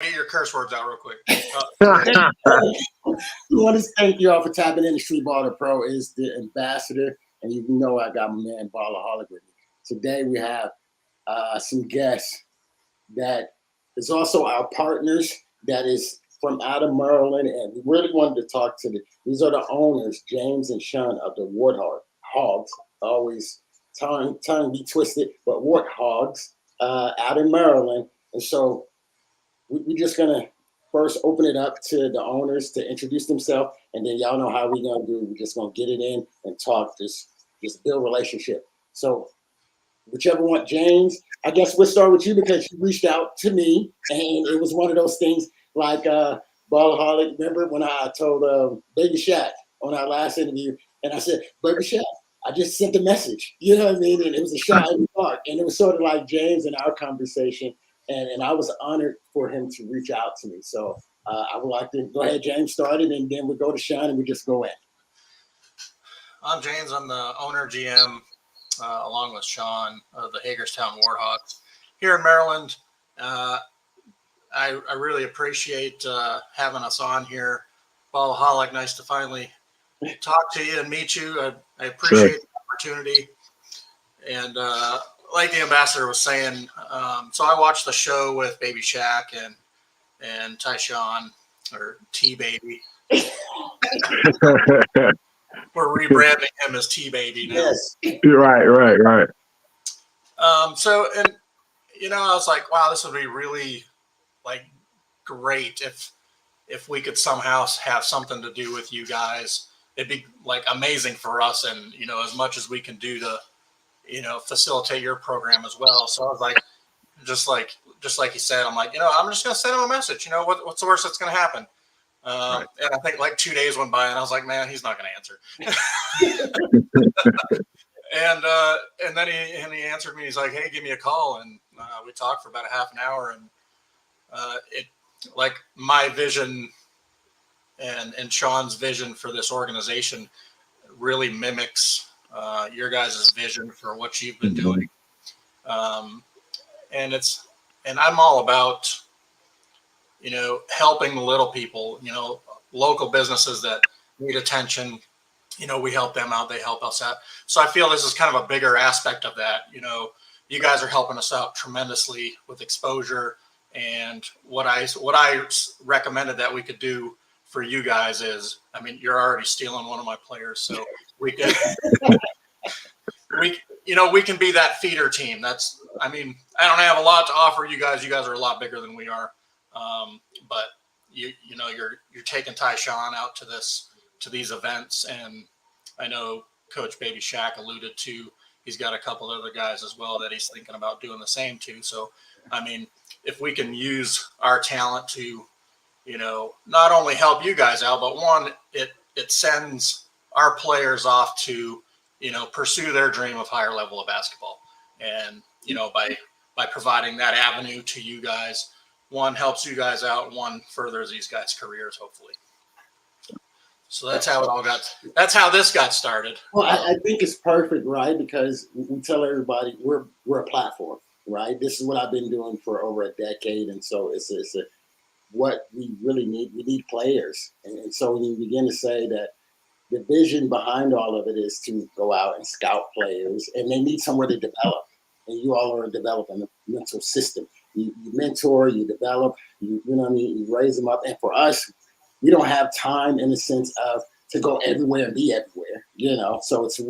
get your curse words out real quick. I want to thank you all for tapping in. The Streetball the Pro is the ambassador, and you know I got my man Ballaholic with me. Today we have some guests that is also our partners that is from out of Maryland, and we really wanted to talk to these are the owners, James and Sean of the Warthogs. Always tongue be twisted, but Warthogs out in Maryland. And so we're just gonna first open it up to the owners to introduce themselves, and then y'all know how we're gonna do. We're just gonna get it in and talk, just build relationship. So whichever one, James, I guess we'll start with you because you reached out to me, and it was one of those things like Ballaholic. Remember when I told Baby Shaq on our last interview, and I said, Baby Shaq, I just sent a message, you know what I mean? And it was a shot in the park, and it was sort of like James and our conversation. And I was honored for him to reach out to me. So I would like to go ahead, James, start it, and then we go to Sean, and we just go in. I'm James. I'm the owner, GM, along with Sean of the Hagerstown Warthogs here in Maryland. I really appreciate having us on here. Ballaholic, nice to finally talk to you and meet you. I appreciate the opportunity. And like the ambassador was saying, so I watched the show with Baby Shaq and Tyshawn, or T-Baby. We're rebranding him as T-Baby now. Yes. Right. So, and, you know, I was like, wow, this would be really, like, great if we could somehow have something to do with you guys. It'd be, like, amazing for us, and, you know, as much as we can do to, you know, facilitate your program as well. So I was like, just like you said, I'm like, you know, I'm just going to send him a message. You know, what's the worst that's going to happen? And I think like 2 days went by, and I was like, man, he's not going to answer. And then he answered me. He's like, hey, give me a call. And we talked for about a half an hour, and it, like, my vision and Sean's vision for this organization really mimics your guys' vision for what you've been doing. And I'm all about, you know, helping the little people, you know, local businesses that need attention. You know, we help them out, they help us out. So I feel this is kind of a bigger aspect of that. You know, you guys are helping us out tremendously with exposure. And what I recommended that we could do for you guys is, I mean, you're already stealing one of my players, so we can, we can be that feeder team. That's, I mean, I don't have a lot to offer you guys. You guys are a lot bigger than we are. But you know, you're taking Tyshawn out to these events, and I know Coach Baby Shaq alluded to, he's got a couple other guys as well that he's thinking about doing the same too. So, I mean, if we can use our talent to, you know, not only help you guys out, but one, it sends our players off to, you know, pursue their dream of higher level of basketball. And, you know, by providing that avenue to you guys, one helps you guys out, one furthers these guys' careers, hopefully. So that's how this got started. Well, I think it's perfect, right? Because we tell everybody we're a platform, right? This is what I've been doing for over a decade. And so it's what we really need. We need players. And so when you begin to say that the vision behind all of it is to go out and scout players, and they need somewhere to develop. And you all are developing a mental system. You mentor, you develop, you know what I mean? You raise them up. And for us, we don't have time in the sense of to go everywhere and be everywhere, you know? So it's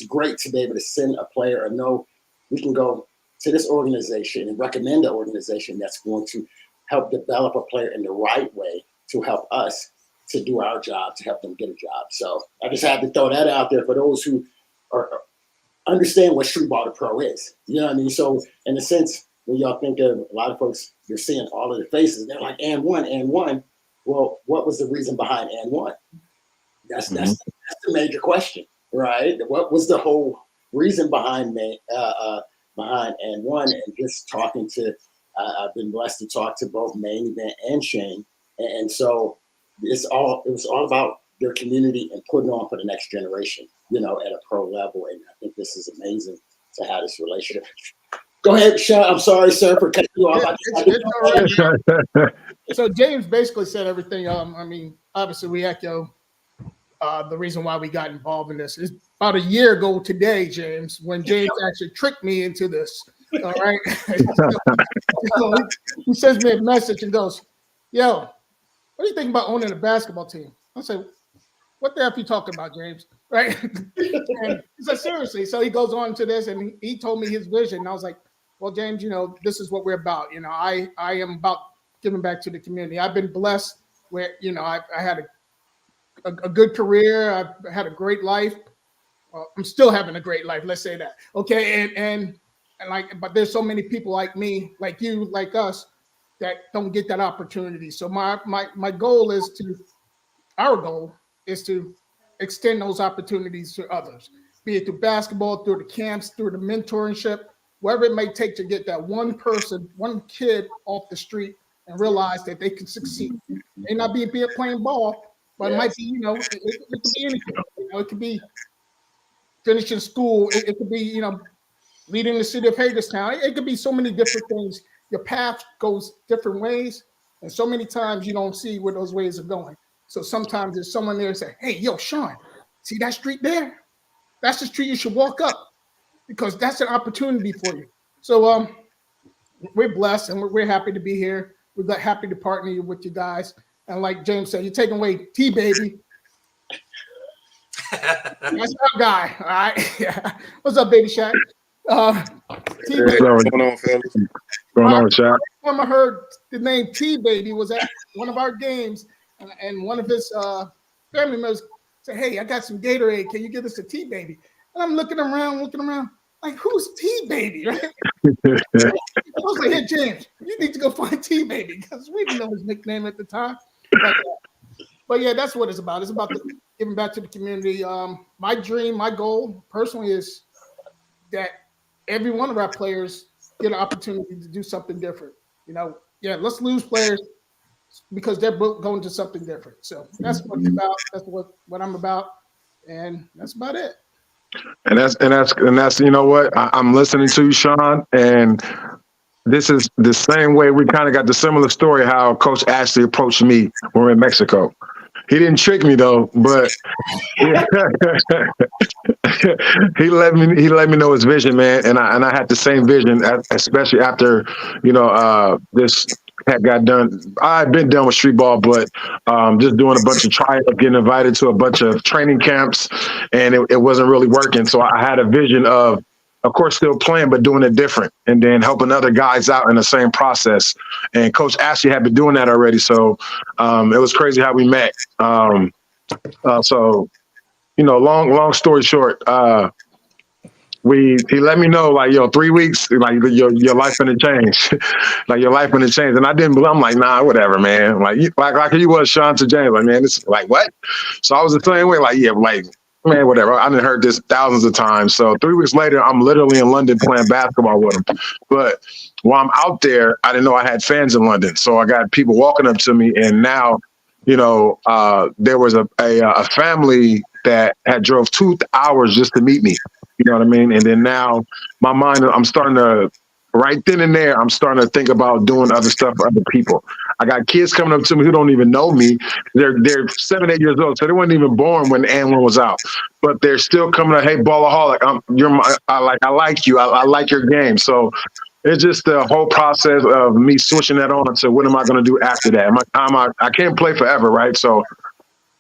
great to be able to send a player or know we can go to this organization and recommend an organization that's going to help develop a player in the right way to help us to do our job, to help them get a job. So I just had to throw that out there for those who are understand what Streetball the Pro is. You know what I mean? So in a sense, when y'all think of a lot of folks, you're seeing all of the faces, they're like, and one. Well, what was the reason behind and one? That's the major question, right? What was the whole reason behind and one? And just talking to, I've been blessed to talk to both Main Event and Shane, and so it was all about their community and putting on for the next generation, you know, at a pro level. And I think this is amazing to have this relationship. Go ahead, Sean. I'm sorry, sir, for cutting you off. It's all right. So James basically said everything. I mean, obviously we echo the reason why we got involved in this. It's about a year ago today, James, when James actually tricked me into this. All right. So he sends me a message and goes, "Yo, what do you think about owning a basketball team?" I say, "What the F are you talking about, James?" Right? And he said, "Seriously." So he goes on to this and he told me his vision. And I was like, "Well, James, this is what we're about. I am about giving back to the community. I've been blessed where, I had a good career. I've had a great life. I'm still having a great life. Let's say that. Okay. And but there's so many people like me, like you, like us, that don't get that opportunity. So our goal is to extend those opportunities to others, be it through basketball, through the camps, through the mentorship, whatever it may take to get that one kid off the street and realize that they can succeed. It may not be playing ball, but it might be, it could be anything. It could be finishing school. It could be, leading the city of Hagerstown. It could be so many different things. Your path goes different ways, and so many times you don't see where those ways are going. So sometimes there's someone there and say, "Hey, yo, Sean, see that street there? That's the street you should walk up because that's an opportunity for you." So we're blessed and we're happy to be here. We're happy to partner with you guys. And like James said, you're taking away T-Baby. That's our guy. All right. Yeah. What's up, Baby Shaq? What's going on, fellas? Going on, Shaq? I heard the name T-Baby was at one of our games, and one of his family members said, "Hey, I got some Gatorade. Can you give us a T-Baby?" And I'm looking around, like, who's T-Baby, right? I was like, "Hey, James, you need to go find T-Baby," because we didn't know his nickname at the time. But yeah, that's what it's about. It's about giving back to the community. My dream, my goal personally is that every one of our players get an opportunity to do something different. Let's lose players because they're going to something different. So that's what it's about. That's what I'm about, and that's about it. And that's you know what, I'm listening to you, Sean, and this is the same way we kind of got the similar story how Coach Ashley approached me when we were in Mexico. He didn't trick me though, but he let me know his vision, man, and I had the same vision, especially after this had got done. I had been done with Streetball, but just doing a bunch of tryouts, getting invited to a bunch of training camps, and it wasn't really working. So I had a vision of course, still playing, but doing it different, and then helping other guys out in the same process. And Coach Ashley had been doing that already, so it was crazy how we met. So, long story short, he let me know, like, 3 weeks, like your life gonna change, like your life gonna change. And I didn't believe. I'm like, nah, whatever, man. Like you was Sean to James, like, man, it's like what? So I was the same way, like, yeah, like, man, whatever. I done heard this thousands of times. So 3 weeks later, I'm literally in London playing basketball with him. But while I'm out there, I didn't know I had fans in London. So I got people walking up to me, and now, there was a family that had drove 2 hours just to meet me. You know what I mean? And then now my mind, I'm starting to, right then and there, I'm starting to think about doing other stuff for other people. I got kids coming up to me who don't even know me. They're 7, 8 years old, so they weren't even born when And One was out. But they're still coming up, "Hey, Ballaholic, I like you. I like your game." So it's just the whole process of me switching that on to what am I going to do after that? I can't play forever, right? So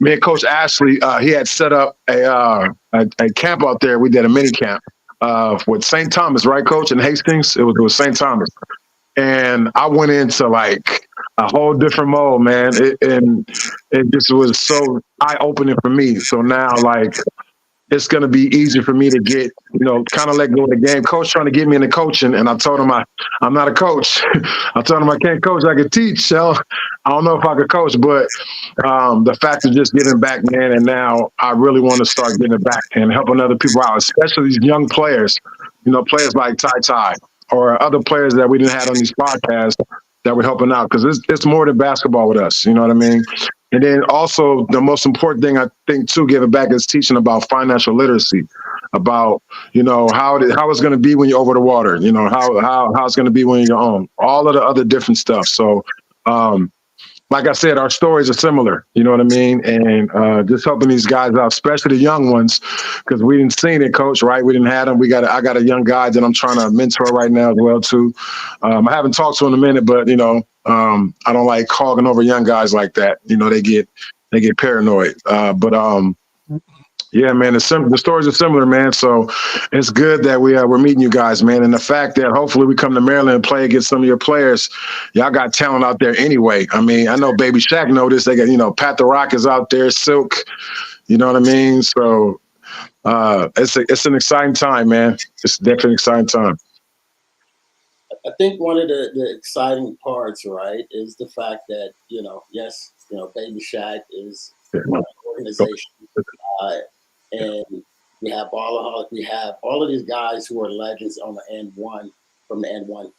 me and Coach Ashley, he had set up a camp out there. We did a mini camp with St. Thomas, right, Coach? In Hastings, it was St. Thomas. And I went into like a whole different mode, man. It just was so eye-opening for me. So now, like, it's going to be easy for me to get, kind of let go of the game. Coach trying to get me into coaching, and I told him I'm not a coach. I told him I can't coach. I can teach, so I don't know if I could coach. But the fact of just getting back, man, and now I really want to start getting back and helping other people out, especially these young players, players like Ty or other players that we didn't have on these podcasts that we're helping out, because it's more than basketball with us. You know what I mean? And then also the most important thing I think too, giving back, is teaching about financial literacy. about, how it's going to be when you're over the water, how it's going to be when you're on, all of the other different stuff. So, like I said, our stories are similar, you know what I mean? And just helping these guys out, especially the young ones, because we didn't see it, Coach, right? We didn't have them. I got a young guy that I'm trying to mentor right now as well, too. I haven't talked to him in a minute, but, I don't like hogging over young guys like that. They get paranoid. Yeah, man, the stories are similar, man. So it's good that we're meeting you guys, man. And the fact that hopefully we come to Maryland and play against some of your players, y'all got talent out there anyway. I mean, I know Baby Shaq noticed. They got, Pat the Rock is out there, Silk, you know what I mean? So it's an exciting time, man. It's definitely an exciting time. I think one of the exciting parts, right, is the fact that, yes, Baby Shaq is an organization. And we have Ballaholic, we have all of these guys who are legends on the N1, from the N1,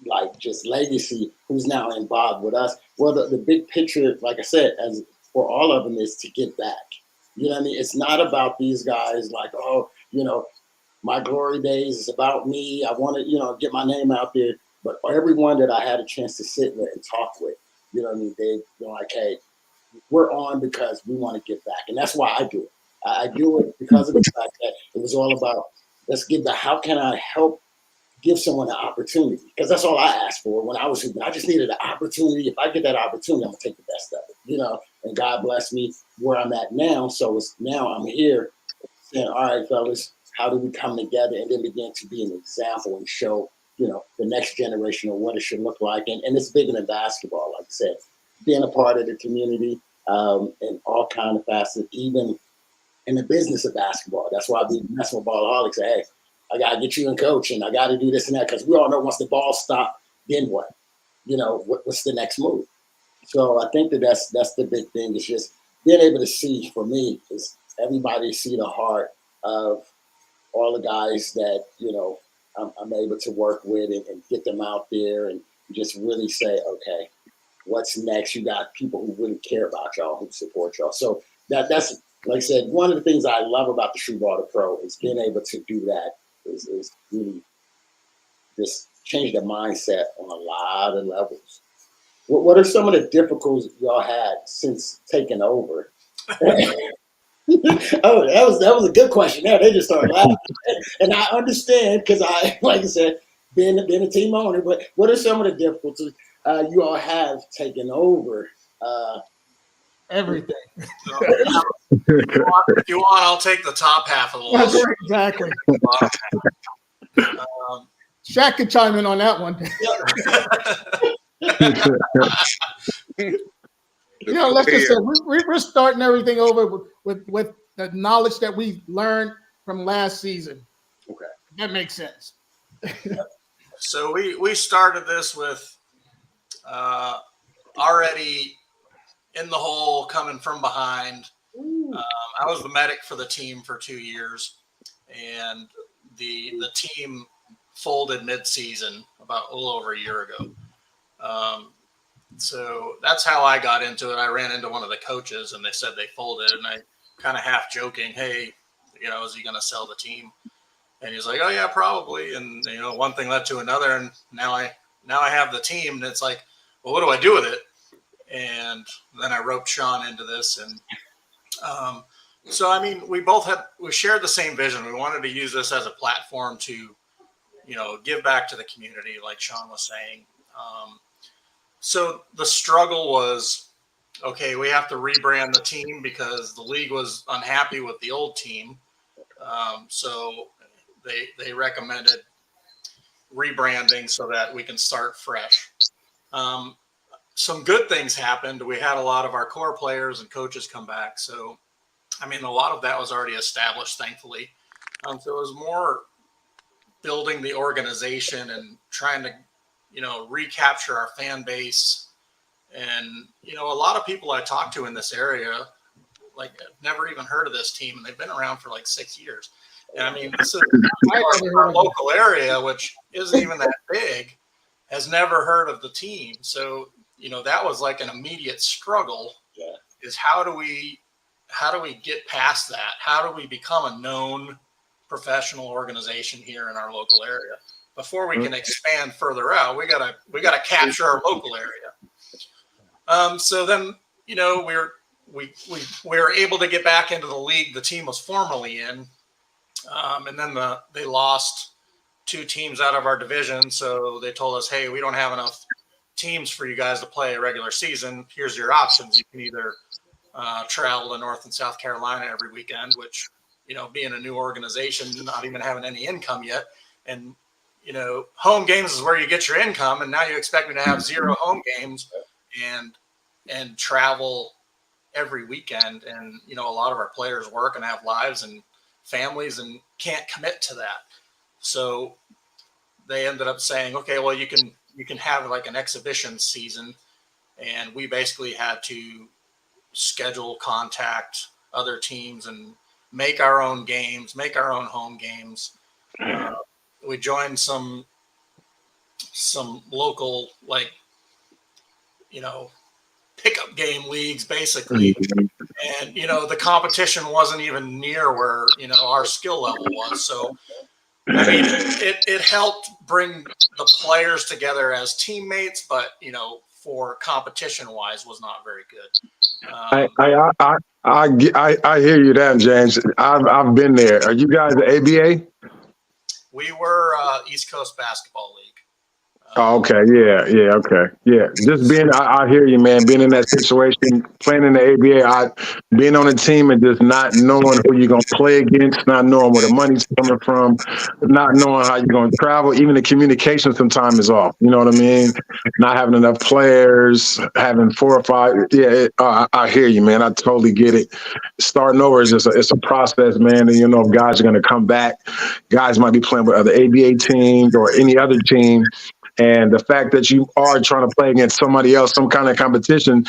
like just legacy, who's now involved with us. Well, the big picture, like I said, as for all of them, is to give back. You know what I mean? It's not about these guys like, my glory days is about me. I want to, get my name out there. But everyone that I had a chance to sit with and talk with, you know what I mean? They're like, hey, we're on because we want to give back. And that's why I do it. I do it because of the fact that it was all about, let's give back. How can I help give someone an opportunity? Because that's all I asked for when I was hooping. I just needed an opportunity. If I get that opportunity, I'm going to take the best of it, and God bless me where I'm at now. So now I'm here saying, all right, fellas, how do we come together and then begin to be an example and show, the next generation of what it should look like. And it's bigger than basketball, like I said, being a part of the community in all kind of facets, even in the business of basketball. That's why I be messing with Ballaholics. Say, hey, I got to get you in coach and I got to do this and that, because we all know once the ball stops, then what? What's the next move? So I think that's the big thing. It's just being able to see, for me, is everybody see the heart of all the guys that, I'm able to work with and get them out there and just really say, okay, what's next? You got people who really care about y'all, who support y'all. So that's, like I said, one of the things I love about the Streetball to Pro is being able to do that is really just change the mindset on a lot of levels. What are some of the difficulties y'all had since taking over? Oh, that was a good question. There, they just started laughing, and I understand because like I said, being a team owner. But what are some of the difficulties you all have taken over? Everything. If you want, I'll take the top half of the list. Exactly. Shaq could chime in on that one. Let's just say we're starting everything over with the knowledge that we learned from last season. Okay, that makes sense. So we started this with already in the hole, coming from behind. I was the medic for the team for 2 years, and the team folded mid-season about a little over a year ago. So that's how I got into it. I ran into one of the coaches, and they said they folded, and I kind of half joking, hey, is he going to sell the team? And he's like, oh yeah, probably. And one thing led to another, and now I have the team, and it's like, well, what do I do with it? And then I roped Sean into this, and so I mean, we shared the same vision. We wanted to use this as a platform to, give back to the community, like Sean was saying. So the struggle was, okay, we have to rebrand the team because the league was unhappy with the old team. So they recommended rebranding so that we can start fresh. Some good things happened. We had a lot of our core players and coaches come back. So, I mean, a lot of that was already established, thankfully. So it was more building the organization and trying to, recapture our fan base. And, a lot of people I talked to in this area, like, have never even heard of this team, and they've been around for like 6 years. And I mean, this is our local area, which isn't even that big, has never heard of the team. So, that was like an immediate struggle. Yeah. Is how do we get past that? How do we become a known professional organization here in our local area? Before we can expand further out, we gotta capture our local area. So then, you know, we were able to get back into the league the team was formerly in, and then they lost 2 teams out of our division. So they told us, hey, we don't have enough teams for you guys to play a regular season. Here's your options. You can either travel to North and South Carolina every weekend, which, you know, being a new organization, not even having any income yet, and you know, home games is where you get your income, and now you expect me to have 0 home games and travel every weekend. And you know, a lot of our players work and have lives and families and can't commit to that. So they ended up saying, okay, well, you can have like an exhibition season, and we basically had to schedule, contact other teams, and make our own games, make our own home games. We joined some local, like, you know, pickup game leagues basically. And, you know, the competition wasn't even near where, you know, our skill level was. So, I mean, it helped bring the players together as teammates, but, you know, for competition wise was not very good. I hear you there, James. I've been there. Are you guys the ABA? We were East Coast Basketball League. Oh, okay. Yeah. Okay. Yeah. Just being, I hear you, man. Being in that situation, playing in the ABA, being on a team and just not knowing who you're going to play against, not knowing where the money's coming from, not knowing how you're going to travel. Even the communication sometimes is off. You know what I mean? Not having enough players, having 4 or 5. Yeah. I hear you, man. I totally get it. Starting over is just it's a process, man. And you know, if guys are going to come back, guys might be playing with other ABA teams or any other team. And the fact that you are trying to play against somebody else, some kind of competition,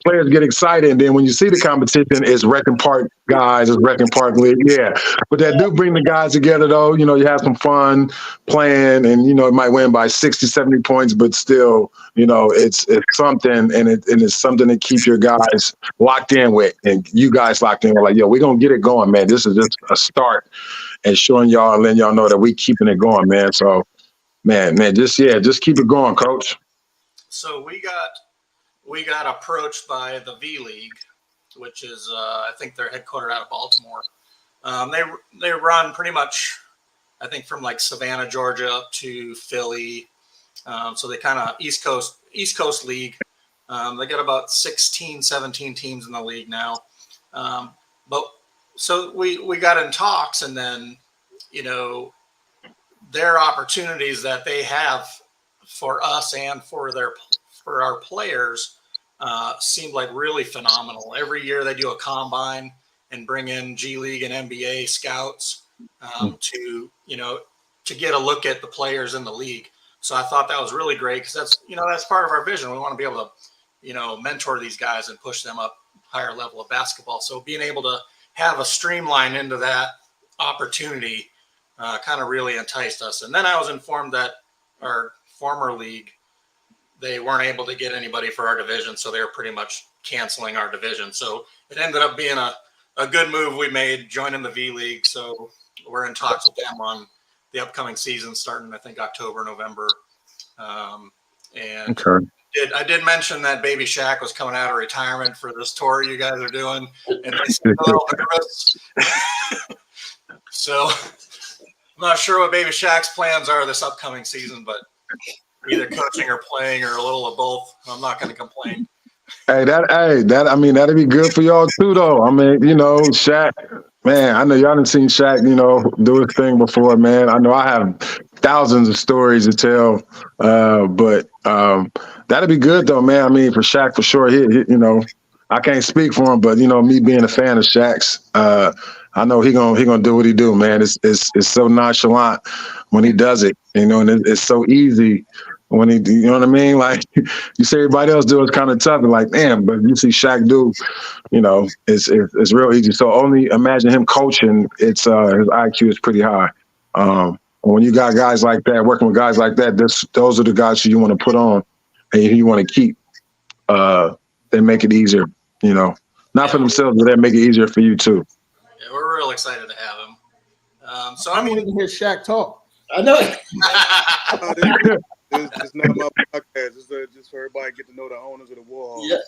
players get excited. And then when you see the competition, it's Wrecking Park guys, it's Wrecking Park League. Yeah. But that do bring the guys together, though. You know, you have some fun playing, and, you know, it might win by 60, 70 points, but still, you know, it's something, and it's something to keep your guys locked in with. And you guys locked in. We're like, yo, we're going to get it going, man. This is just a start, and showing y'all and letting y'all know that we keeping it going, man. So, Man, just keep it going, Coach. So we got approached by the V League, which is I think they're headquartered out of Baltimore. They run pretty much, I think, from like Savannah, Georgia, up to Philly. So they kind of East Coast League. They got about 16, 17 teams in the league now. But so we got in talks, and then, you know, their opportunities that they have for us and for our players seemed like really phenomenal. Every year they do a combine and bring in G League and NBA scouts to get a look at the players in the league. So I thought that was really great, because that's part of our vision. We want to be able to, you know, mentor these guys and push them up higher level of basketball. So being able to have a streamline into that opportunity kind of really enticed us. And then I was informed that our former league, they weren't able to get anybody for our division, so they were pretty much canceling our division. So it ended up being a good move we made, joining the V League. So we're in talks with them on the upcoming season, starting, I think, October, November. And okay. I did mention that Baby Shaq was coming out of retirement for this tour you guys are doing, and they seemed a little nervous. So I'm not sure what Baby Shaq's plans are this upcoming season, but either coaching or playing or a little of both. I'm not going to complain. Hey, that'd be good for y'all too, though. I mean, you know, Shaq, man, I know y'all done seen Shaq, you know, do his thing before, man. I know I have thousands of stories to tell, but that'd be good, though, man. I mean, for Shaq, for sure. He you know, I can't speak for him, but, you know, me being a fan of Shaq's, I know he gonna do what he do, man. It's so nonchalant when he does it, you know, and it's so easy when he, you know what I mean? Like, you see everybody else do, it's kind of tough, and like, damn, but you see Shaq do, you know, it's real easy. So only imagine him coaching. It's his IQ is pretty high. When you got guys like that, working with guys like that, those are the guys who you want to put on and you want to keep. They make it easier, you know. Not for themselves, but that make it easier for you too. Yeah, we're real excited to have him. So I want to hear Shaq talk. I know. It's not my podcast. It's just for everybody to get to know the owners of the Warhogs. Yeah.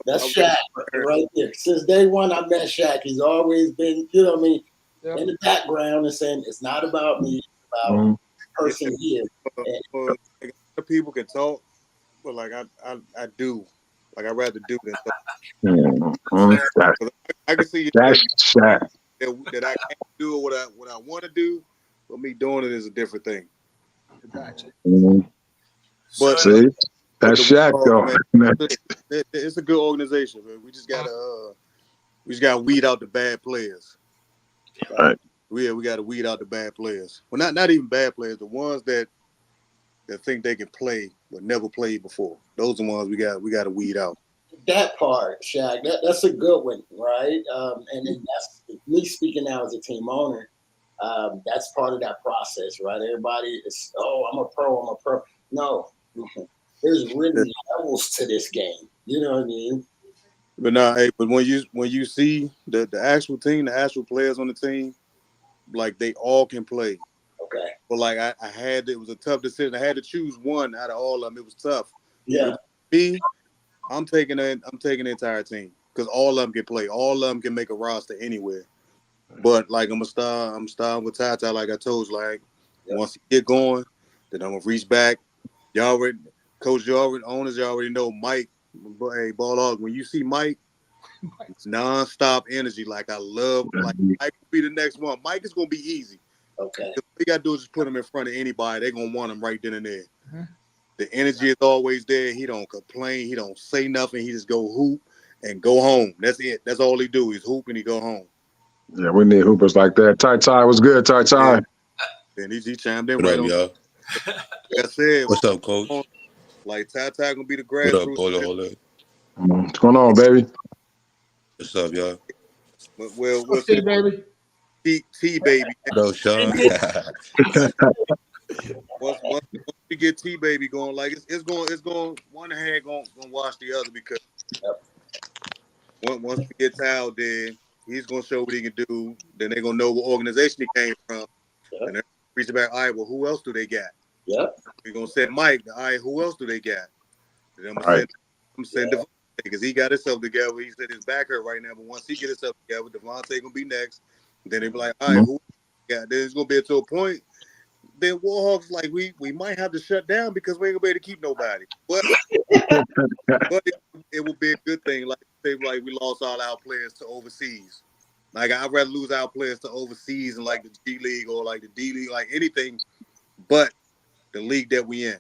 That's Shaq right there. Since day one, I met Shaq. He's always been, you know what I mean, in the background and saying it's not about me, it's about the person here. Like, people can talk, but like I do. Like I'd rather do than talk. I can see That's Shaq. that I can't do what I want to do, but me doing it is a different thing. Gotcha. But see, that's Shaq though. It's a good organization, man. We just gotta weed out the bad players. Right. We gotta weed out the bad players. Well, not even bad players. The ones that think they can play but never played before. Those are the ones we got to weed out. That part, Shaq, that's a good one, right? And then that's me speaking now as a team owner. That's part of that process, right? Everybody is, I'm a pro. No, there's really levels to this game. You know what I mean? But when you see the actual team, the actual players on the team, like they all can play. Okay. But like it was a tough decision. I had to choose one out of all of them. It was tough. Yeah. Me, I'm taking the entire team because all of them can play. All of them can make a roster anywhere. But like I'm starting with Tata. Like I told you, like once you get going, then I'm gonna reach back. Owners, you already know Mike. Hey, ball hog. When you see Mike, it's nonstop energy. Like I love. Like Mike will be the next one. Mike is gonna be easy. Okay. All you gotta do is just put him in front of anybody. They're gonna want him right then and there. Mm-hmm. The energy is always there. He don't complain. He don't say nothing. He just go hoop and go home. That's it. That's all he do is hoop and he go home. Yeah, we need hoopers like that. Ty was good. Ty. Yeah. And he chimed in right on. Y'all? Like I said, What's up, Coach? Like Ty gonna be the grassroots. What up, Bolo? What's going on, baby? What's up, y'all? Well, T baby. T baby. No, Sean. Once we get T baby going, like it's going one hand going wash the other because once we get Tao there, he's gonna show what he can do. Then they're gonna know what organization he came from. And then reach back, all right, well, who else do they got? Yep. We're gonna send Mike. All right, who else do they got? And I'm gonna send Devontae because he got himself together. He said his back hurt right now, but once he get himself together, Devontae gonna be next. Then they be like, all right, who got? Then it's gonna be to a point. Then Warhawks like we might have to shut down because we ain't gonna be able to keep nobody. But it will be a good thing. Like say like we lost all our players to overseas. Like I'd rather lose our players to overseas and like the G League or like the D League, like anything, but the league that we in.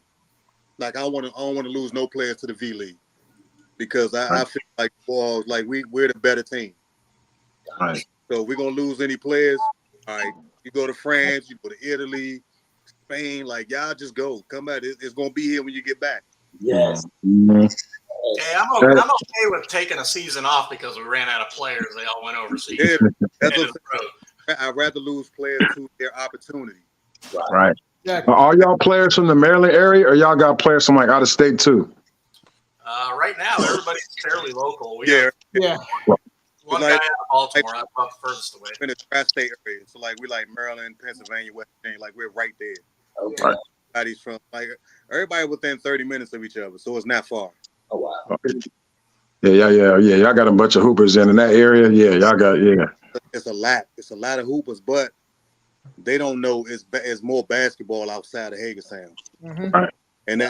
Like I don't want to lose no players to the V League because I feel like Warhawks like we're the better team. Right. So if we're gonna lose any players, all right. You go to France, you go to Italy, Spain, like y'all just go. Come out. It's gonna be here when you get back. Yes. Mm-hmm. Hey, I'm okay with taking a season off because we ran out of players. They all went overseas. Yeah, that's what I'd rather lose players to their opportunity. Right. Exactly. Are all y'all players from the Maryland area, or y'all got players from like out of state too? Right now, everybody's fairly local. Yeah. One guy out of Baltimore, that's about the furthest away. In the tri-state area, so like we like Maryland, Pennsylvania, West Virginia, like we're right there. Okay. Right. Everybody's from like everybody within 30 minutes of each other, so it's not far. Oh wow. Yeah. Y'all got a bunch of hoopers in that area. Yeah, y'all got It's a lot of hoopers, but they don't know it's more basketball outside of Hagerstown. Mm-hmm. Right. And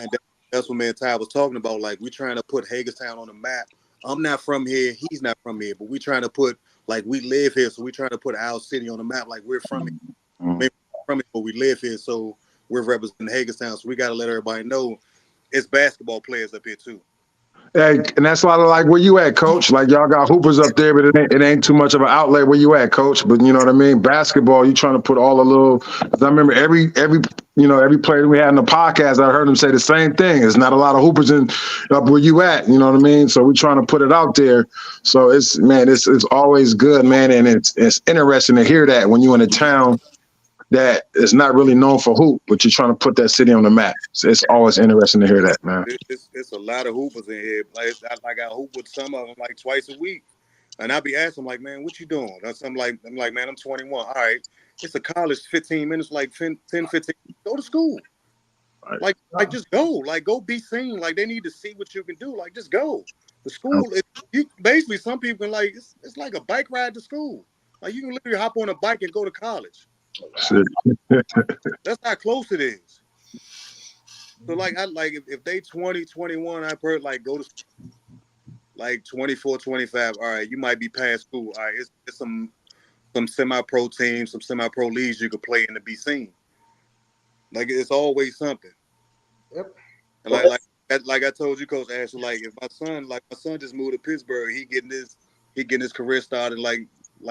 that's what me and Ty was talking about. Like we're trying to put Hagerstown on the map. I'm not from here. He's not from here, but we're trying to put like we live here, so we're trying to put our city on the map. Like we're from here, maybe from it, but we live here, so we're representing Hagerstown. So we got to let everybody know it's basketball players up here too. Hey, and that's a lot of like where you at, Coach? Like y'all got hoopers up there, but it ain't too much of an outlet where you at, Coach. But you know what I mean? Basketball, you trying to put all the little. Cause I remember every player we had in the podcast, I heard them say the same thing. There's not a lot of hoopers up where you at. You know what I mean? So we're trying to put it out there. So it's always good, man, and it's interesting to hear that when you in a town that is not really known for hoop, but you're trying to put that city on the map. So it's always interesting to hear that, man. It's a lot of hoopers in here. Like I hoop with some of them like twice a week. And I be asking them, like, man, what you doing? I'm like, man, I'm 21. All right. It's a college, 15 minutes, like 10, 15. Go to school. Right. Like just go. Like, go be seen. Like, they need to see what you can do. Like, just go. The school, basically, some people, like, it's like a bike ride to school. Like, you can literally hop on a bike and go to college. Shit. That's how close it is. So, like, if they 20, 21, I've heard, like, go to like 24, 25. All right, you might be past school. All right, it's some semi-pro teams, some semi-pro leagues you could play in to be seen. Like, it's always something. Yep. And like I told you, Coach Ashley, like if my son just moved to Pittsburgh, he getting his career started like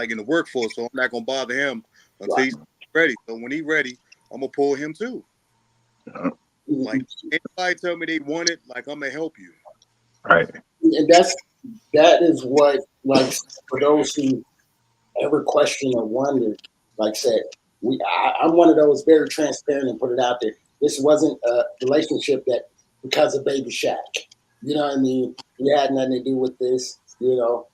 in the workforce. So I'm not gonna bother him until he's ready. So when he's ready, I'm gonna pull him too. Like anybody tell me they want it, like I'm gonna help you. Right. And that is what, like, for those who ever question or wonder, like said, I'm one of those very transparent and put it out there. This wasn't a relationship that because of Baby Shaq. You know what I mean? We had nothing to do with this. You know,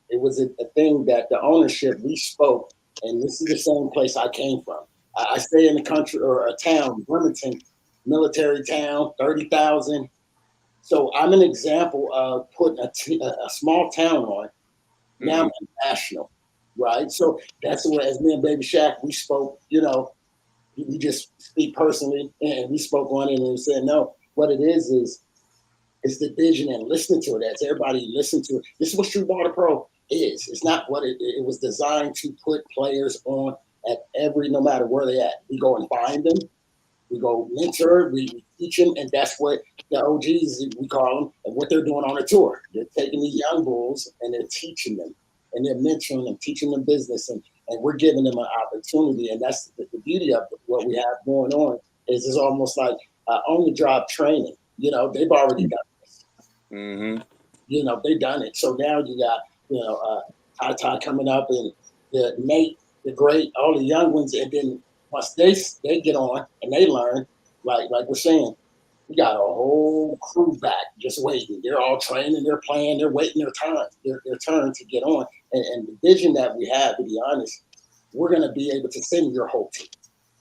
it was a thing that the ownership, we spoke, and this is the same place I came from. I stay in the country or a town, Bremerton, military town, 30,000. So I'm an example of putting a small town on. Now I'm national, right? So that's what, as me and Baby Shaq, we spoke, you know, we just speak personally, and we spoke on it and we said, no, what it is the vision and listening to it. As everybody listen to it. This is what Streetball the Pro is. It's not what it was designed to put players on at no matter where they at. We go and find them. We go mentor, we teach them, and that's what the OGs, we call them, and what they're doing on a tour. They're taking these young bulls and they're teaching them, and they're mentoring them, teaching them business, and we're giving them an opportunity. And that's the beauty of what we have going on is it's almost like on-the-job training. You know, they've already done this. Mm-hmm. You know, they've done it. So now you got, you know, Ty coming up and the Nate, the great, all the young ones, and then once they get on and they learn, like we're saying, we got a whole crew back just waiting. They're all training, they're playing, they're waiting their turn to get on. And the vision that we have, to be honest, we're going to be able to send your whole team.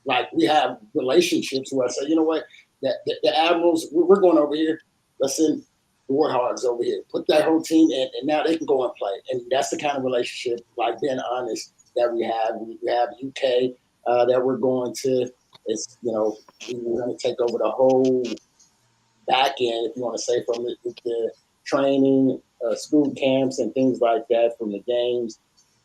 Like we have relationships where I say, you know what, the Admirals, we're going over here. Let's send the Warthogs over here. Put that whole team in, and now they can go and play. And that's the kind of relationship, like being honest, that we have. We have UK. That we're going to, it's, you know, we're going to take over the whole back end, if you want to say, from the training, school camps and things like that, from the games.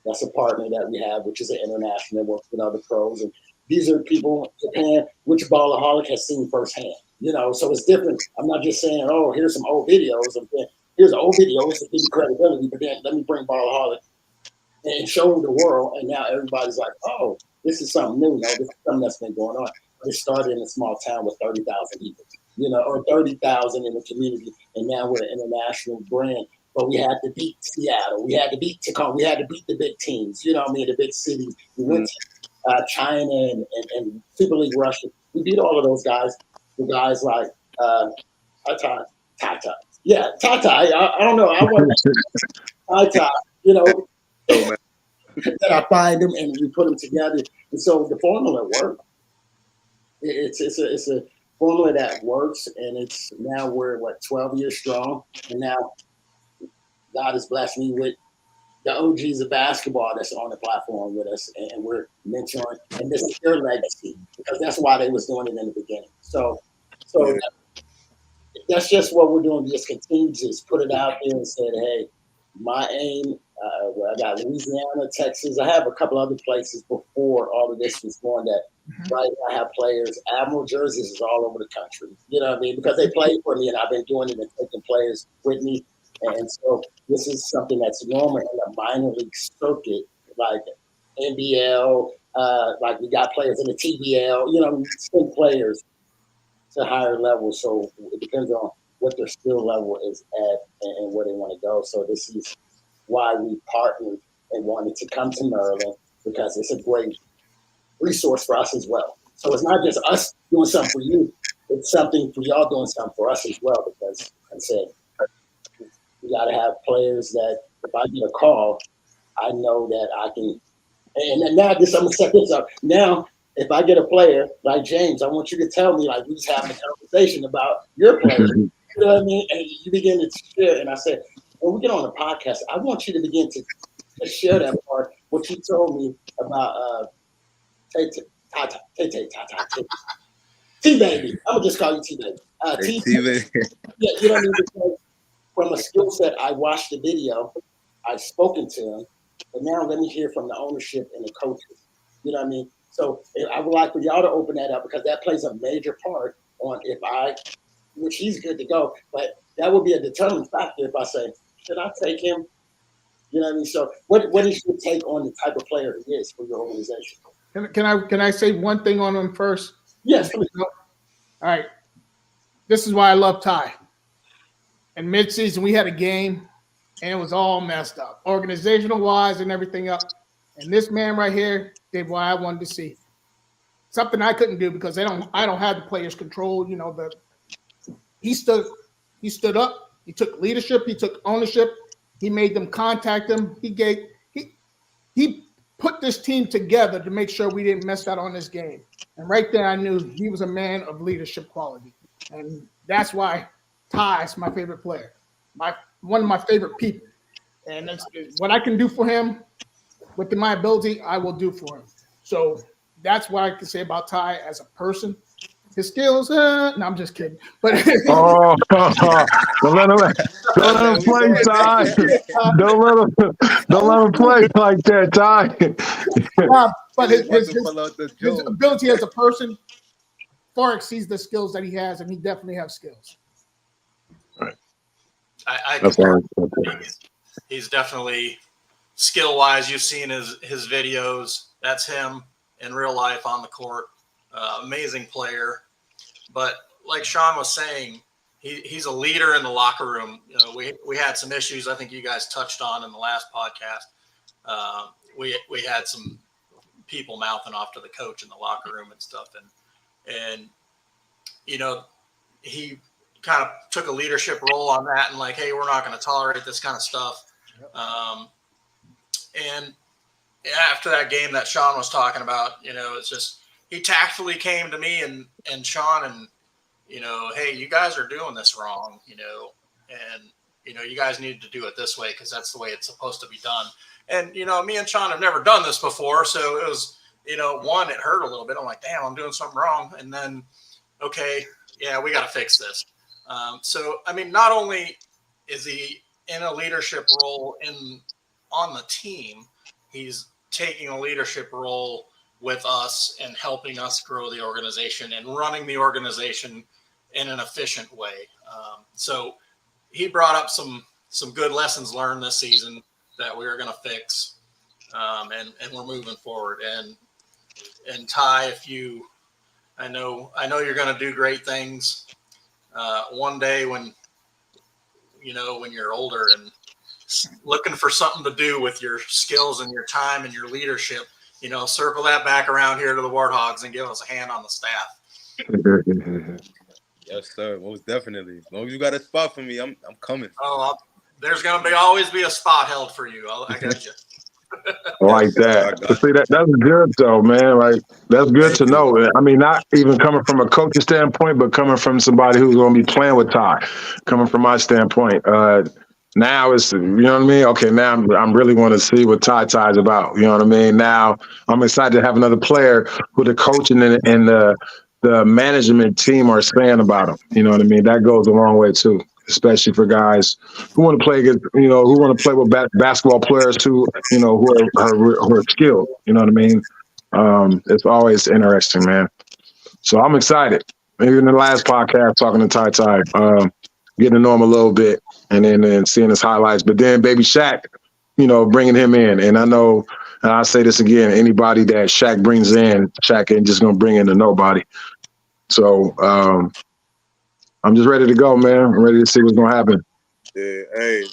That's a partner that we have, which is an international that works with other pros. And these are people in Japan, which Ballaholic has seen firsthand, you know, so it's different. I'm not just saying, oh, here's some old videos. Here's old videos to give you credibility, but then let me bring Ballaholic and show the world. And now everybody's like, oh, this is something new. No, this is something that's been going on. It started in a small town with 30,000 people, you know, or 30,000 in the community. And now we're an international brand. But we had to beat Seattle. We had to beat Tacoma. We had to beat the big teams, you know what I mean, the big cities. We went to China and Super League Russia. We beat all of those guys. The guys like Tata. Yeah, Tata. I don't know. I want Tata, you know. That I find them and we put them together, and so the formula works. It's a formula that works, and it's now we're 12 years strong, and now God has blessed me with the OGs of basketball that's on the platform with us, and we're mentoring, and this is their legacy because that's why they was doing it in the beginning. So that's just what we're doing. We just continue to just put it out there and said, hey, my aim. I got Louisiana, Texas. I have a couple other places before all of this was going. That right now I have players. Admiral jerseys is all over the country. You know what I mean? Because they played for me, and I've been doing it and taking players with me. And so this is something that's normal in the minor league circuit, like NBL. Like we got players in the TBL. You know, we send players to higher levels. So it depends on what their skill level is at and where they want to go. So this is why we partnered and wanted to come to Maryland, because it's a great resource for us as well. So it's not just us doing something for you; it's something for y'all doing something for us as well. Because, like I said, we got to have players that if I get a call, I know that I can. And now I'm gonna set this up. Now, if I get a player like James, I want you to tell me, like, we just having a conversation about your player. You know what I mean? And you begin to share. And I said, when we get on the podcast, I want you to begin to share that part, what you told me about T-Baby. I'm going to just call you T-Baby. T-Baby. Yeah, you know what I mean? Because from a skill set, I watched the video, I've spoken to him, but now let me hear from the ownership and the coaches. You know what I mean? So I would like for y'all to open that up because that plays a major part on which he's good to go, but that would be a determining factor if I say, should I take him? You know what I mean? So what is your take on the type of player he is for your organization? Can I say one thing on him first? Yes, please. All right. This is why I love Ty. In midseason, we had a game, and it was all messed up, organizational-wise and everything else. And this man right here did what I wanted to see. Something I couldn't do because I don't have the players' control. You know, he stood up. He took leadership. He took ownership. He made them contact him. He put this team together to make sure we didn't mess out on this game. And right there, I knew he was a man of leadership quality. And that's why Ty's my favorite player, one of my favorite people. And what I can do for him, with my ability, I will do for him. So that's what I can say about Ty as a person. His skills, no, I'm just kidding. But don't let him play, Ty. Don't let him play like that, Ty. But his ability as a person far exceeds the skills that he has, and he definitely has skills. Right. He's definitely skill-wise. You've seen his videos. That's him in real life on the court. Amazing player. But like Sean was saying, he's a leader in the locker room. You know, we had some issues I think you guys touched on in the last podcast. We had some people mouthing off to the coach in the locker room and stuff. And you know, he kind of took a leadership role on that and like, hey, we're not going to tolerate this kind of stuff. And after that game that Sean was talking about, you know, it's just, he tactfully came to me and Sean and, you know, hey, you guys are doing this wrong, you know, and, you know, you guys need to do it this way because that's the way it's supposed to be done. And, you know, me and Sean have never done this before. So it was, you know, one, it hurt a little bit. I'm like, damn, I'm doing something wrong. And then, okay, yeah, we got to fix this. So, I mean, not only is he in a leadership role on the team, he's taking a leadership role with us and helping us grow the organization and running the organization in an efficient way. So he brought up some good lessons learned this season that we are going to fix, and we're moving forward. And Ty, I know you're going to do great things one day when you're older and looking for something to do with your skills and your time and your leadership. You know, circle that back around here to the Warthogs and give us a hand on the staff. Yes, sir. Most definitely. As long as you got a spot for me, I'm coming. Oh, there's going to always be a spot held for you. I got you. Like that. See, that's good though, man. Like that's good to know. I mean, not even coming from a coaching standpoint, but coming from somebody who's going to be playing with Ty. Coming from my standpoint, now it's, you know what I mean. Okay, now I'm really want to see what Ty's about. You know what I mean. Now I'm excited to have another player who the coaching and the management team are saying about him. You know what I mean. That goes a long way too, especially for guys who want to play against, who want to play with basketball players who are skilled. You know what I mean? It's always interesting, man. So I'm excited. Maybe in the last podcast, talking to Ty, getting to know him a little bit and then seeing his highlights. But then Baby Shaq, bringing him in. And I know, and I'll say this again, anybody that Shaq brings in, Shaq ain't just going to bring in to nobody. So I'm just ready to go, man. I'm ready to see what's going to happen. Yeah, hey,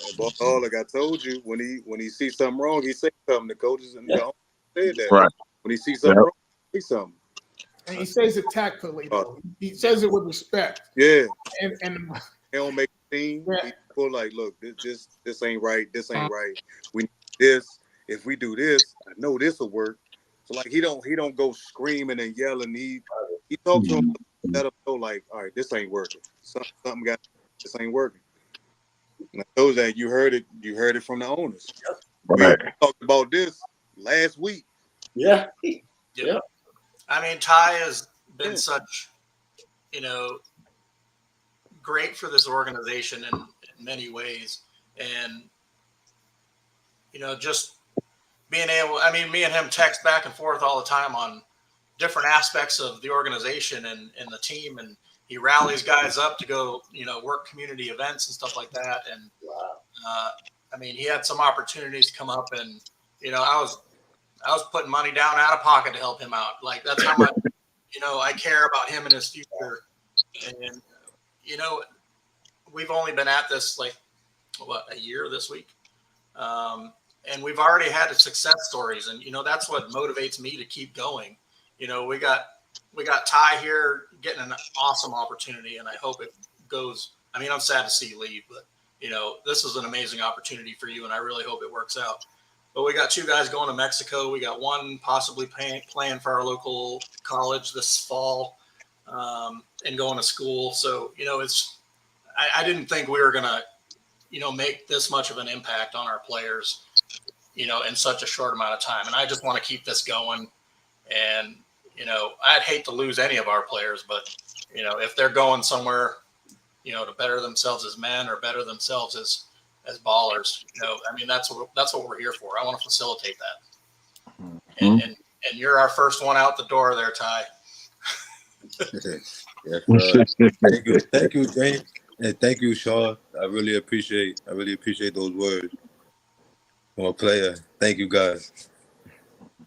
all like I told you, when he sees something wrong, he says something. The coaches and said that. Right. When he sees something wrong, say something. And he says it tactfully, though. He says it with respect. Yeah. And They don't make a scene. Yeah. People like, look, this ain't right. This ain't right. We need this. If we do this, I know this will work. So like he don't go screaming and yelling. He talks to him, let him know like, all right, this ain't working. Something got this ain't working. And I know that you heard it from the owners. Right. We talked about this last week. Yeah. Yeah. I mean, Ty has been such, great for this organization in many ways. And, just being able, I mean, me and him text back and forth all the time on different aspects of the organization and the team. And he rallies guys up to go, work community events and stuff like that. And, I mean, he had some opportunities come up and, I was putting money down out of pocket to help him out. Like that's how much, I care about him and his future. And, we've only been at this like, a year this week. And we've already had success stories. And, that's what motivates me to keep going. We got Ty here getting an awesome opportunity and I hope it goes. I mean, I'm sad to see you leave, but this is an amazing opportunity for you. And I really hope it works out. But we got 2 guys going to Mexico. We got one possibly playing for our local college this fall and going to school. So, I didn't think we were going to, make this much of an impact on our players, in such a short amount of time. And I just want to keep this going. And, I'd hate to lose any of our players, but, if they're going somewhere, to better themselves as men or better themselves as ballers, I mean, that's what we're here for. I want to facilitate that. And you're our first one out the door there, Ty. Thank you, James, and thank you, Shaw. I really appreciate those words from a player. Thank you, guys.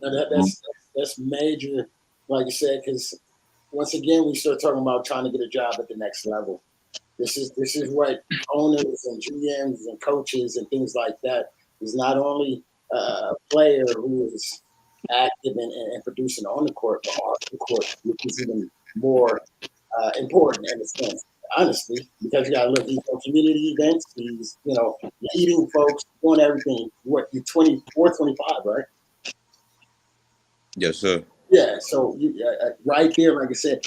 That's major, like you said, because once again we start talking about trying to get a job at the next level. This is what owners and GMs and coaches and things like that is not only a player who is active and producing on the court, but off the court, which is even more important in a sense, honestly, because you got to look at these community events, these, leading folks, doing everything. What, you're 24, 25, right? Yes, sir. Yeah, so right there, like I said,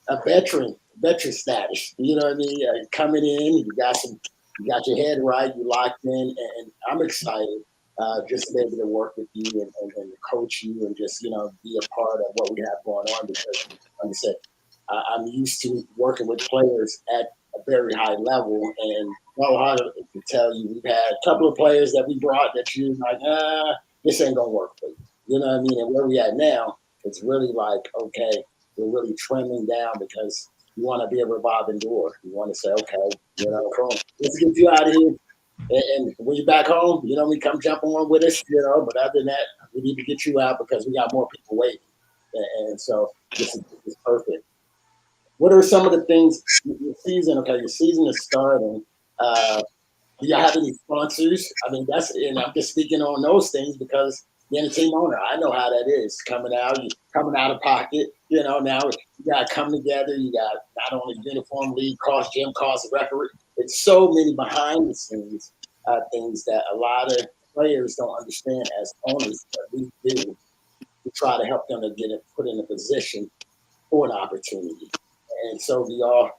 a veteran status. You know what I mean? Coming in, you got your head right, you locked in, and I'm excited just to be able to work with you and coach you and just be a part of what we have going on because, like I said, I'm used to working with players at a very high level, and I can tell you we've had a couple of players that we brought that you're like, this ain't gonna work for you. You know what I mean? And where we at now, it's really like, okay, we're really trimming down because you want to be a revolving door. You want to say, okay, come on, let's get you out of here. And when you're back home, we come jump on with us, but other than that, we need to get you out because we got more people waiting. And so this is perfect. What are some of the things your season is starting. Do y'all have any sponsors? I mean, and I'm just speaking on those things because being a team owner, I know how that is. Coming out of pocket, now you got to come together. You got not only uniform, league costs, gym costs, referee. It's so many behind the scenes things that a lot of players don't understand as owners, but we do to try to help them to get put in a position for an opportunity. And so do y'all,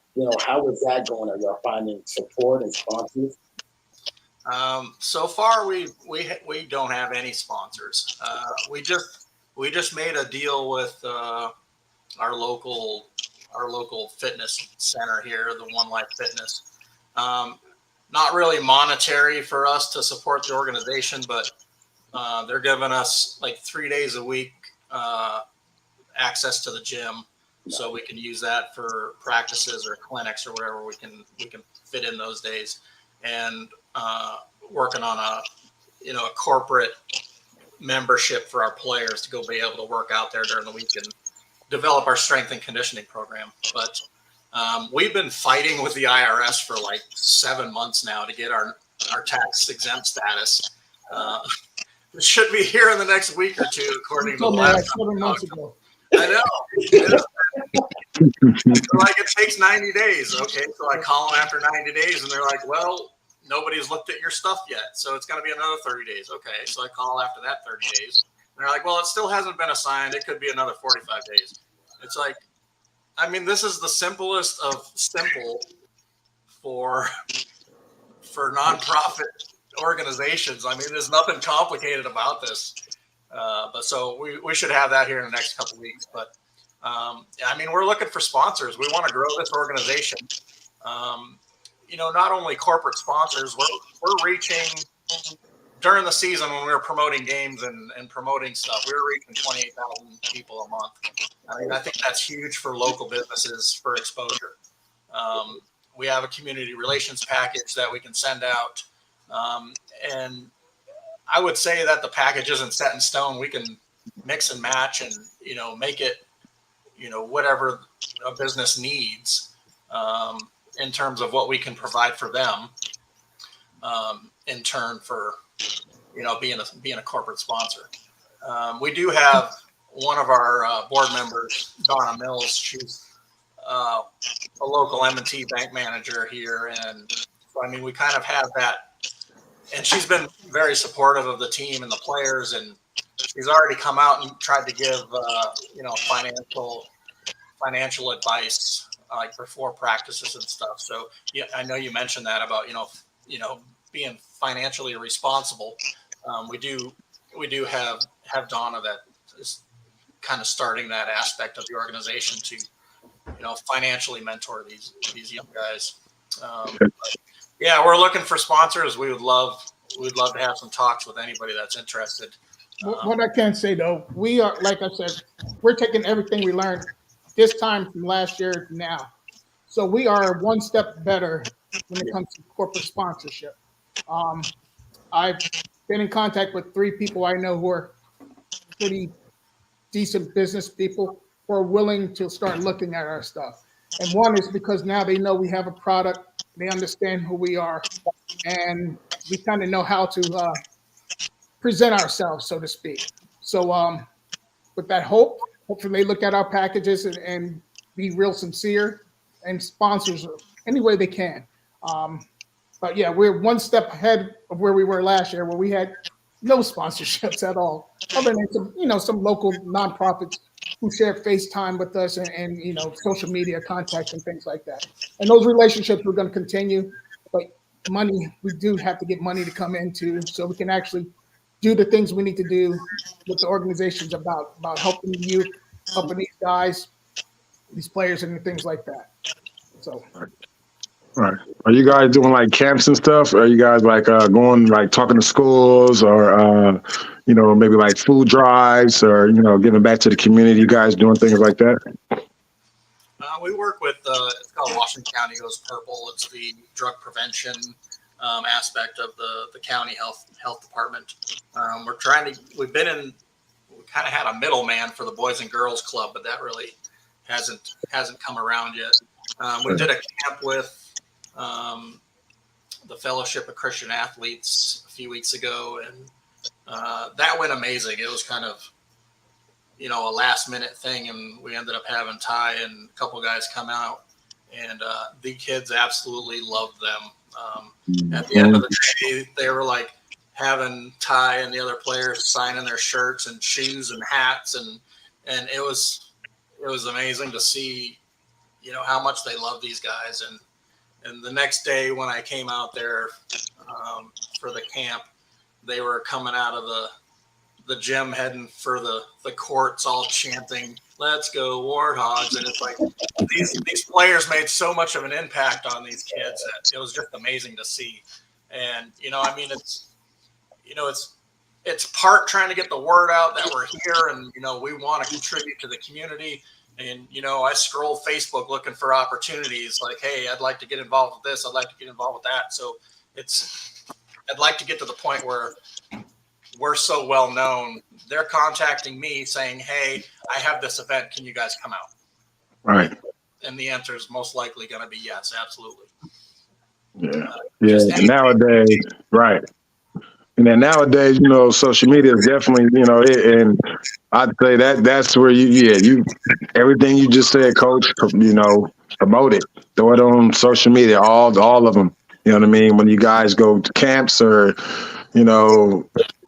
how is that going? Are y'all finding support and sponsors? So far, we don't have any sponsors. We just made a deal with our local fitness center here, the One Life Fitness. Not really monetary for us to support the organization, but they're giving us like 3 days a week access to the gym, so we can use that for practices or clinics or whatever we can fit in those days. And working on a corporate membership for our players to go be able to work out there during the week and develop our strength and conditioning program. But we've been fighting with the IRS for like 7 months now to get our tax exempt status. It should be here in the next week or two, according to the last 7 months ago. I know. Like it takes 90 days. Okay, so I call them after 90 days, and they're like, "Well, nobody's looked at your stuff yet, so it's going to be another 30 days." Okay, so I call after that 30 days, and they're like, "Well, it still hasn't been assigned. It could be another 45 days." It's like, I mean, this is the simplest of simple for nonprofit organizations. I mean, there's nothing complicated about this. But so we should have that here in the next couple of weeks. But I mean, we're looking for sponsors. We want to grow this organization. Not only corporate sponsors, we're reaching during the season when we were promoting games and promoting stuff, we were reaching 28,000 people a month. I mean, I think that's huge for local businesses for exposure. We have a community relations package that we can send out. And I would say that the package isn't set in stone. We can mix and match and, make it, whatever a business needs in terms of what we can provide for them in turn for, being a corporate sponsor. We do have one of our board members, Donna Mills. She's a local M&T bank manager here. And so, I mean, we kind of have that. And she's been very supportive of the team and the players. And she's already come out and tried to give, financial advice like before practices and stuff. So yeah, I know you mentioned that about, being financially responsible. We do have Donna that is kind of starting that aspect of the organization to, financially mentor these young guys. But yeah, we're looking for sponsors. We'd love to have some talks with anybody that's interested. What I can say though, we are, like I said, we're taking everything we learned this time from last year to now. So we are one step better when it comes to corporate sponsorship. I've been in contact with 3 people I know who are pretty decent business people who are willing to start looking at our stuff. And one is because now they know we have a product, they understand who we are, and we kind of know how to present ourselves, so to speak. So with that hopefully they look at our packages and be real sincere and sponsors any way they can. But yeah, we're one step ahead of where we were last year, where we had no sponsorships at all, other than some local nonprofits who share FaceTime with us and social media contacts and things like that. And those relationships we're going to continue, but money, we do have to get money to come into so we can actually do the things we need to do with the organizations about helping the youth, helping these guys, these players, and things like that. So. Right. Are you guys doing like camps and stuff? Are you guys like going like talking to schools or maybe like food drives or giving back to the community? You guys doing things like that? We work with it's called Washington County Goes Purple. It's the drug prevention aspect of the county health department. We kind of had a middleman for the Boys and Girls Club, but that really hasn't come around yet. We did a camp with the Fellowship of Christian Athletes a few weeks ago, and that went amazing. It was kind of, a last minute thing, and we ended up having Ty and a couple guys come out, and the kids absolutely loved them. At the end of the day, they were like having Ty and the other players signing their shirts and shoes and hats, and it was amazing to see, how much they love these guys. And the next day when I came out there for the camp, they were coming out of the gym heading for the courts, all chanting, "Let's go Warthogs!" And it's like these players made so much of an impact on these kids that it was just amazing to see. And it's part trying to get the word out that we're here, and we want to contribute to the community. And, I scroll Facebook looking for opportunities like, hey, I'd like to get involved with this. I'd like to get involved with that. So I'd like to get to the point where we're so well known. They're contacting me saying, hey, I have this event. Can you guys come out? Right. And the answer is most likely going to be yes, absolutely. Yeah. Nowadays, right. And then nowadays, social media is definitely, and I'd say that's where you everything you just said, Coach, promote it, throw it on social media, all of them. You know what I mean? When you guys go to camps or,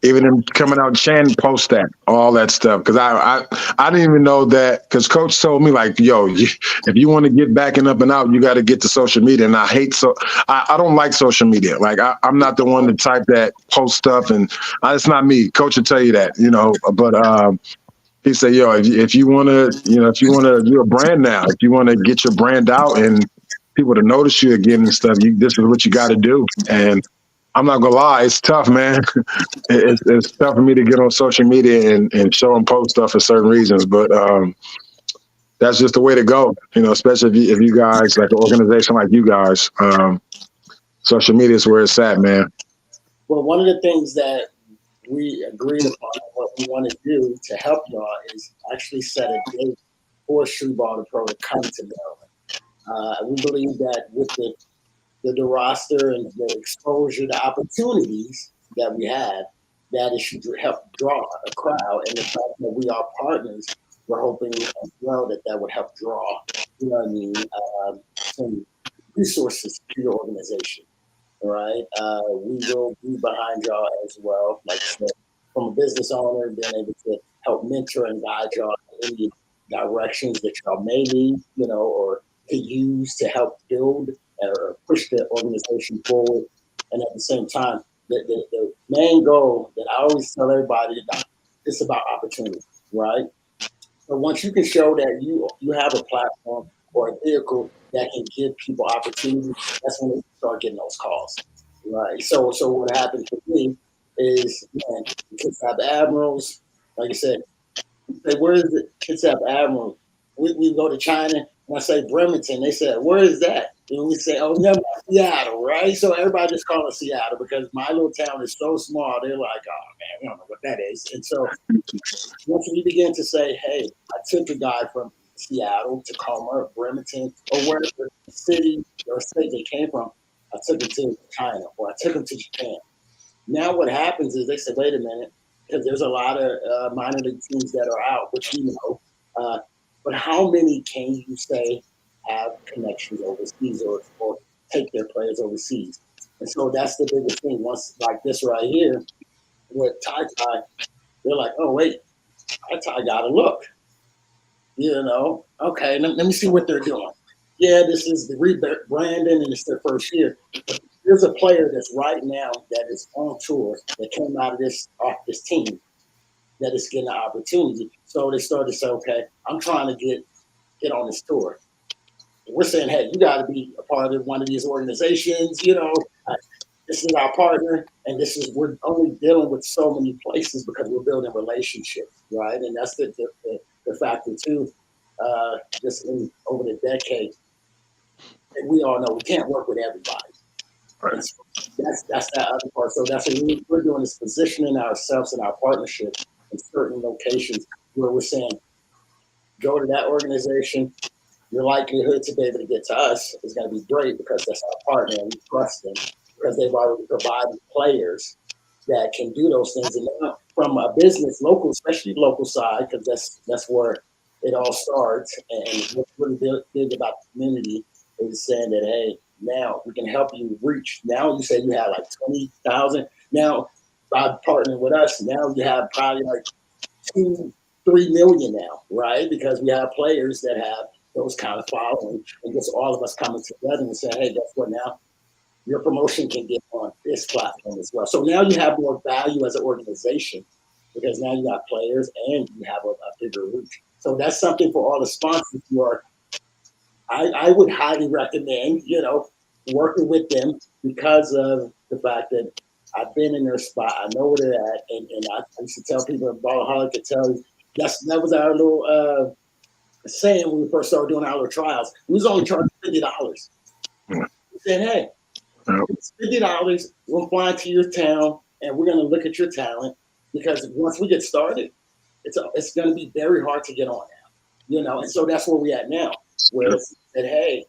even them coming out chanting, post that, all that stuff. Because I didn't even know that, because Coach told me, like, yo, if you want to get backing up and out, you got to get to social media. And I don't like social media. Like, I'm not the one to type that, post stuff, and it's not me. Coach will tell you that, but he said, yo, if you want to do a brand now, if you want to get your brand out and people to notice you again and stuff, this is what you got to do. And I'm not gonna lie, it's tough, man. It's tough for me to get on social media and show and post stuff for certain reasons, but that's just the way to go. Especially if you guys, like an organization like you guys, social media is where it's at, man. Well, one of the things that we agreed upon, what we want to do to help y'all, is actually set a date for Streetball Pro to come to Maryland. We believe that with the roster and the exposure, the opportunities that we have, that it should help draw a crowd. And the fact that we are partners, we're hoping as well that would help draw, some resources to your organization. All right. We will be behind y'all as well. Like I said, from a business owner, being able to help mentor and guide y'all in any directions that y'all may need, or to use to help build or push the organization forward. And at the same time, the main goal that I always tell everybody, it's about opportunity, right? So once you can show that you have a platform or a vehicle that can give people opportunity, that's when they start getting those calls, right? So what happened for me is, man, Kids Have Admirals, like I said, say, where is the Kids Have Admiral? We go to China, and I say Bremerton. They said, where is that? And we say, oh, never mind, Seattle, right? So everybody just call it Seattle because my little town is so small. They're like, oh, man, we don't know what that is. And so once we begin to say, hey, I took a guy from Seattle, Tacoma, Bremerton, or wherever city or state they came from, I took him to China or I took him to Japan. Now what happens is they say, wait a minute, because there's a lot of minor league teams that are out, which we know. But how many can you say have connections overseas or take their players overseas? And so that's the biggest thing. Once like this right here with Ty, they're like, oh, wait, Ty got to look. Okay, let me see what they're doing. Yeah, this is the rebranding and it's their first year. But there's a player that's right now that is on tour that came out of this team that is getting an opportunity. So they started to say, okay, I'm trying to get on this tour. And we're saying, hey, you got to be a part of one of these organizations. This is our partner, and we're only dealing with so many places because we're building relationships, right? And that's the factor too. Just over the decade, and we all know we can't work with everybody. Right. So that's that other part. So that's what we're doing, is positioning ourselves in our partnership in certain locations where we're saying, go to that organization. Your likelihood to be able to get to us is going to be great because that's our partner and we trust them because they've already provided players that can do those things. And now from a business, local, especially local side, because that's where it all starts. And what's really big about the community is saying that, hey, now we can help you reach. Now you say you have like 20,000. Now by partnering with us, now you have probably like 2-3 million now, right? Because we have players that have those kind of following, and just all of us coming together and saying, hey, guess what now? Your promotion can get on this platform as well. So now you have more value as an organization because now you got players and you have a bigger reach. So that's something for all the sponsors who are, I would highly recommend, working with them because of the fact that I've been in their spot. I know where they're at. And I used to tell people, Ballaholic could tell you, that was our little saying when we first started doing our little trials. We was only charging $50. We said, hey, it's $50. We're flying to your town, and we're going to look at your talent because once we get started, it's going to be very hard to get on now, And so that's where we at now, where it's said, hey,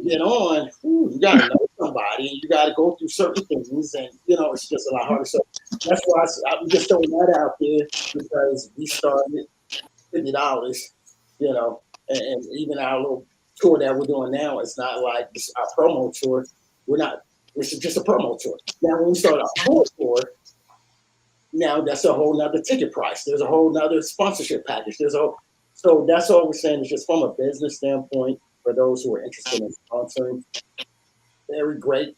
get on, you got to know somebody, and you got to go through certain things, and it's just a lot harder. So that's why I'm just throwing that out there because we started $50, and even our little tour that we're doing now, it's not like our promo tour. It's just a promo tour. Now, when we start our full tour, now that's a whole nother ticket price. There's a whole nother sponsorship package. So that's all we're saying is just from a business standpoint, for those who are interested in sponsoring, very great,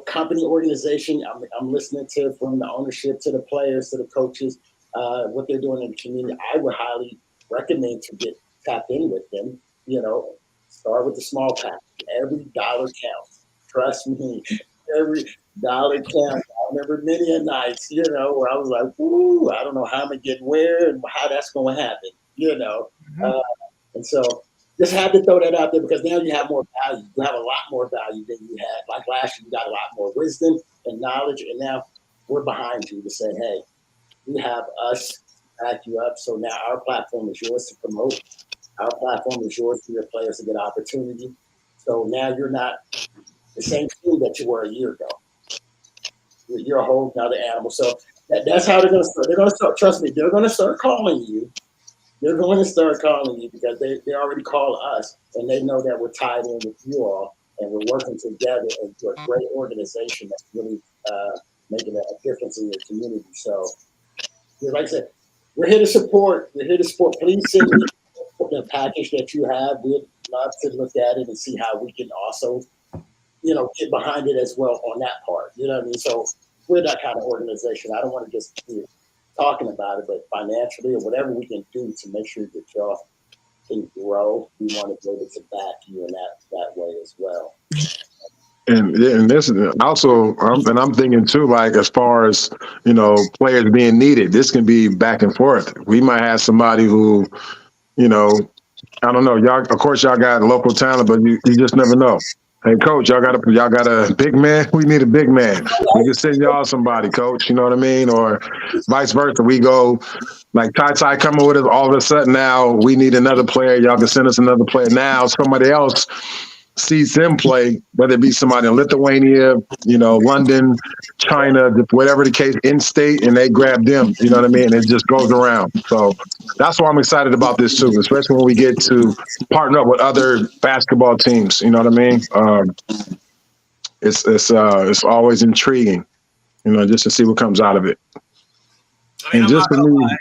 company organization. I'm listening to from the ownership to the players to the coaches, what they're doing in the community. I would highly recommend to get tapped in with them. Start with the small package. Every dollar counts. Trust me, every dollar counts. I remember many a nights, where I was like, ooh, I don't know how I'm going to get where and how that's going to happen, and so just had to throw that out there because now you have more value. You have a lot more value than you had. Like last year, you got a lot more wisdom and knowledge, and now we're behind you to say, hey, you have us to back you up. So now our platform is yours to promote. Our platform is yours for your players to get opportunity. So now you're not the same team that you were a year ago. You're a whole other animal. So that's how they're going to start. They're going to start. Trust me, they're going to start calling you. They're going to start calling you because they already call us, and they know that we're tied in with you all, and we're working together into a great organization that's really making a difference in your community. So, like I said, we're here to support. We're here to support. Please send me the package that you have. We'd love to look at it and see how we can also, get behind it as well on that part. You know what I mean? So we're that kind of organization. I don't want to just be talking about it, but financially or whatever we can do to make sure that y'all can grow, we want to be able to back you in that way as well. And this also, I'm thinking too, like as far as players being needed, this can be back and forth. We might have somebody who, I don't know. Y'all, of course, y'all got local talent, but you just never know. Hey, coach, y'all got a big man. We need a big man. We can send y'all somebody, coach. You know what I mean, or vice versa. We go like Ty coming with us. All of a sudden, now we need another player. Y'all can send us another player. Now somebody else sees them play, whether it be somebody in Lithuania, London, China, whatever the case, in state, and they grab them. You know what I mean? It just goes around. So that's why I'm excited about this too, especially when we get to partner up with other basketball teams. You know what I mean? It's always intriguing, just to see what comes out of it. I mean, and I'm just not for gonna me, lie.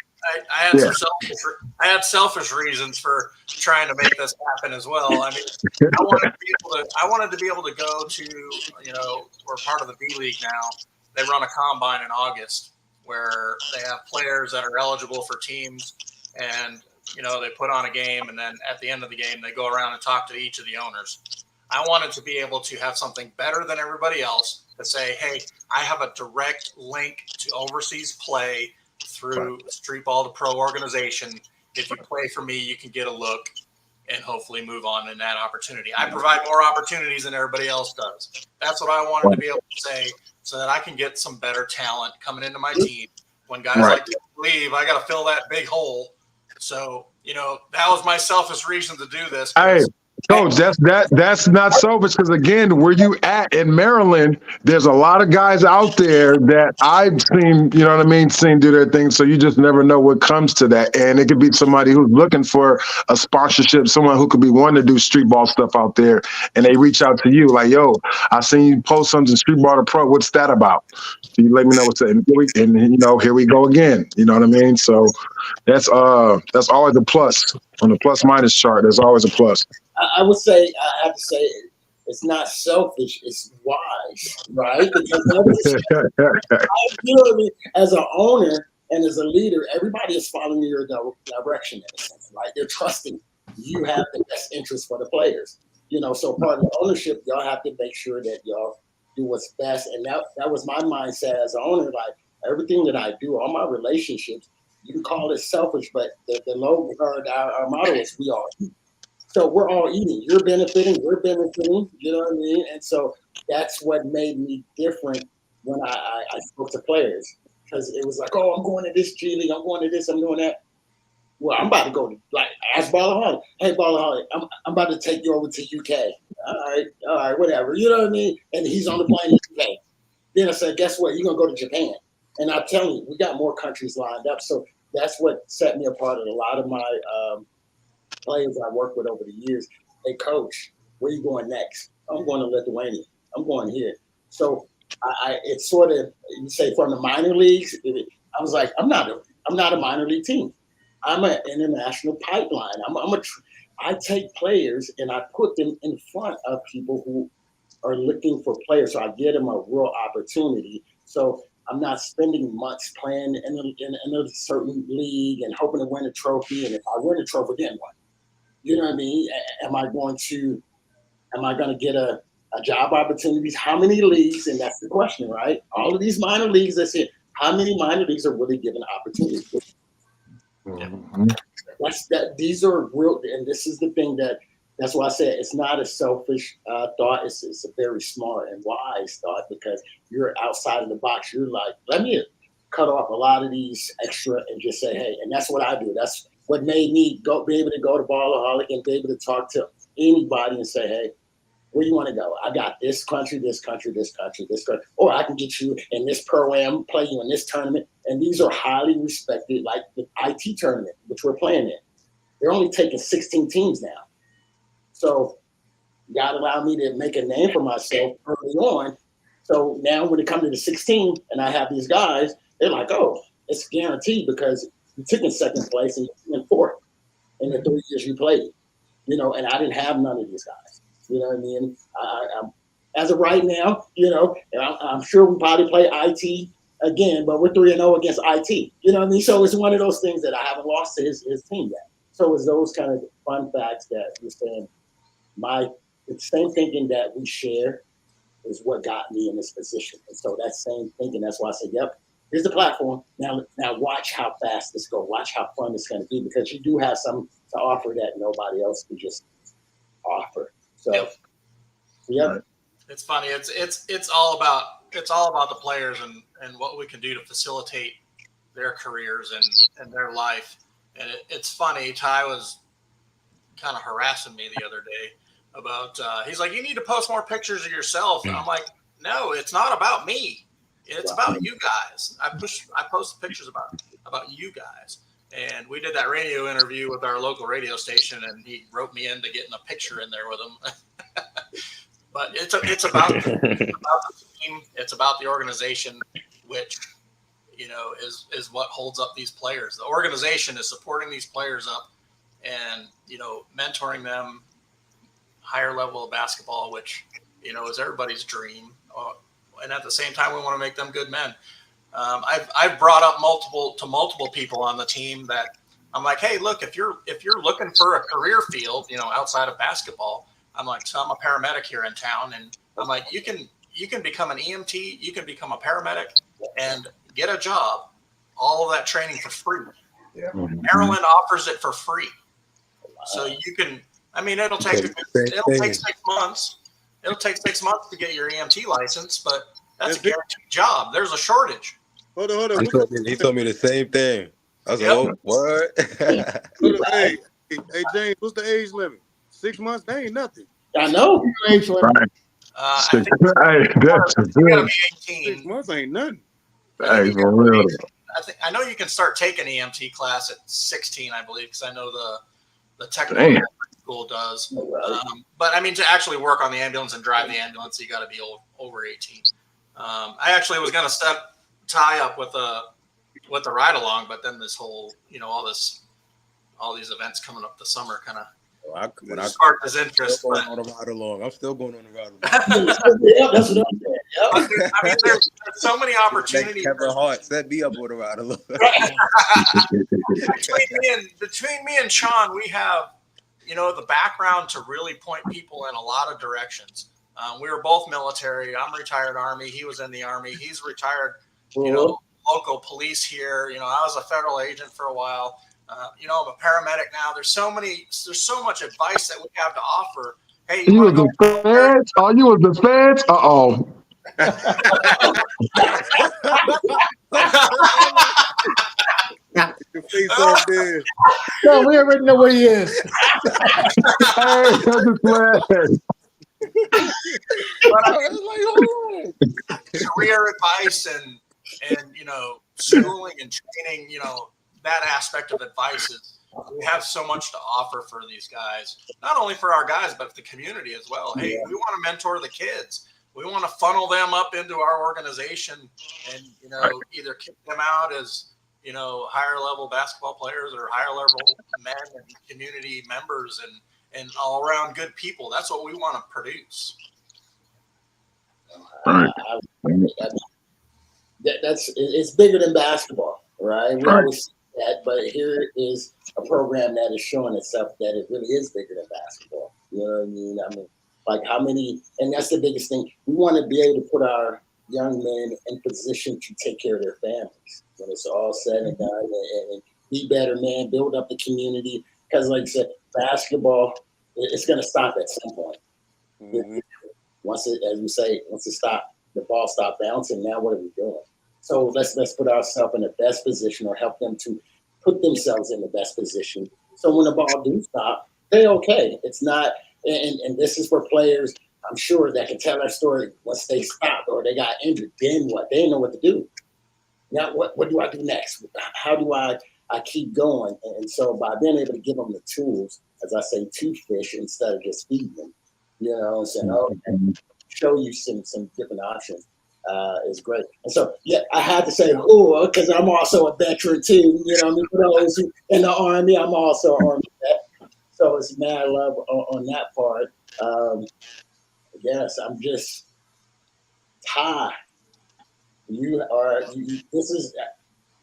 I had selfish reasons for trying to make this happen as well. I mean, I wanted to be able to go to, we're part of the B League now. They run a combine in August where they have players that are eligible for teams, and they put on a game, and then at the end of the game they go around and talk to each of the owners. I wanted to be able to have something better than everybody else to say, hey, I have a direct link to overseas play through Streetball to Pro organization. If you play for me, you can get a look and hopefully move on in that opportunity. I provide more opportunities than everybody else does. That's what I wanted to be able to say so that I can get some better talent coming into my team. When guys like to leave, I got to fill that big hole. So, that was my selfish reason to do this. Hey, coach, that's not selfish because again, where you at in Maryland, there's a lot of guys out there that I've seen, seen do their thing. So you just never know what comes to that. And it could be somebody who's looking for a sponsorship, someone who could be wanting to do street ball stuff out there. And they reach out to you like, yo, I seen you post something Streetball to Pro. What's that about? So you let me know what's that. And here we go again. You know what I mean? So that's always a plus. On the plus minus chart, there's always a plus. I would say, I have to say, it's not selfish, it's wise, right? Because as an owner and as a leader, everybody is following your direction in a sense, right? They're trusting you have the best interest for the players. So part of the ownership, y'all have to make sure that y'all do what's best. And that was my mindset as an owner. Like everything that I do, all my relationships, you can call it selfish, but the logo or our motto is we all eat. So we're all eating. You're benefiting, we're benefiting, you know what I mean? And so that's what made me different when I spoke to players. Because it was like, oh, I'm going to this G League, I'm going to this, I'm doing that. Well, I'm about to go to, like, ask Baller Holly. Hey, Baller Holly, I'm about to take you over to UK. All right, whatever. You know what I mean? And he's on the plane in UK. Then I said, guess what? You're going to go to Japan. And I'm telling you, we got more countries lined up. So that's what set me apart. And a lot of my players I worked with over the years, hey, coach, where you going next? I'm going to Lithuania. I'm going here. So it's sort of, you say from the minor leagues, I was like, I'm not a minor league team. I'm an international pipeline. I take players and I put them in front of people who are looking for players. So I get them a real opportunity. So I'm not spending months playing in a certain league and hoping to win a trophy. And if I win a trophy, then what? You know what I mean? Am I going to get a job opportunities? How many leagues? And that's the question, right? All of these minor leagues, that's it. How many minor leagues are really given opportunities? These are real, and this is the thing that's why I said it's not a selfish thought. It's a very smart and wise thought, because you're outside of the box. You're like, let me cut off a lot of these extra and just say, hey, and that's what I do. That's what made me be able to go to Ballaholic and be able to talk to anybody and say, hey, where you want to go? I got this country, this country, this country, this country. Or I can get you in this pro-am, play you in this tournament. And these are highly respected, like the IT tournament, which we're playing in. They're only taking 16 teams now. So God allowed me to make a name for myself early on. So now when it comes to the 16 and I have these guys, they're like, oh, it's guaranteed because you took in second place and you're in fourth in the 3 years you played. You know, and I didn't have none of these guys. You know what I mean? As of right now, you know, I'm sure we probably play IT again, but we're 3-0 against IT. You know what I mean? So it's one of those things that I haven't lost to his team yet. So it's those kind of fun facts that you're saying. The same thinking that we share is what got me in this position. And so that same thinking, that's why I said, yep, here's the platform. Now watch how fast this goes. Watch how fun it's going to be, because you do have something to offer that nobody else can just offer. So, yeah, it's funny. It's all about the players and what we can do to facilitate their careers and their life. And it's funny. Ty was kind of harassing me the other day about. He's like, you need to post more pictures of yourself, and I'm like, no, it's not about me. It's about you guys. I post pictures about you guys. And we did that radio interview with our local radio station, and he wrote me into getting a picture in there with him. But it's about the team. It's about the organization, which, you know, is what holds up these players. The organization is supporting these players up and, you know, mentoring them higher level of basketball, which, you know, is everybody's dream. And at the same time, we want to make them good men. I've brought up multiple people on the team that I'm like, hey, look, if you're looking for a career field, you know, outside of basketball, I'm like, so I'm a paramedic here in town, and I'm like, you can become an EMT, you can become a paramedic, and get a job. All of that training for free. Yeah. Maryland offers it for free, so you can. I mean, it'll take 6 months. It'll take 6 months to get your EMT license, but that's a guaranteed job. There's a shortage. Hold on. He told me the same thing. I was like, oh, what? Hey, James, what's the age limit? 6 months? That ain't nothing. I know. Right. I think you gotta be 18. 6 months ain't nothing. Hey, for real. I know you can start taking EMT class at 16, I believe, because I know the technical school does. But I mean, to actually work on the ambulance and drive the ambulance, you got to be over 18. I actually was going to set Ty up with the ride along, but then this whole, you know, all these events coming up this summer kind of sparked his interest. I'm still going on the ride along. Yeah, that's what I'm saying. Yep. I mean, there's so many opportunities. Kevin Hart set me up with a ride along. Between me and Sean, we have, you know, the background to really point people in a lot of directions. We were both military. I'm retired Army. He was in the Army. He's retired, you know, local police here. You know, I was a federal agent for a while. You know, I'm a paramedic now. There's so much advice that we have to offer. Hey, you was the feds? Oh, you was the feds? Uh-oh. face off there. No, we already know where he is. Hey, that's a flag. But I mean, career advice and schooling and training, that aspect of advice is we have so much to offer for these guys, not only for our guys, but the community as well. Hey, we want to mentor the kids. We want to funnel them up into our organization and, either kick them out as, higher level basketball players or higher level men and community members and all around good people. That's what we want to produce. Right. It's bigger than basketball, right? We always see that, but here is a program that is showing itself that it really is bigger than basketball. You know what I mean? I mean, like how many, and that's the biggest thing. We want to be able to put our young men in position to take care of their families when it's all said and done, and be better men, build up the community. Because, like I said, basketball, it's going to stop at some point. Mm-hmm. Once the ball stopped bouncing. Now what are we doing? So let's put ourselves in the best position, or help them to put themselves in the best position. So when the ball do stop, they're okay. It's not, and this is for players, I'm sure, that can tell their story once they stopped or they got injured. Then what? They didn't know what to do. Now what do I do next? How do I keep going? And so by being able to give them the tools, as I say, to fish instead of just feeding them, and saying, okay, show you some different options is great. And so, yeah, I had to say, because I'm also a veteran too. For those who in the Army, I'm also an Army vet. So it's mad love on that part. Yes, I'm just Ty. This is,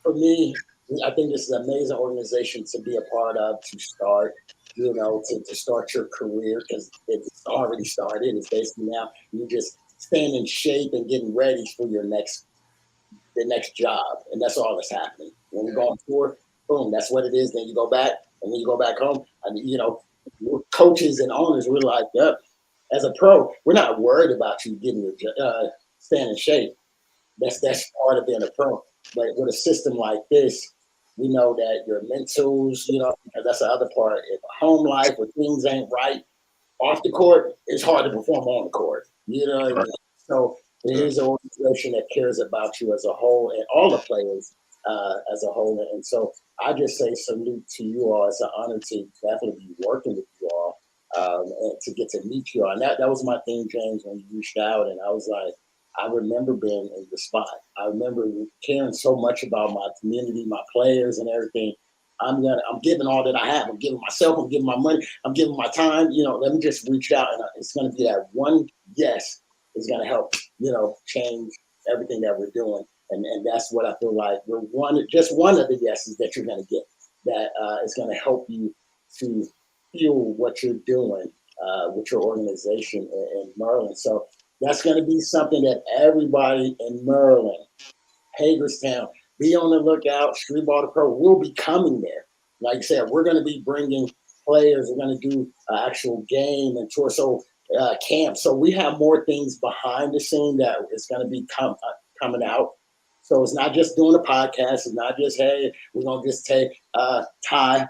for me, I think this is an amazing organization to be a part of, to start, to start your career, because it's already started. It's basically now you're just staying in shape and getting ready for the next job. And that's all that's happening. When you go on tour, boom, that's what it is. Then you go back, and when you go back home, we're coaches and owners, we're like, yep, as a pro, we're not worried about you getting staying in shape. That's part of being a pro. But with a system like this, we know that your mentals, because that's the other part. If home life or things ain't right off the court, it's hard to perform on the court. What I mean? So it is an organization that cares about you as a whole and all the players as a whole. And so I just say salute to you all. It's an honor to definitely be working with you all and to get to meet you all. And that was my thing, James, when you reached out, and I was like, I remember being in the spot. I remember caring so much about my community, my players, and everything. I'm giving all that I have. I'm giving myself. I'm giving my money. I'm giving my time. Let me just reach out, and it's going to be that one yes is going to help. Change everything that we're doing, and that's what I feel like just one of the yeses that you're going to get. That is going to help you to fuel what you're doing with your organization in Maryland. So. That's going to be something that everybody in Maryland, Hagerstown, be on the lookout. Streetball to Pro will be coming there. Like I said, we're going to be bringing players. We're going to do an actual game and tour, camp. So we have more things behind the scene that is going to be coming out. So it's not just doing a podcast. It's not just, hey, we're going to just take Ty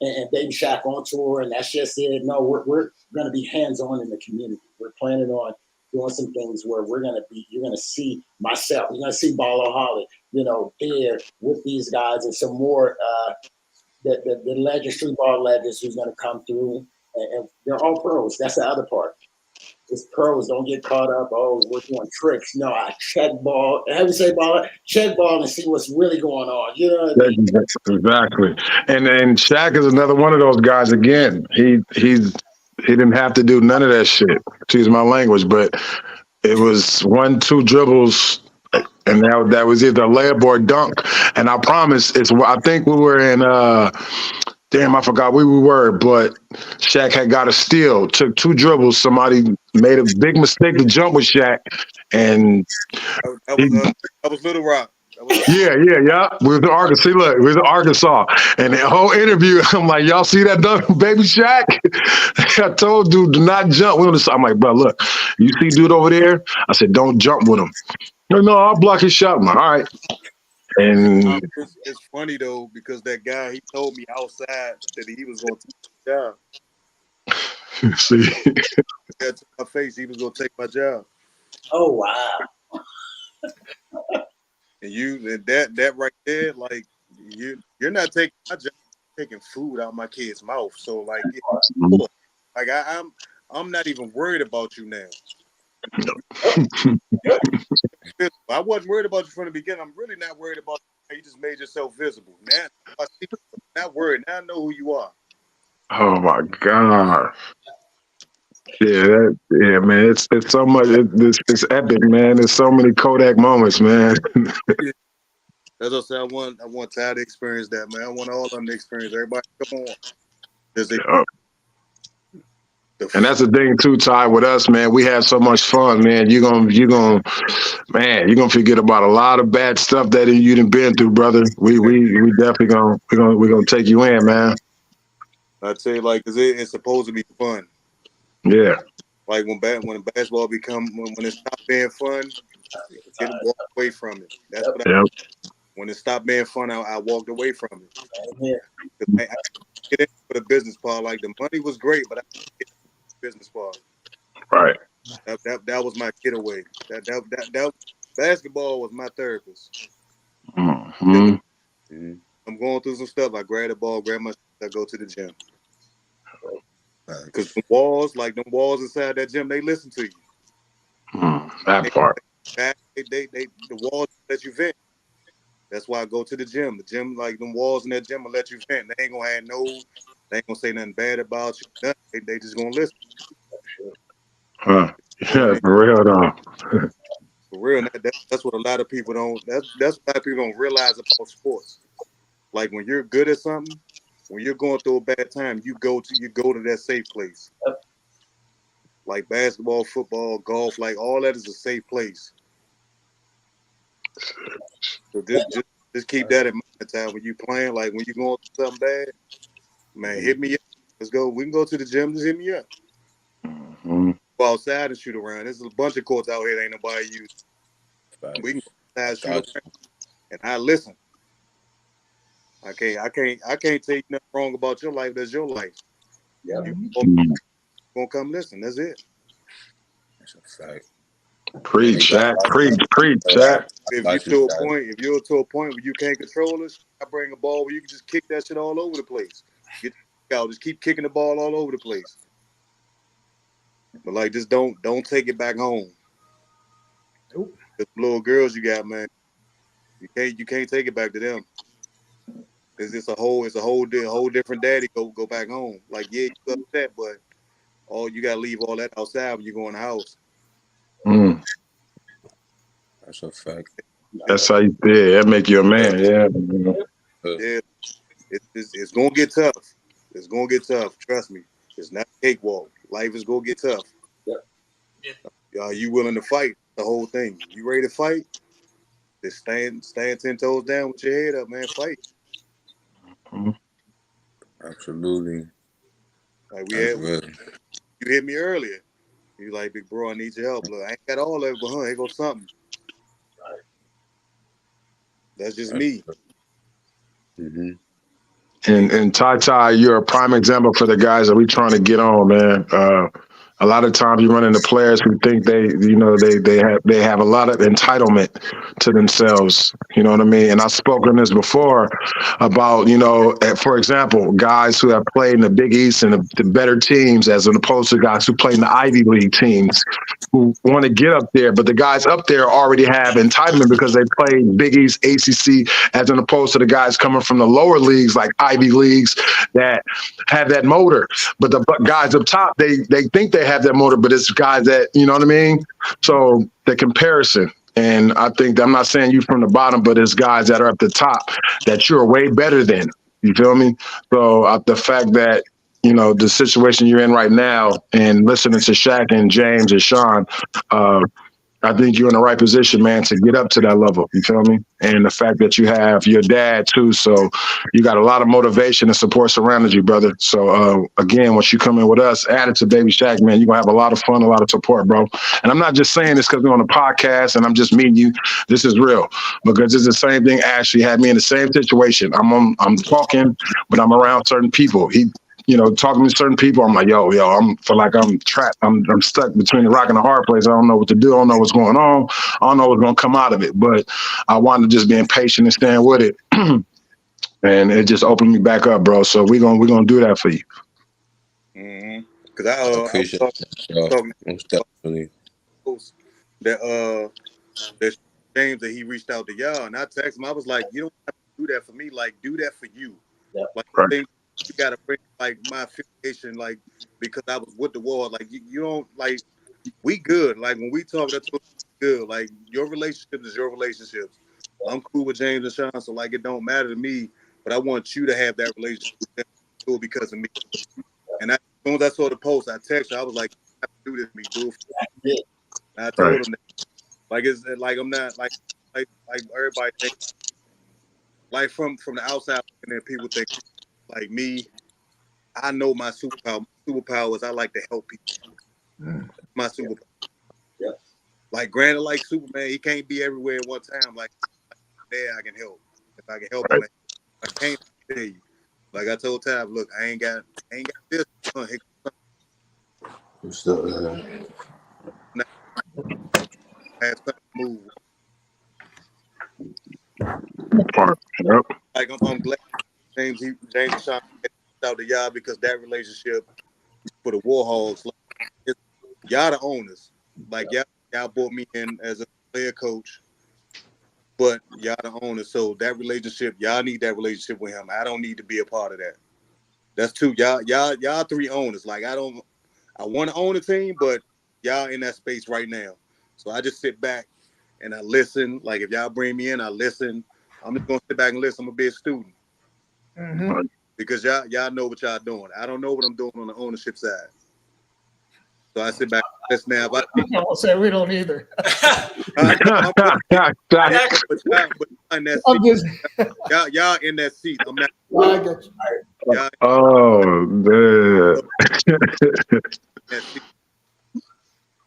and Baby Shaq on tour, and that's just it. No, we're going to be hands-on in the community. We're planning on doing some things where you're going to see myself, you're going to see Ball Holly, there with these guys, and some more, the legends, Streetball legends who's going to come through, and they're all pros. That's the other part. It's pros. Don't get caught up. Oh, we're doing tricks. No, I check ball. How do you say ball? Check ball and see what's really going on. What I mean? Exactly. And Shaq is another one of those guys. Again, he didn't have to do none of that shit. Excuse my language, but it was 1-2 dribbles, and that was either a layup or a dunk. And I promise, I think we were in. Damn, I forgot where we were, but Shaq had got a steal, took 2 dribbles. Somebody made a big mistake to jump with Shaq, and that was Little Rock. Yeah. We was in Arkansas. See, look, we was in Arkansas, and the whole interview, I'm like, y'all see that dunk, Baby Shaq? I told dude, do not jump. I'm like, bro, look, you see dude over there? I said, don't jump with him. No, I'll block his shot. I'm like, all right. And It's funny though because that guy he told me outside that he was going to take my job. see, To my face, he was going to take my job. Oh wow. And that right there, like you're not taking my job, taking food out of my kid's mouth. So like, I'm not even worried about you now. I wasn't worried about you from the beginning. I'm really not worried about you. You just made yourself visible. Now I see you. I'm not worried. Now I know who you are. oh my God. Yeah, man. It's so much. It's epic, man. There's so many Kodak moments, man. As I said, I want Ty to experience that, man. I want all of them to experience. Everybody, come on. And that's the thing too, Ty, with us, man. We have so much fun, man. You're gonna forget about a lot of bad stuff that you done been through, brother. We definitely gonna take you in, man. I tell you, like, 'cause it's supposed to be fun. Yeah. Like when basketball when it stopped being fun, get walk away from it. That's what when it stopped being fun, I walked away from it. I get into the business part. Like the money was great, but I didn't get into the business part. Right. That was my getaway. That basketball was my therapist. Mm-hmm. I'm going through some stuff. I grab the ball, grab my. I go to the gym. Because the walls inside that gym, they listen to you. That part. They the walls let you vent. That's why I go to the gym. The gym, like them walls in that gym, will let you vent. They ain't gonna say nothing bad about you. Nothing. They just gonna listen. Huh? Yeah, for real though. For real, that's what a lot of people don't. That's what a lot of people don't realize about sports. Like when you're good at something, when you're going through a bad time, you go to that safe place. Like basketball, football, golf, like all that is a safe place. So just keep that in mind, Ty. When you playing, like when you're going through something bad, man, hit me up. Let's go. We can go to the gym. Just hit me up. Go outside and shoot around. There's a bunch of courts out here that ain't nobody use. We can go outside, shoot around, and I listen. I can't tell you nothing wrong about your life. That's your life. Yeah. You gonna come listen. That's it. That's a fact. Preach, Jack. Preach, Jack. If you're to a point where you can't control it, I bring a ball where you can just kick that shit all over the place. Just keep kicking the ball all over the place. But like, just don't take it back home. Nope. The little girls you got, man, you can't take it back to them. It's a whole different daddy go back home. Like, yeah, you upset, but you gotta leave all that outside when you go in the house. That's a fact. That's how you did. That make you a man. Yeah. Yeah. It's gonna get tough. It's gonna get tough. Trust me. It's not a cakewalk. Life is gonna get tough. Yeah. You willing to fight the whole thing? You ready to fight? Just stand 10 toes down with your head up, man. Fight. Absolutely. Like you hit me earlier. You like, big bro, I need your help. Look, I ain't got all of it, but here goes something. Right. That's just me. Mm-hmm. And Ty, you're a prime example for the guys that we trying to get on, man. A lot of times you run into players who think they have a lot of entitlement to themselves. You know what I mean? And I've spoken this before about, for example, guys who have played in the Big East and the better teams as opposed to guys who play in the Ivy League teams who want to get up there. But the guys up there already have entitlement because they played Big East, ACC, as opposed to the guys coming from the lower leagues like Ivy Leagues that have that motor. But the guys up top, they think they have that motor, but it's guys that, you know what I mean? So the comparison, and I think, I'm not saying you from the bottom, but it's guys that are at the top that you're way better than. You feel me? So the fact that, the situation you're in right now and listening to Shaq and James and Sean, I think you're in the right position, man, to get up to that level. You feel me? And the fact that you have your dad too, so you got a lot of motivation and support surrounding you, brother. So again, once you come in with us, added to Baby Shaq, man, you're gonna have a lot of fun, a lot of support, bro. And I'm not just saying this because we're on a podcast and I'm just meeting you. This is real because it's the same thing. Ashley had me in the same situation. I'm talking, but I'm around certain people. Talking to certain people, I'm like, yo, I'm feel like I'm trapped. I'm stuck between the rock and the hard place. I don't know what to do. I don't know what's going on. I don't know what's going to come out of it. But I wanted to just being patient and staying with it. And it just opened me back up, bro. So we're gonna do that for you. Because I appreciate was it. talking Most definitely. that James that he reached out to y'all, and I texted him. I was like, you don't have to do that for me. Like, do that for you. Yeah. Like, Right. I think you got to bring like my affiliation, like because I was with the war. Like, you don't like we good. Like when we talk, that's good. Like your relationship is your relationships. I'm cool with James and Sean, so like it don't matter to me. But I want you to have that relationship with them because of me. And as soon as I saw the post, I texted her. I was like, I have to do this for me, dude. And I told him that. Like it's like I'm not like everybody thinks, like from the outside, and then people think like me. I know my superpower. My superpower is I like to help people. My superpower. Yeah. Like granted, like Superman, he can't be everywhere at one time. Like there, I can help. If I can help him, I can't tell you. Like I told Tab, look, I ain't got this. Have something to move. Yep. Like I'm glad James and Sean out to y'all because that relationship for the Warhogs, like, y'all the owners. Like y'all brought me in as a player coach, but y'all the owners. So that relationship, y'all need that relationship with him. I don't need to be a part of that. That's two. Y'all three owners. Like I want to own a team, but y'all in that space right now. So I just sit back and I listen. Like if y'all bring me in, I listen. I'm just gonna sit back and listen. I'm gonna be a student. Mm-hmm. Because y'all know what y'all doing. I don't know what I'm doing on the ownership side. So I sit back and listen now. But I'll say we don't either. Y'all in that seat. I'm not. I get you. Y'all Oh, man.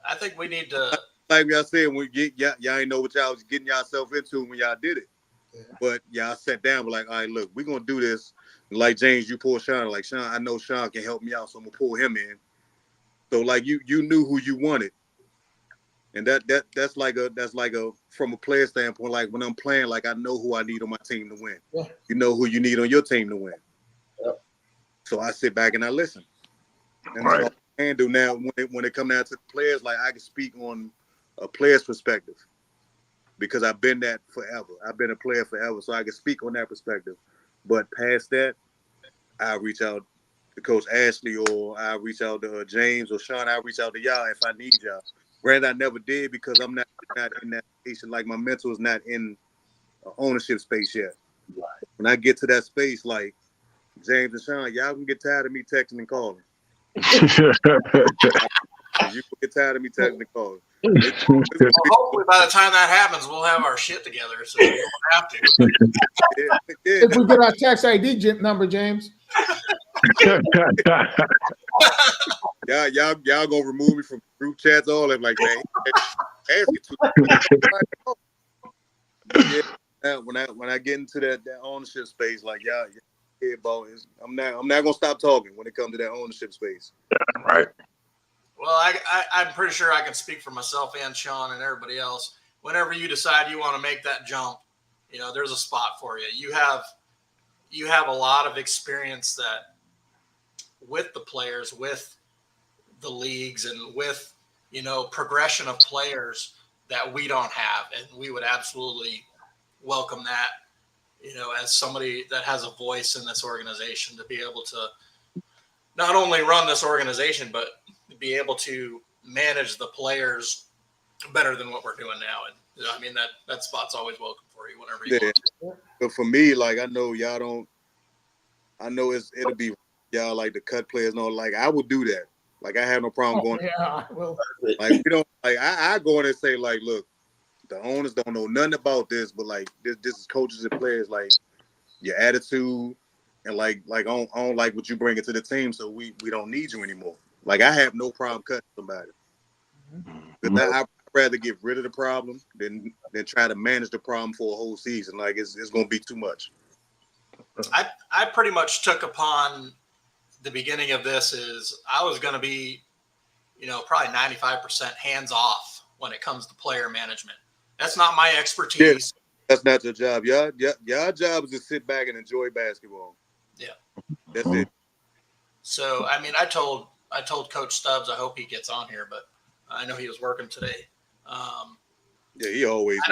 I think we need to. Like y'all said, when y'all ain't know what y'all was getting yourself into when y'all did it. Yeah. But y'all sat down, like, all right, look, we're gonna do this. Like James, you pull Sean. Like Sean, I know Sean can help me out, so I'm gonna pull him in. So like you knew who you wanted, and that's like a from a player standpoint. Like when I'm playing, like I know who I need on my team to win. Yeah. You know who you need on your team to win. Yep. So I sit back and I listen, and Right. that's all I can do now. When it come down to the players, like I can speak on a player's perspective because I've been that forever. I've been a player forever, so I can speak on that perspective. But past that, I reach out to Coach Ashley, or I reach out to James or Sean. I reach out to y'all if I need y'all. Granted, I never did because I'm not in that station. Like my mental is not in ownership space yet. Right. When I get to that space, like James and Sean, y'all can get tired of me texting and calling. You can get tired of me texting and calling. Well, hopefully, by the time that happens, we'll have our shit together, so you don't have to. Yeah. If we get our tax ID number, James. Y'all gonna remove me from group chats, all that. Like, man, yeah. When I get into that ownership space, like y'all about is I'm not gonna stop talking when it comes to that ownership space. Right. Well, I'm pretty sure I can speak for myself and Sean and everybody else. Whenever you decide you want to make that jump, there's a spot for you. You have a lot of experience that with the players, with the leagues, and with progression of players that we don't have, and we would absolutely welcome that. As somebody that has a voice in this organization, to be able to not only run this organization, but be able to manage the players better than what we're doing now. And I mean, that spot's always welcome for you whenever you want. But for me, like I know y'all don't. I know it'll be y'all like the cut players and all. Like I would do that. Like I have no problem going. Yeah, well, Like we don't like. I go in and say like, look, the owners don't know nothing about this, but like this is coaches and players. Like your attitude and like I don't like what you bring into the team, so we don't need you anymore. Like I have no problem cutting somebody. Because I'd rather get rid of the problem than try to manage the problem for a whole season. Like it's going to be too much. I pretty much took upon the beginning of this is I was going to be, probably 95% hands off when it comes to player management. That's not my expertise. Yeah, that's not your job. Your job is to sit back and enjoy basketball. Yeah. That's it. So, I mean, I told Coach Stubbs, I hope he gets on here, but I know he was working today. Yeah, he always. I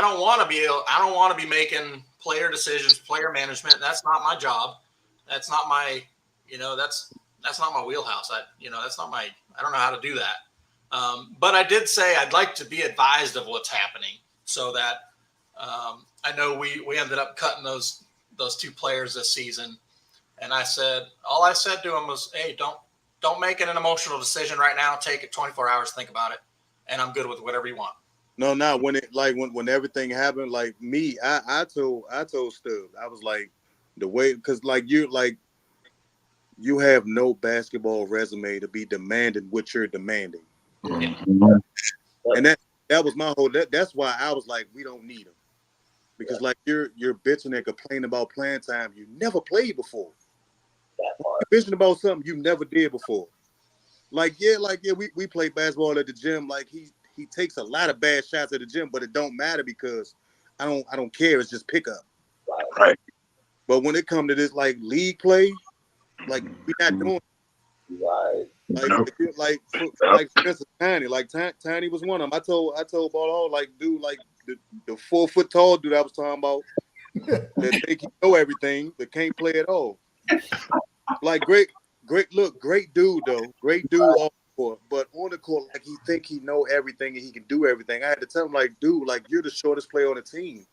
don't want to be making player decisions, player management. That's not my job. That's not my, that's not my wheelhouse. That's not my. I don't know how to do that. But I did say I'd like to be advised of what's happening, so that I know we ended up cutting those two players this season. And all I said to him was, hey, don't make it an emotional decision right now. Take it 24 hours, think about it, and I'm good with whatever you want. No, when everything happened, like me, I told Stubbs, I was like, the way, because like you have no basketball resume to be demanding what you're demanding. Yeah. And that was my whole. That's why I was like, we don't need him, because like you're bitching and complaining about playing time you never played before. You're bitching about something you never did before. Like we play basketball at the gym. Like he takes a lot of bad shots at the gym, but it don't matter because I don't care. It's just pickup. Right. But when it comes to this like league play, like we're not doing it. Right. Like for instance, Tiny. Like Tiny was one of them. I told Ball like dude, like the 4 foot tall dude I was talking about that think he know everything, that can't play at all. Like great dude though. Great dude off the court. But on the court, like he think he know everything and he can do everything. I had to tell him, like, dude, like you're the shortest player on the team.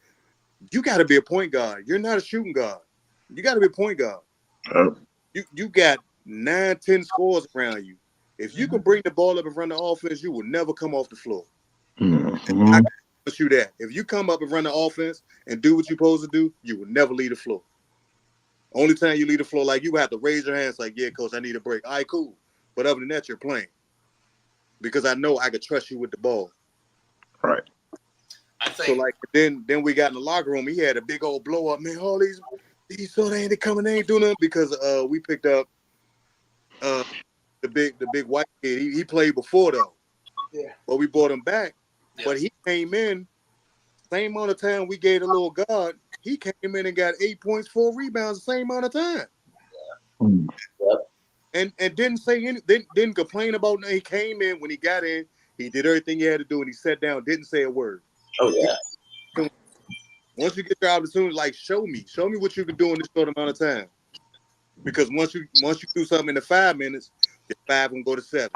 You gotta be a point guard. You're not a shooting guard. You gotta be a point guard. You got 9-10 scores around you. If you can bring the ball up and run the offense, you will never come off the floor. I can promise you that. If you come up and run the offense and do what you're supposed to do, you will never leave the floor. Only time you leave the floor, like you have to raise your hands like, yeah, coach, I need a break. All right, cool. But other than that, you're playing. Because I know I could trust you with the ball. Right. I think so like then we got in the locker room. He had a big old blow up, man. All these so they ain't coming, they ain't doing nothing because we picked up the big white kid. He played before though. Yeah. But we brought him back. Yeah. But he came in, same amount of time we gave the little guard. He came in and got 8 points, 4 rebounds, the same amount of time. And didn't say anything, didn't complain about nothing. He came in when he got in, he did everything he had to do, and he sat down, didn't say a word. Oh yeah. Once you get your opportunity, like show me what you can do in this short amount of time. Because once you do something in the 5 minutes, your 5 can go to 7.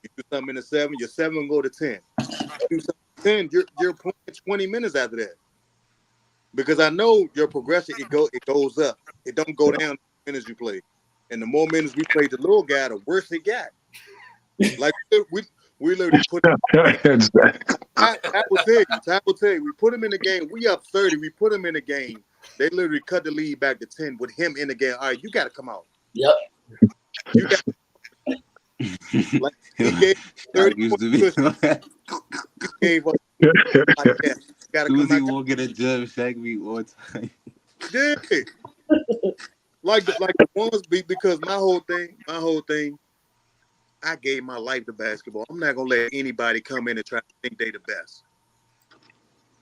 You do something in the 7, your 7 will go to 10. You do something in 10, you're playing 20 minutes after that. Because I know your progression, it goes up. It don't go down the minutes you play. And the more minutes we play the little guy, the worse it got. Like we literally put I will tell you, we put him in the game. We up 30. We put him in the game. They literally cut the lead back to 10 with him in the game. All right, you got to come out. Yep. You got like he gave 30 used to be. he gave up like that. Got to come Susie back. won't get a jump, shag me all time. Yeah. Like the ones because my whole thing, I gave my life to basketball. I'm not gonna let anybody come in and try to think they the best.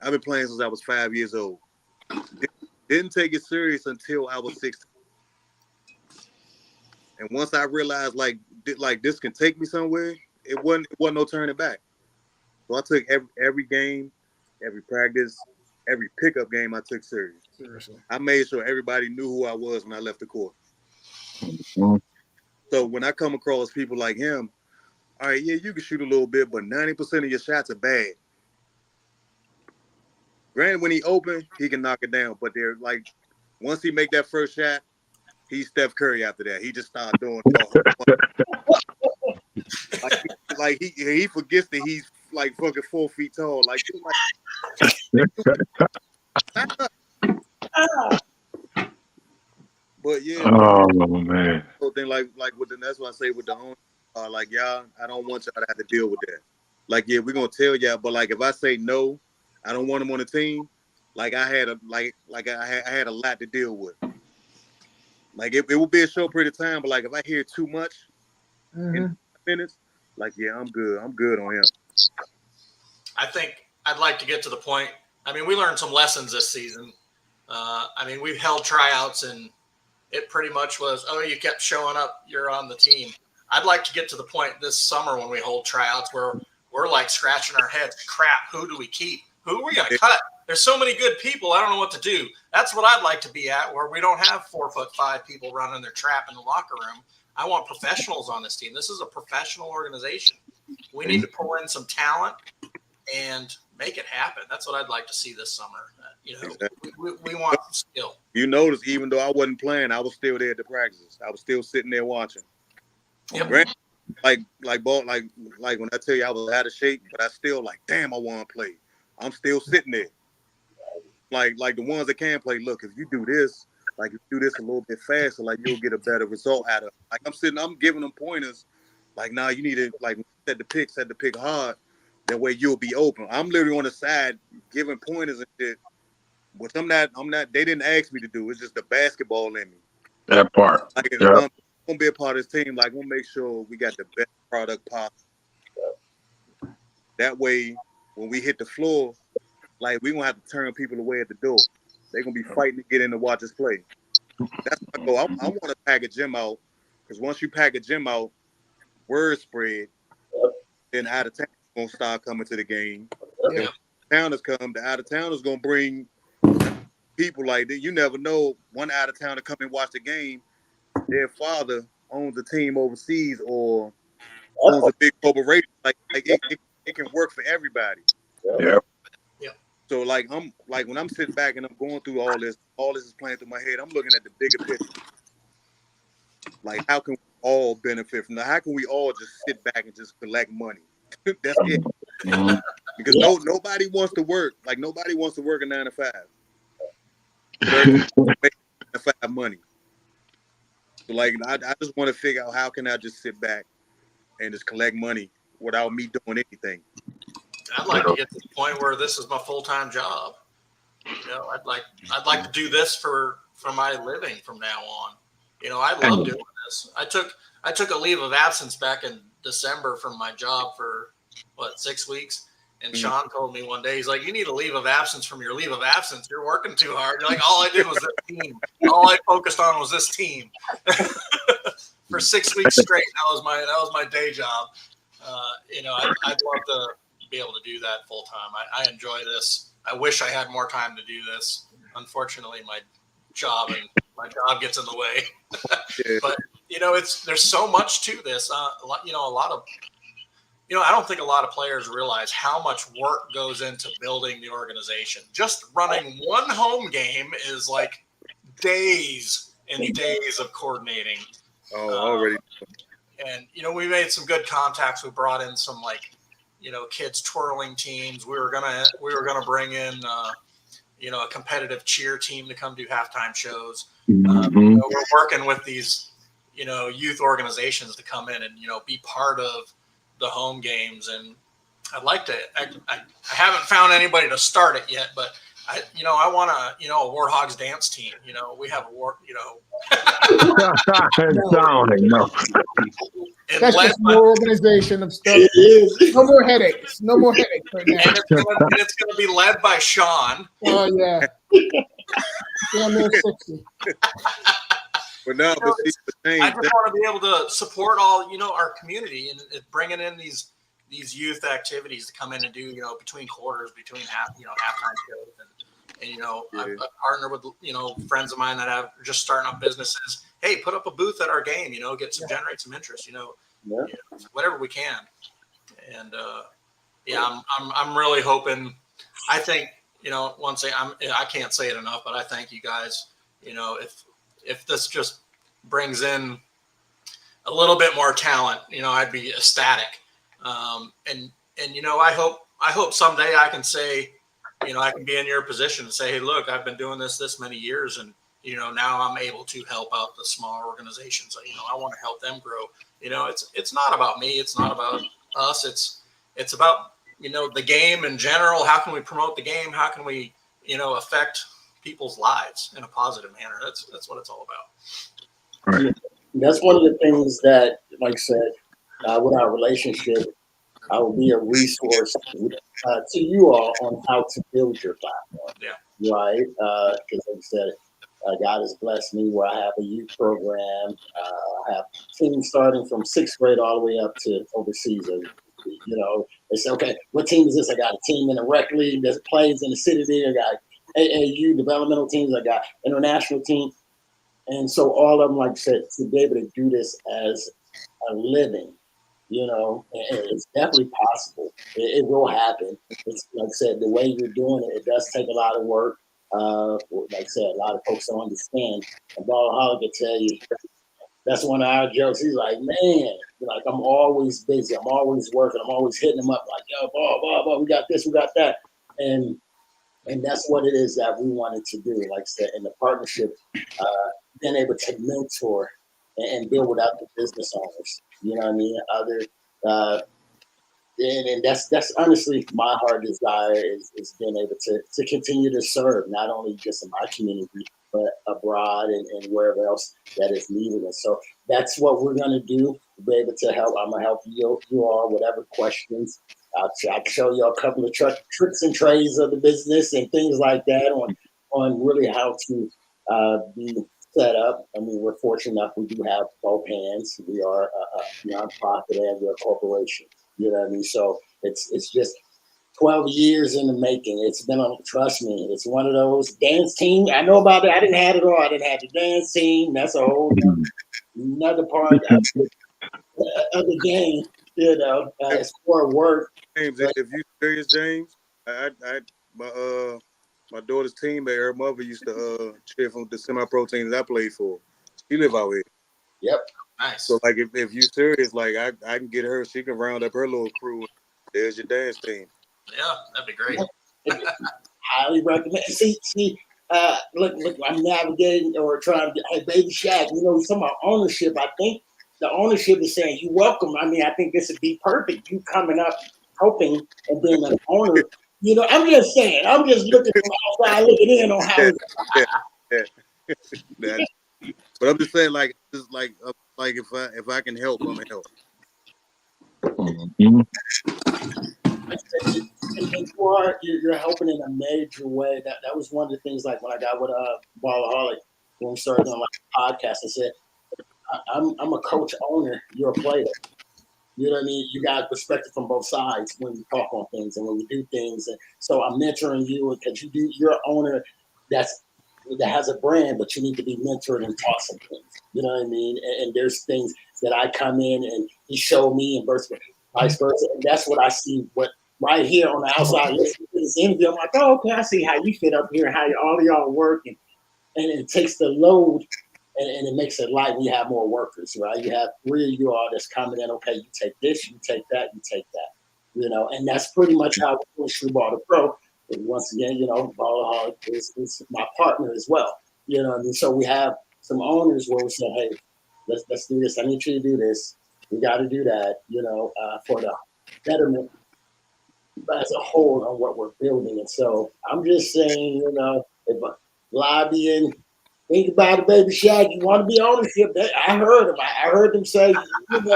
I've been playing since I was 5 years old. Didn't take it serious until I was 16. And once I realized like this can take me somewhere, it wasn't no turning back. So I took every game, every practice, every pickup game I took serious. Seriously. I made sure everybody knew who I was when I left the court. So when I come across people like him, all right, yeah, you can shoot a little bit, but 90% of your shots are bad. Granted, when he open, he can knock it down, but they're like, once he make that first shot, he's Steph Curry after that. He just started doing like he forgets that he's like fucking 4 feet tall. Like, dude, but yeah, Oh man. whole thing like with the that's why I say with the own like y'all, I don't want y'all to have to deal with that. Like, yeah, we're gonna tell y'all, but like if I say no, I don't want him on the team. Like I had a I had a lot to deal with. Like it would be a short period of time, but like if I hear too much in minutes, like yeah, I'm good. I'm good on him. I think I'd like to get to the point. I mean, we learned some lessons this season. I mean, we've held tryouts and it pretty much was, oh, you kept showing up, you're on the team. I'd like to get to the point this summer when we hold tryouts where we're like scratching our heads. Crap, who do we keep? Who are we going to cut? There's so many good people. I don't know what to do. That's what I'd like to be at, where we don't have 4'5" people running their trap in the locker room. I want professionals on this team. This is a professional organization. We need to pull in some talent and make it happen. That's what I'd like to see this summer. We want skill. You notice, even though I wasn't playing, I was still there at the practices. I was still sitting there watching. Yep. Like when I tell you I was out of shape, but I still like, damn, I want to play. I'm still sitting there. Like the ones that can play, look, if you do this, like if you do this a little bit faster, like you'll get a better result out of it. Like I'm giving them pointers. Like, nah, you need to like set the pick hard. That way you'll be open. I'm literally on the side giving pointers and shit. Which I'm not, they didn't ask me to do. It's just the basketball in me. That part. Like if Yeah. I'm gonna be a part of this team, like we'll make sure we got the best product possible. That way, when we hit the floor, like we won't have to turn people away at the door. They're gonna be fighting to get in to watch us play. That's my goal. I want to pack a gym out, because once you pack a gym out, word spread, then out of town gonna start coming to the game. Yeah. Towners come, the out of towners gonna bring people like that. You never know. One out of towner come and watch the game. Their father owns a team overseas or owns a big corporation. Like it can work for everybody. Yeah. So like I'm like when I'm sitting back and I'm going through all this is playing through my head. I'm looking at the bigger picture. Like how can we all benefit from that? How can we all just sit back and just collect money? That's it. Because nobody wants to work. Like nobody wants to work a 9 to 5. Make 9 to 5 money. So like I just want to figure out how can I just sit back and just collect money without me doing anything. I'd like to get to the point where this is my full-time job. I'd like to do this for my living from now on. I love doing this. I took a leave of absence back in December from my job for 6 weeks. And Sean told me one day, he's like, you need a leave of absence from your leave of absence. You're working too hard. You're like, all I did was this team. All I focused on was this team. For 6 weeks straight, that was my day job. I'd love to be able to do that full time. I enjoy this. I wish I had more time to do this. Unfortunately, my job gets in the way. But there's so much to this. I don't think a lot of players realize how much work goes into building the organization. Just running one home game is like days and days of coordinating. Oh, already. And we made some good contacts. We brought in some kids twirling teams. We were gonna bring in a competitive cheer team to come do halftime shows. We're working with these youth organizations to come in and be part of the home games. And I'd like to. I haven't found anybody to start it yet, but I want a Warthogs dance team. We have a That's just more organization of stuff. No more headaches. No more headaches right now. And it's gonna be led by Sean. Oh yeah. Damn near 60. But no, but see, I just want to be able to support all our community and bringing in these youth activities to come in and do between quarters, between halftime shows, and I've partnered with friends of mine that have just starting up businesses. Hey, put up a booth at our game, generate some interest, whatever we can. And I'm really hoping. I think I can't say it enough, but I thank you guys. If this just brings in a little bit more talent, I'd be ecstatic. And I hope someday I can say, I can be in your position and say, hey, look, I've been doing this many years, and now I'm able to help out the smaller organizations. I want to help them grow. It's not about me. It's not about us. It's about the game in general. How can we promote the game? How can we affect people's lives in a positive manner? That's what it's all about. Right. That's one of the things that, like I said, with our relationship, I will be a resource to you all on how to build your platform. Yeah. Right? Because like I said, God has blessed me where I have a youth program. I have teams starting from 6th grade all the way up to overseas. They say, okay, what team is this? I got a team in the rec league that plays in the city there. I got AAU developmental teams. I got international team. And so all of them, like I said, to be able to do this as a living, and it's definitely possible. It will happen. It's like I said, the way you're doing it, it does take a lot of work. Like I said, a lot of folks don't understand. And Ballaholic will tell you, that's one of our jokes. He's like, man, like I'm always busy. I'm always working. I'm always hitting him up like, yo, ball, we got this, we got that. And that's what it is that we wanted to do. Like I said, in the partnership, being able to mentor and build out the business owners. You know what I mean? And that's honestly my heart desire is being able to continue to serve, not only just in my community, but abroad and wherever else that is needed. And so that's what we're going to do to be able to help. I'm going to help you all, whatever questions. I'll show you a couple of tricks and trades of the business and things like that on really how to be set up. I mean, we're fortunate enough we do have both hands. We are a nonprofit and we're a corporation. You know what I mean? So it's just 12 years in the making. It's been trust me, it's one of those dance team. I know about it. I didn't have it all. I didn't have the dance team. That's a whole another part of the game. It's more work. James, if you serious, James, my daughter's teammate, her mother used to cheer for the semi-pro teams I played for. She live out here. Yep. Nice. So like if you serious, like I can get her, she can round up her little crew. There's your dance team. Yeah, that'd be great. Highly recommend. See, look, I'm navigating or trying to get, hey, Baby Shaq, some of our ownership, I think the ownership is saying, you welcome. I mean, I think this would be perfect. You coming up, helping, and being an owner. I'm just saying, I'm just looking from outside, looking in on how yeah. But I'm just saying, like if I can help, I'm gonna help. Mm-hmm. You're helping in a major way. That was one of the things. Like when I got with Ballaholic, when we started on my podcast, I said, "I'm a coach owner. You're a player. You know what I mean? You got perspective from both sides when you talk on things and when we do things. And so I'm mentoring you because you're an owner that has a brand, but you need to be mentored and taught some things. You know what I mean? And there's things that I come in and he showed me and vice versa. And that's what I see. What right here on the outside listening to this interview, I'm like, oh, okay, I see how you fit up here and how all of y'all work, and it takes the load. And it makes it light when you have more workers, right? You have 3 of you all that's coming in. Okay, you take this, you take that, you take that. And that's pretty much how we do Streetball to Pro. And once again, Ballaholic is my partner as well. You know what I mean? So we have some owners where we say, hey, let's do this. I need you to do this. We got to do that. For the betterment as a whole on what we're building. And so I'm just saying, if lobbying. Think about it, Baby Shaq. You want to be ownership? I heard him. I heard them say, come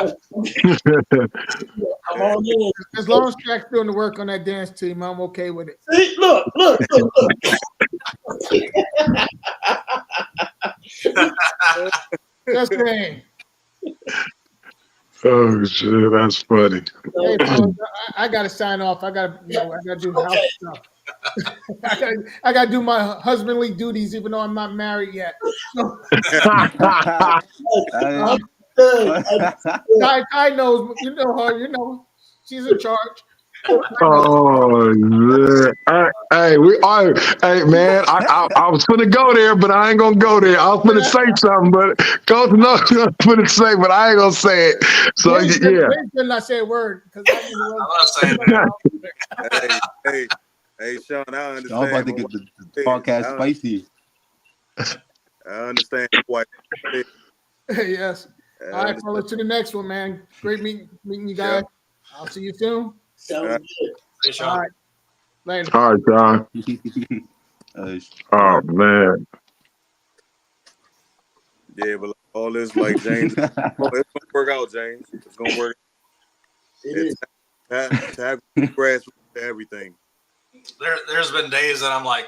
on in. As long as Shaq's doing the work on that dance team, I'm okay with it. See, look. Just saying. Oh shit, that's funny. Hey, I gotta sign off. I gotta do house stuff. I gotta do my husbandly duties, even though I'm not married yet. So, Ty knows, you know her. She's in charge. Oh, man. Hey, hey, man, I was gonna go there, but I ain't gonna go there. I was gonna say something, but Coach knows what I'm gonna say, but I ain't gonna say it. So James yeah. did not say a word because I I'm not saying that. Hey, Sean, I understand. Y'all about to get the podcast spicy. I understand why. yes. All right, fellas, to the next one, man. Great meeting you guys. Yeah. I'll see you soon. Sounds good. Hey, Sean. All right. Later. All right, John. Oh man. Yeah, but all this, like James, it's gonna work out, James. It's gonna work. It is. Tag grass everything. There's been days that I'm like,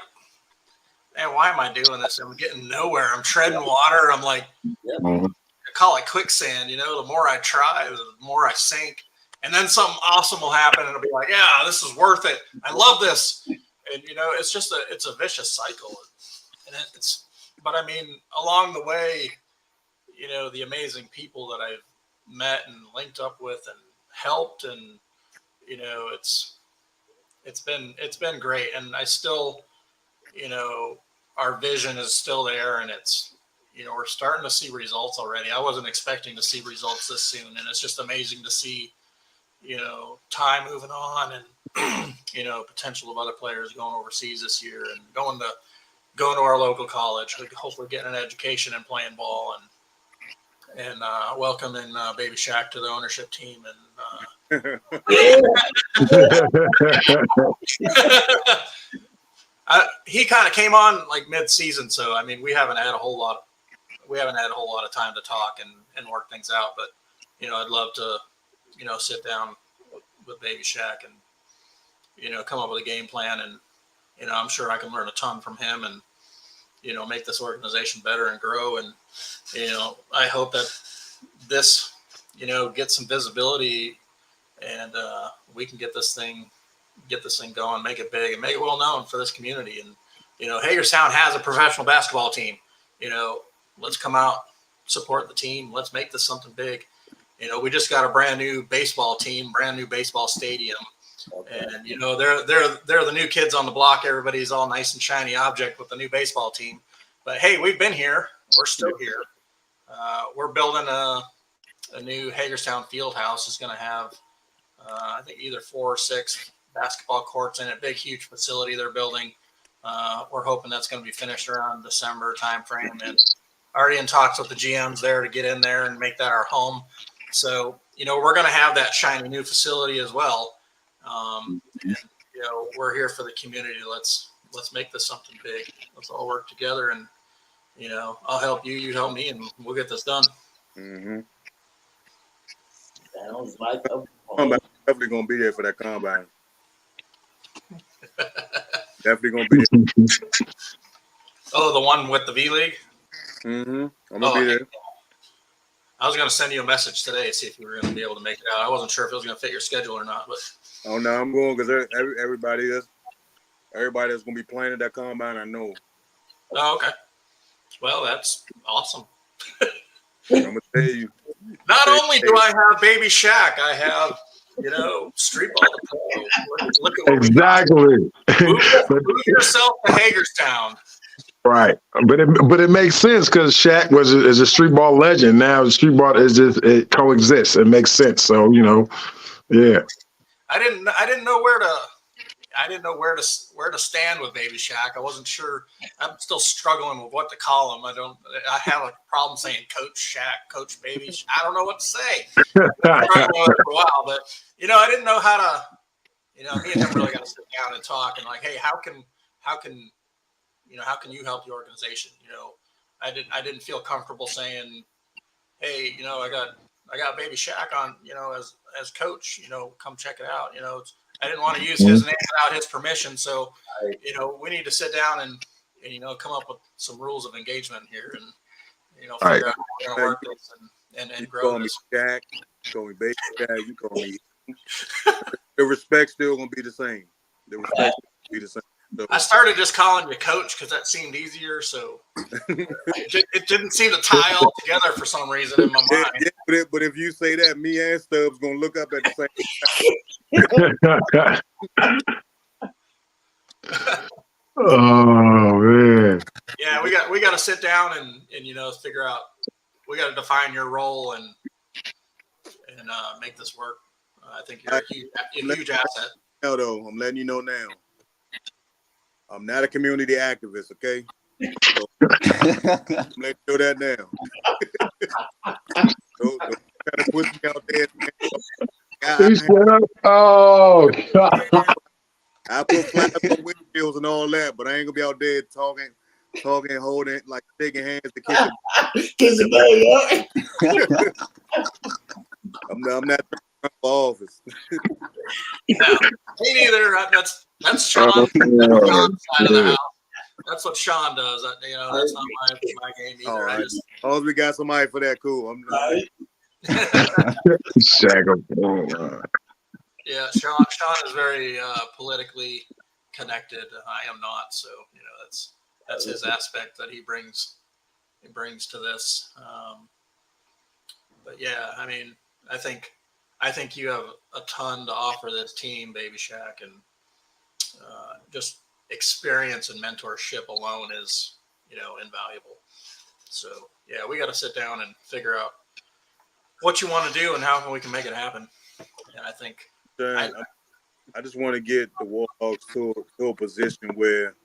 man, why am I doing this? I'm getting nowhere. I'm treading water. I'm like, I call it quicksand. You know, the more I try, the more I sink. And then something awesome will happen, and it'll be like, yeah, this is worth it. I love this. And you know, it's just it's a vicious cycle. And but I mean, along the way, you know, the amazing people that I've met and linked up with and helped, and you know, it's been great. And I still, you know, our vision is still there, and it's, you know, we're starting to see results already. I wasn't expecting to see results this soon, and it's just amazing to see, you know, Ty moving on, and you know, potential of other players going overseas this year and going to our local college, hopefully getting an education and playing ball, and welcoming Baby Shaq to the ownership team, and he kind of came on like mid-season, so I mean, we haven't had a whole lot of time to talk and work things out. But you know, I'd love to, you know, sit down with Baby Shaq and, you know, come up with a game plan, and you know, I'm sure I can learn a ton from him, and you know, make this organization better and grow. And you know, I hope that this, you know, gets some visibility, and we can get this thing going, make it big, and make it well known for this community. And you know, Hagerstown has a professional basketball team. You know, let's come out, support the team. Let's make this something big. You know, we just got a brand new baseball team, brand new baseball stadium, and you know, they're the new kids on the block. Everybody's all nice and shiny object with the new baseball team. But hey, we've been here. We're still here. We're building a new Hagerstown field house. Is going to have, I think, either 4 or 6 basketball courts in it. Big, huge facility they're building. We're hoping that's going to be finished around December timeframe, and already in talks with the GMs there to get in there and make that our home. So, you know, we're going to have that shiny new facility as well. And, you know, we're here for the community. Let's make this something big. Let's all work together, and, you know, I'll help you, you help me, and we'll get this done. Mm-hmm. Sounds like I'm definitely going to be there for that combine. Definitely going to be there. Oh, the one with the V-League? Mm-hmm. I'm going to be there. I was going to send you a message today, see if you were going to be able to make it out. I wasn't sure if it was going to fit your schedule or not, but. Oh no, I'm going because everybody that's going to be playing at that combine, I know. Oh, okay. Well, that's awesome. I'm going to tell you. Not only do I have Baby Shaq, I have, you know, Streetball the Pro. Look at what exactly. Move yourself to Hagerstown. Right, but it makes sense because Shaq is a streetball legend. Now the streetball it coexists. It makes sense. So you know, yeah. I didn't know where to stand with Baby Shaq. I wasn't sure. I'm still struggling with what to call him. I have a problem saying Coach Shaq, Coach Baby. I don't know what to say. I've been struggling with it for a while, but you know, I didn't know how to. You know, me and him really got to sit down and talk, and like, hey, how can you help the organization? You know, I didn't feel comfortable saying, hey, you know, I got Baby Shaq on, you know, as coach, you know, come check it out. You know, I didn't want to use his name without his permission. So, you know, we need to sit down and you know, come up with some rules of engagement here, and you know, figure out how we're going to work this and grow call this. Me Shaq, you call me Baby Shaq, you call me. The respect's still going to be the same. The respect will be the same. So, I started just calling you Coach because that seemed easier. So it didn't seem to tie all together for some reason in my mind. Yeah, but if you say that, me and Stubbs gonna look up at the same time. Oh man. Yeah, we got to sit down and figure out. We got to define your role and make this work. I think you're a huge asset. Now, though, I'm letting you know now. I'm not a community activist, okay? So I'm letting you know that now. Don't try to push me out there. He said, "Oh God." I put flags on windshields and all that, but I ain't gonna be out there talking, holding, like shaking hands to kiss it. Kiss the day, I'm not trying to run for office. No, me neither. That's Sean. Sean's side of the house. That's what Sean does. That's not my game either. All right. As long as we got somebody for that, cool. Yeah, Sean is very politically connected. I am not, so that's his aspect that he brings to this. But yeah, I mean, I think you have a ton to offer this team, Baby Shack, and just experience and mentorship alone is invaluable. So yeah, we got to sit down and figure out what you want to do and how we can make it happen. And I think I just want to get the Warthogs to a position where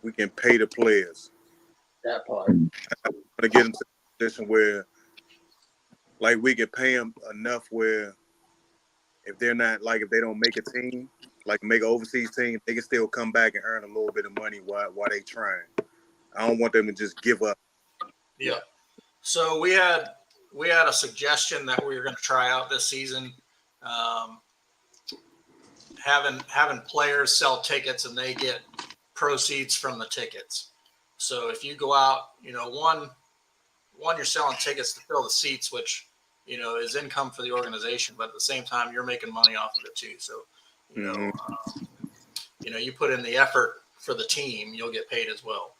we can pay the players. That part. I want to get them to a position where, like, we can pay them enough where if they're not, like, if they don't make a team, like make an overseas team, they can still come back and earn a little bit of money while they trying. I don't want them to just give up. Yeah. So we had a suggestion that we were going to try out this season, having players sell tickets and they get proceeds from the tickets. So if you go out, one you're selling tickets to fill the seats, which is income for the organization, but at the same time you're making money off of it too. So you put in the effort for the team, you'll get paid as well.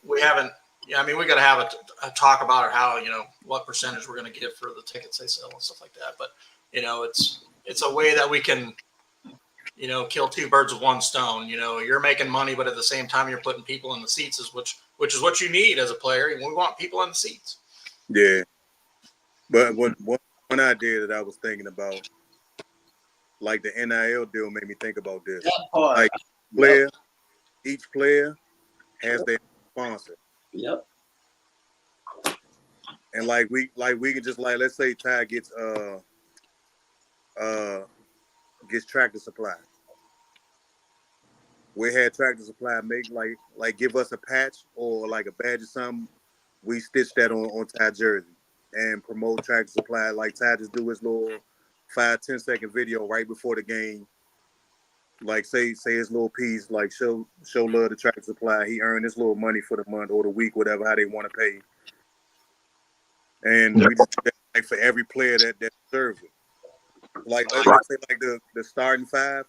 We haven't. Yeah, I mean, we got to have a talk about it, how what percentage we're going to get for the tickets they sell and stuff like that. But it's a way that we can kill two birds with one stone. You're making money, but at the same time you're putting people in the seats, which is what you need as a player. We want people in the seats. Yeah, but one idea that I was thinking about, like the NIL deal, made me think about this. Like each player has their sponsor. Yep. And like we can just, like, let's say Ty gets Tractor Supply. We had Tractor Supply make like give us a patch or like a badge or something. We stitch that on Ty jersey and promote Tractor Supply. Like Ty just do his little 5-10 second video right before the game. Like say his little piece, like show love to Tractor Supply. He earned his little money for the month or the week, whatever, how they want to pay. And we just do that, like, for every player that deserves it. Like let's say like the starting five,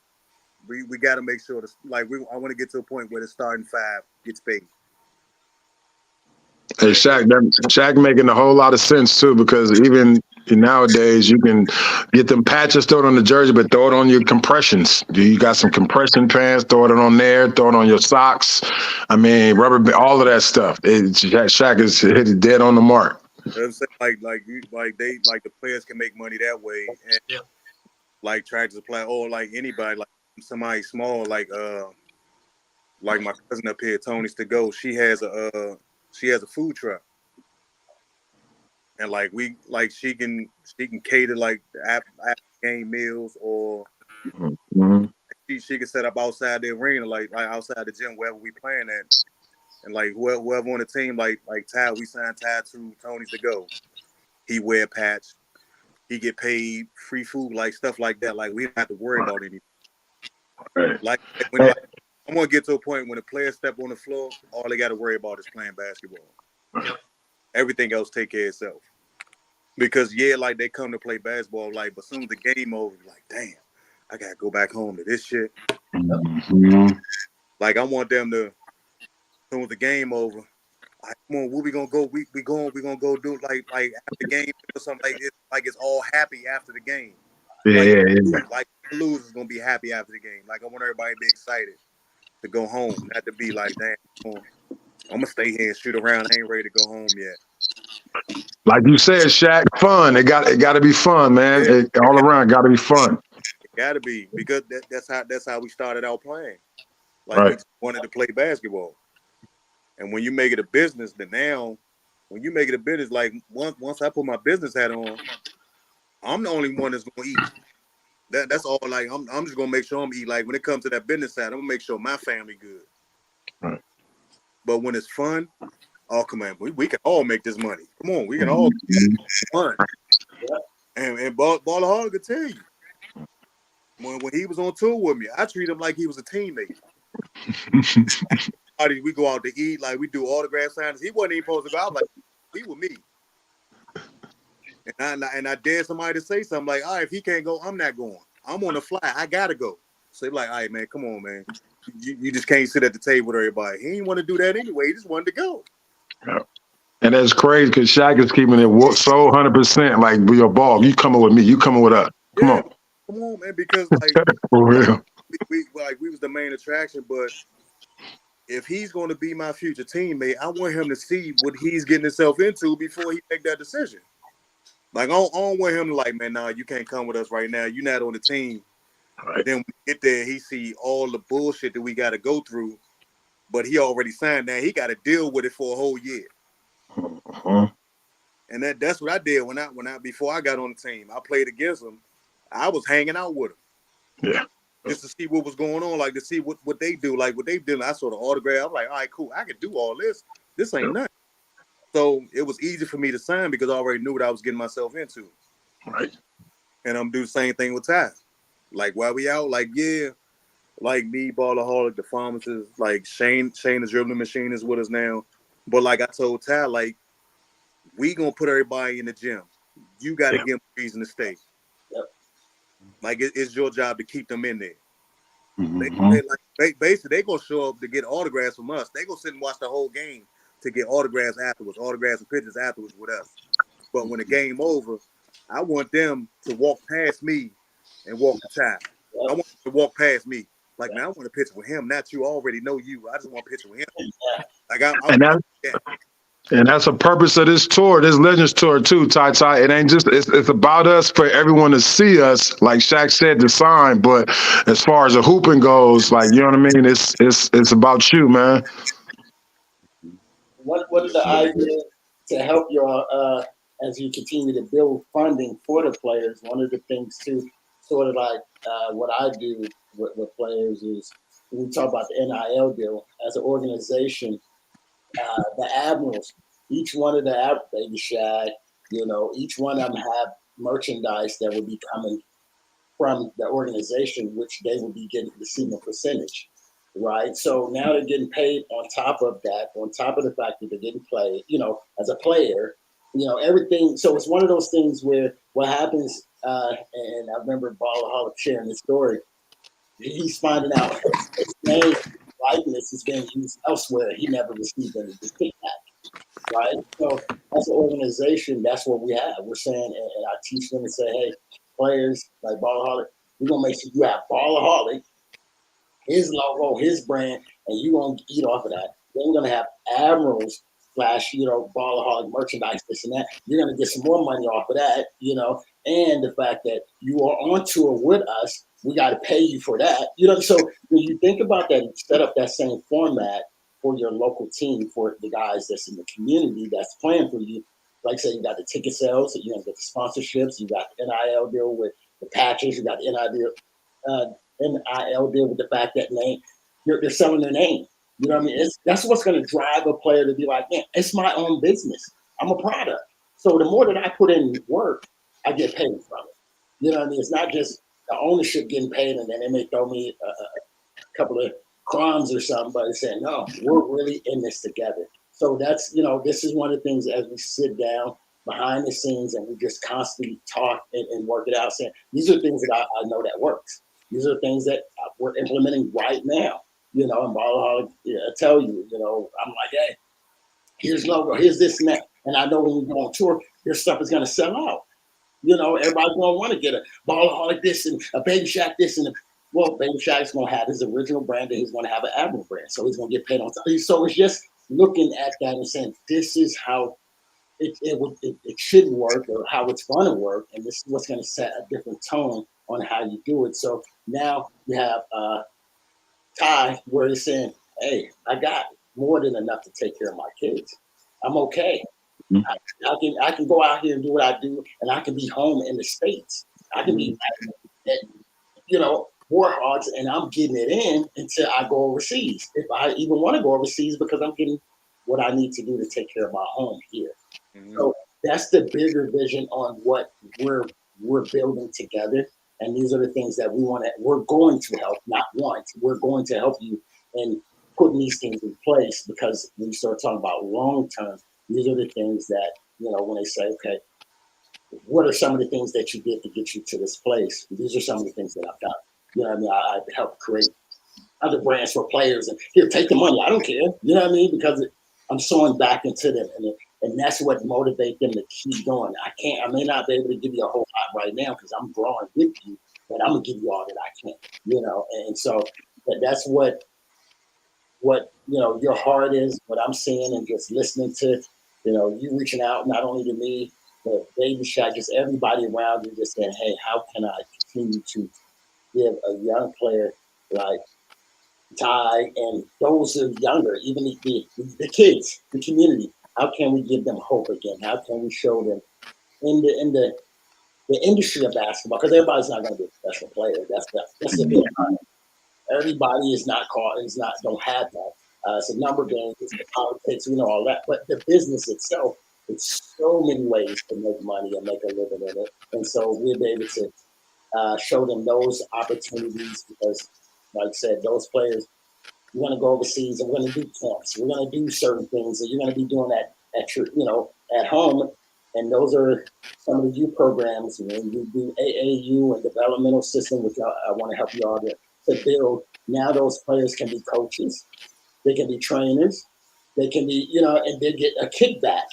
we got to make sure I want to get to a point where the starting five gets paid. Hey, Shaq making a whole lot of sense too, because even nowadays you can get them patches, throw it on the jersey, but throw it on your compressions. You got some compression pants, throw it on there, throw it on your socks. I mean, rubber, all of that stuff. Shaq is hit it dead on the mark. I'm saying like the players can make money that way, and like Tractor Supply or like anybody, like somebody small, like my cousin up here, Tony's to go. She has a food truck, and she can cater like after game meals, or she can set up outside the arena, like outside the gym, wherever we playing at, and like whoever on the team, like Ty, we signed Ty to Tony's to go. He wear a patch, he get paid, free food, like stuff like that. Like we don't have to worry about anything. Like when I'm gonna get to a point when the players step on the floor, all they got to worry about is playing basketball. Everything else take care of itself. Because like they come to play basketball, like, but soon as the game over, like, damn, I gotta go back home to this shit. Like I want them to, soon as the game over, like, come on, where we gonna go? We gonna go do like after the game or something, like it's all happy after the game. Like the loser's gonna be happy after the game. Like I want everybody to be excited to go home, not to be like, damn, I'm gonna stay here and shoot around. I ain't ready to go home yet. Like you said, Shaq, fun. It got to be fun, man. Yeah. All around got to be fun. It gotta be because that's how we started out playing. Like we Right. just wanted to play basketball. And when you make it a business, then now when you make it a business, like once I put my business hat on, I'm the only one that's gonna eat. That's all. Like I'm just gonna make sure I'm eat. Like when it comes to that business side, I'm gonna make sure my family good. Right. But when it's fun, oh come on, we can all make this money. Come on, we can all fun. And Baller Hall could tell you when he was on tour with me, I treat him like he was a teammate. We go out to eat, like we do autograph signings. He wasn't even supposed to go out, like he with me. And I dare somebody to say something like, all right, if he can't go, I'm not going. I'm on the fly. I gotta go. So they're like, all right, man, come on, man. You just can't sit at the table with everybody. He didn't want to do that anyway. He just wanted to go. Yeah. And that's crazy because Shaq is keeping it so 100%. Like, your ball, you coming with me, you coming with us. Come on. Come on, man. Because like For real. we was the main attraction, but if he's going to be my future teammate, I want him to see what he's getting himself into before he make that decision. Like, I don't want him to like, man, nah, you can't come with us right now. You're not on the team. Right. Then when we get there, he see all the bullshit that we got to go through, but he already signed that. He got to deal with it for a whole year. Uh-huh. And that's what I did when I before I got on the team. I played against him. I was hanging out with him. Yeah. Just to see what was going on, like to see what they do, like what they did. I saw the autograph. I'm like, all right, cool. I can do all this. This ain't nothing. So it was easy for me to sign because I already knew what I was getting myself into. Right. And I'm doing the same thing with Ty. Like while we out, like like me, Ballaholic, the pharmacist, like Shane the dribbling machine is with us now. But like I told Ty, like we gonna put everybody in the gym. You got to give them a reason to stay. Yep. Like it's your job to keep them in there. Mm-hmm. Basically, they gonna show up to get autographs from us. They gonna sit and watch the whole game to get autographs afterwards, autographs and pictures afterwards with us. But when the game over, I want them to walk past me and walk the time. I want them to walk past me. Like, man, I want a picture with him, not you. I already know you. I just want a picture with him. Like, and that's the purpose of this tour, this Legends tour too, Ty. It ain't just, it's about us for everyone to see us, like Shaq said, to sign. But as far as the hooping goes, like, you know what I mean? It's about you, man. What is the idea to help y'all as you continue to build funding for the players? One of the things too, sort of like what I do with players is when we talk about the NIL deal as an organization, the Admirals, each one of the Baby Shaq, each one of them have merchandise that would be coming from the organization, which they would be receiving a percentage. Right. So now they're getting paid on top of that, on top of the fact that they're getting paid, as a player, everything. So it's one of those things where what happens, and I remember Ballaholic sharing this story. He's finding out his name likeness is being used elsewhere. He never received any kickback. Right. So as an organization, that's what we have. We're saying, and I teach them and say, hey, players like Ballaholic, we're gonna make sure you have Ballaholic, his logo, his brand, and you're going to eat off of that. Then we're going to have Admirals / Ballaholic merchandise, this and that. You're going to get some more money off of that, and the fact that you are on tour with us, we got to pay you for that. So when you think about that and set up that same format for your local team, for the guys that's in the community that's playing for you, like I said, you got the ticket sales, you got the sponsorships, you got the NIL deal with the patches, you got the NIL deal with the fact that they're selling their name. You know what I mean? That's what's going to drive a player to be like, man, it's my own business. I'm a product. So the more that I put in work, I get paid from it. You know what I mean? It's not just the ownership getting paid and then they may throw me a couple of crumbs or something, but it's saying, no, we're really in this together. So that's, this is one of the things as we sit down behind the scenes and we just constantly talk and work it out, saying, these are things that I know that works. These are things that we're implementing right now, and Ballaholic, I tell you, I'm like, hey, here's logo, here's this and that. And I know when we go on tour, your stuff is going to sell out. You know, everybody's gonna want to get a Ballaholic this and a Baby Shack this and well, Baby Shack's gonna have his original brand and he's gonna have an Admiral brand, so he's gonna get paid on top. So it's just looking at that and saying this is how it should work or how it's gonna work, and this is what's gonna set a different tone on how you do it. So now you have Ty where he's saying, "Hey, I got more than enough to take care of my kids. I'm okay. Mhm. I can go out here and do what I do, and I can be home in the States. I can be at, Warthogs, and I'm getting it in until I go overseas. If I even want to go overseas, because I'm getting what I need to do to take care of my home here. Mhm. So that's the bigger vision on what we're building together. And these are the things that we're going to help, not want. We're going to help you in putting these things in place, because when you start talking about long term, these are the things that, when they say, okay, what are some of the things that you did to get you to this place? These are some of the things that I've done. You know what I mean? I helped create other brands for players, and here, take the money. I don't care. You know what I mean? Because I'm sewing back into them, and that's what motivates them to keep going. I may not be able to give you a whole lot right now because I'm growing with you, but I'm gonna give you all that I can. And so that's what your heart is, what I'm seeing, and just listening to, you reaching out not only to me, but Baby Shaq, just everybody around you, just saying, hey, how can I continue to give a young player like Ty and those who are younger, even the kids, the community, how can we give them hope again? How can we show them in the industry of basketball? Because everybody's not going to be a professional player. That's the bit. Everybody don't have that. It's a number game, it's the politics, all that. But the business itself, it's so many ways to make money and make a living in it. And so we'll be able to show them those opportunities, because, like I said, those players, we're going to go overseas and we're going to do camps. We're going to do certain things that you're going to be doing at your, at home. And those are some of the youth programs. When you do AAU and developmental system, which I want to help you all to build. Now those players can be coaches. They can be trainers. They can be, and they get a kickback.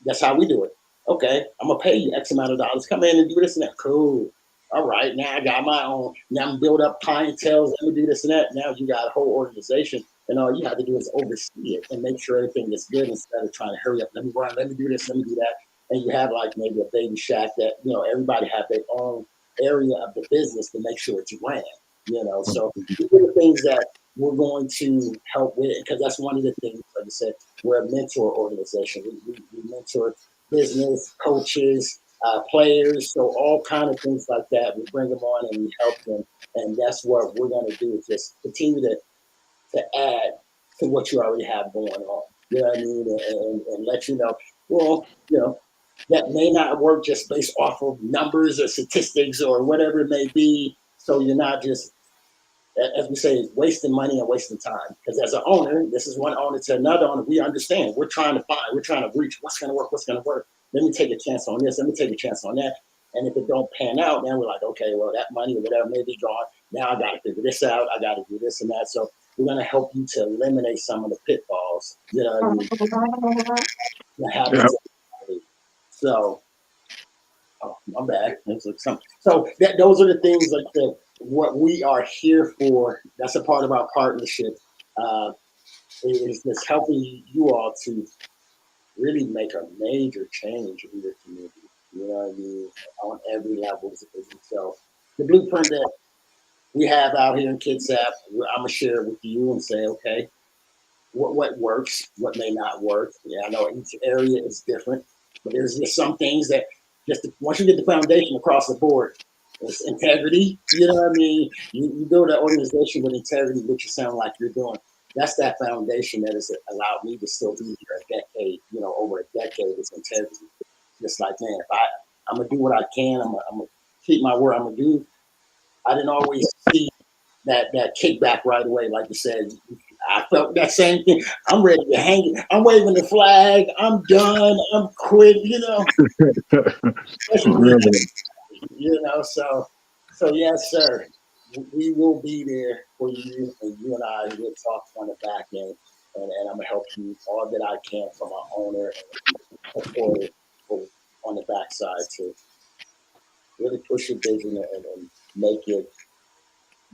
That's how we do it. Okay, I'm going to pay you X amount of dollars. Come in and do this and that. Cool. All right, now I got my own. Now I'm build up clientele. Let me do this and that. Now you got a whole organization, and all you have to do is oversee it and make sure everything is good instead of trying to hurry up. Let me run. Let me do this. Let me do that. And you have like maybe a Baby Shack that everybody have their own area of the business to make sure it's ran. So these are the things that we're going to help with, because that's one of the things. Like I said, we're a mentor organization. We mentor business coaches, players, so all kind of things like that. We bring them on and we help them, and that's what we're going to do. Is just continue to add to what you already have going on. You know what I mean, and let you know. Well, that may not work just based off of numbers or statistics or whatever it may be. So you're not just, as we say, wasting money and wasting time. Because as an owner, this is one owner to another owner. We understand. We're trying to reach what's going to work, what's going to work. Let me take a chance on this. Let me take a chance on that. And if it don't pan out, then we're like, okay, well, that money or whatever may be gone. Now I got to figure this out. I got to do this and that. So we're going to help you to eliminate some of the pitfalls. You know what I mean? That happens. So, I'm bad. So those are the things like what we are here for. That's a part of our partnership. Is just helping you all to really make a major change in your community. You know what I mean? On every level. So the blueprint that we have out here in Kitsap, I'm gonna share it with you and say, okay, what works, what may not work. Yeah, I know each area is different, but there's just some things that once you get the foundation across the board, it's integrity. You know what I mean? You build an organization with integrity, which you sound like you're doing. That's that foundation that has allowed me to still be here a decade, over a decade. It's integrity. Just like, man, if I'm gonna do what I can, I'm gonna keep my word. I'm gonna do. I didn't always see that kickback right away, like you said. I felt that same thing. I'm ready to hang it. I'm waving the flag. I'm done. I'm quit. So yes, sir. We will be there for you, and you and I will talk on the back end, and I'm gonna help you all that I can from our owner and supporter on the backside too. really push your vision and make it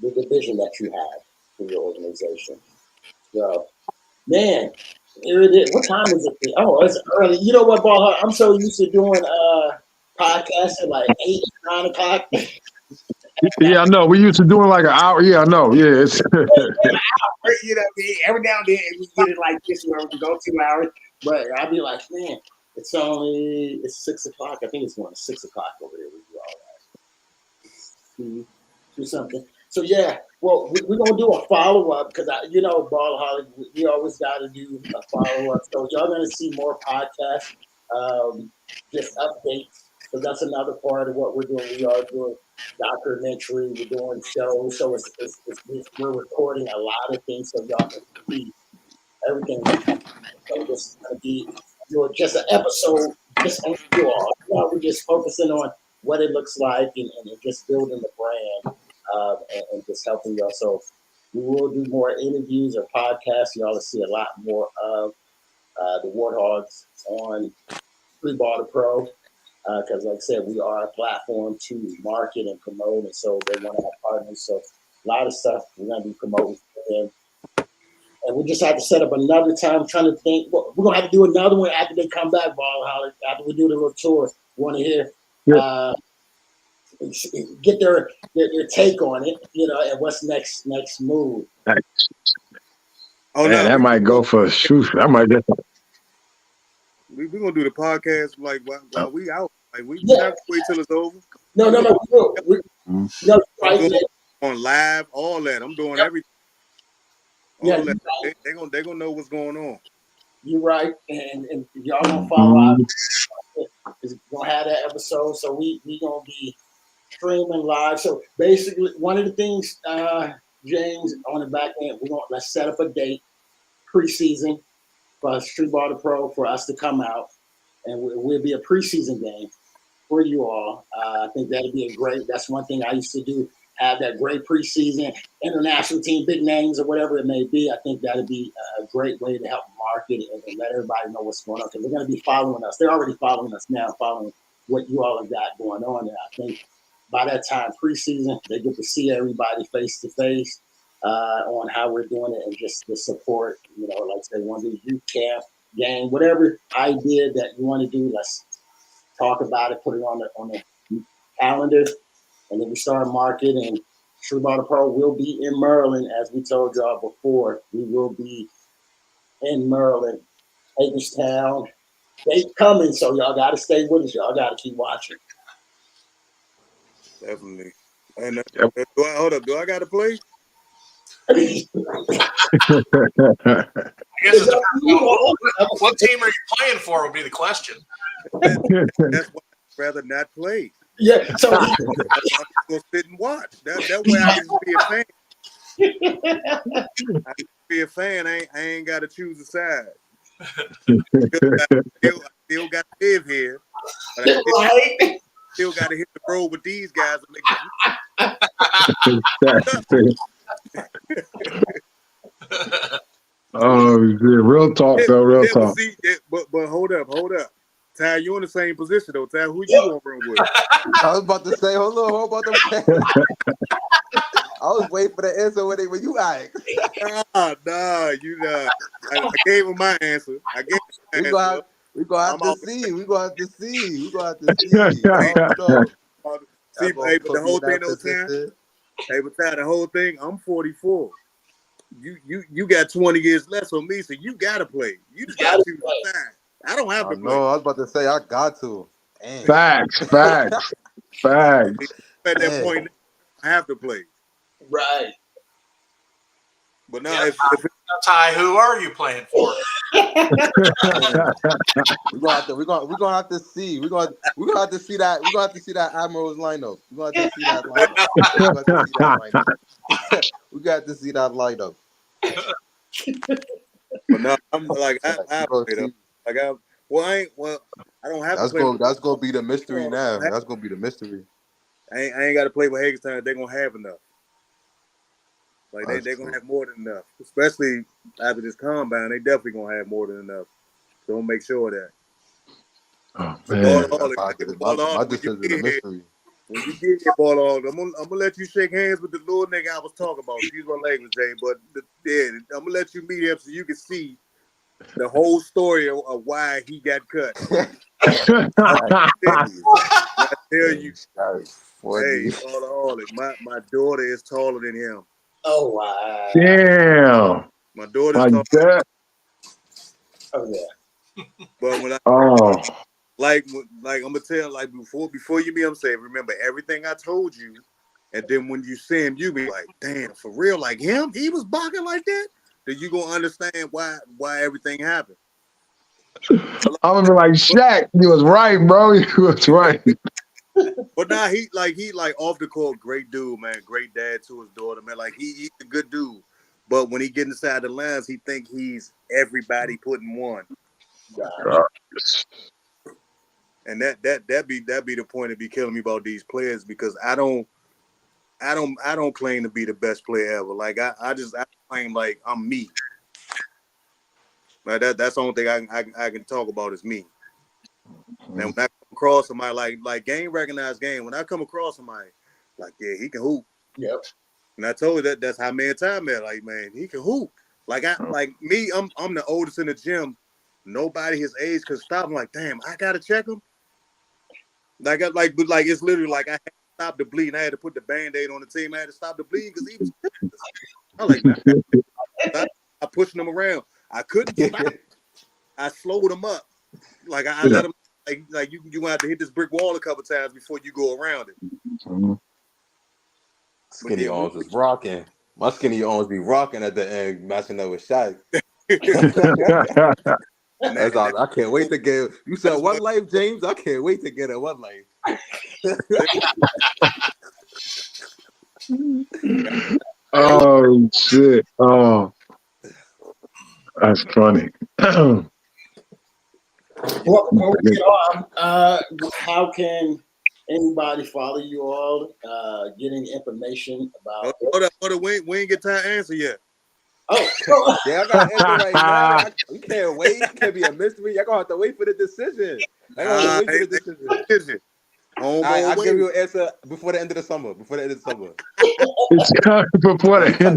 the vision that you have for your organization. So, man, here it is. What time is it? Oh, it's early. You know what, Ball? I'm so used to doing podcasts at like 8, 9 o'clock. Yeah, I know. We used to doing like an hour. Yeah, I know. Yeah, it's You know, every now and then we get it like this where we can go 2 hours. But I'd be like, man, it's 6 o'clock. I think it's going to 6 o'clock over there with you all. Right? Do something. So yeah, well, we're gonna do a follow up because Ball Holly, we always got to do a follow up. So y'all gonna see more podcasts, just updates. So that's another part of what we're doing. We are doing documentary. We're doing shows. So we're recording a lot of things so y'all can see everything. So this is gonna be just an episode just on you all. We're just focusing on what it looks like and just building the brand. And just helping y'all. So we will do more interviews or podcasts. Y'all will see a lot more of the Warthogs on Streetball to Pro. Because like I said, we are a platform to market and promote. And so they want to have partners. So a lot of stuff we're going to be promoting for them. And we just have to set up another time. I'm trying to think. Well, we're going to have to do another one after they come back, Ball Holly. After we do the little tour. We want to hear get their take on it, and what's next move. Oh man, no, that might go for shoot. I might just we're gonna do the podcast like while we out. Like we Yeah. not wait till it's over. No, we will. No, right, I'm yeah. on live, all that. I'm doing everything. All Yeah, that. you're right. They gonna know what's going on. You're right, and y'all gonna follow out. Is gonna have that episode, so we gonna be streaming live. So basically, one of the things, James, on the back end, let's set up a date preseason for Streetball to Pro for us to come out, and we'll be a preseason game for you all. I think that'd be that's one thing I used to do, have that great preseason, international team, big names or whatever it may be. I think that'd be a great way to help market and let everybody know what's going on, because they're going to be following us. They're already following us now, following what you all have got going on. And I think by that time, preseason, they get to see everybody face to face on how we're doing it, and just the support, like they want to do youth camp, game, whatever idea that you want to do, let's talk about it, put it on the calendar, and then we start marketing. Streetball Pro will be in Maryland, as we told y'all before. We will be in Maryland, Hagerstown. They coming, so y'all got to stay with us. Y'all got to keep watching. Definitely. And hold up, do I got to play? I guess it depends. What team are you playing for would be the question. That's why I'd rather not play. Yeah, so I'm gonna sit and watch. That way I can just be a fan. I can be a fan. I ain't got to choose a side. I still got to live here. But I still got to hit the road with these guys and make oh, real talk though, real talk. See, but hold up. Ty, you in the same position though. Ty, who you gonna run with? I was about to say, hold on. I was waiting for the answer when you asked. Nah, you know. I gave him my answer. We're gonna have to see. We're gonna have to see. I don't know. See, but the whole thing though, Ty. Hey, but Ty, the whole thing, I'm 44. You got 20 years less on me, so you gotta play. You just gotta choose a side. I don't have to play. No, I was about to say I got to. Dang. Facts. At that point, I have to play. Right. But now, if Ty, who are you playing for? We're gonna have to see. We're gonna have to see that. We're gonna have to see that Admirals lineup. We're gonna have to see that lineup. We got to see that lineup. But now I'm like, I play though. Like I don't have to play. That's gonna be the mystery now. That's gonna be the mystery. I ain't got to play with Hagerstown. They're gonna have enough. Like they're gonna have more than enough, especially after this combine. They definitely gonna have more than enough. So we'll make sure of that. Oh man, My decision is a mystery. when you get here, Warthogs, I'm gonna let you shake hands with the little nigga I was talking about. Excuse my language, Jay, but I'm gonna let you meet him so you can see the whole story of why he got cut. I tell you, hey, Warthog, my daughter is taller than him. Oh wow! Damn. My daughter's Like taller. that. Oh yeah. But when like I'm gonna tell like before you meet him, say remember everything I told you, and then when you see him, you be like, damn, for real, like him, he was barking like that. Then you gonna understand why everything happened. I'm gonna be like, Shaq, you was right, bro. You was right. But now he off the court, great dude, man, great dad to his daughter, man. Like he's a good dude. But when he get inside the lines, he think he's everybody putting one. And that be the point that be killing me about these players, because I don't claim to be the best player ever. Like I claim like I'm me. Like that's the only thing I can talk about is me. And when I come across somebody like game recognized game, when I come across somebody, like yeah, he can hoop. Yep. And I told you that's how man time met. Like man, he can hoop. Like I'm the oldest in the gym. Nobody his age could stop. I'm like, damn, I gotta check him. But it's literally like I had to stop the bleeding. I had to put the Band-Aid on the team. I had to stop the bleeding because he was. I like that. I pushing him around. I couldn't stop. I slowed him up. Like I let him. Like you gonna have to hit this brick wall a couple times before you go around it. Skinny arms was rocking. My skinny arms be rocking at the end, matching up with Shaq. That's all. I can't wait to get. You said One Life, James. I can't wait to get a One Life. Oh shit! Oh, that's funny. Well, before we get on, how can anybody follow you all? Get any information about? Hold up, we ain't get time to answer yet. Oh, Yeah, I got an answer right now. We can't wait. It can't be a mystery. Y'all gonna have to wait for the decision. I'll give you an answer before the end of the summer. It's coming before the end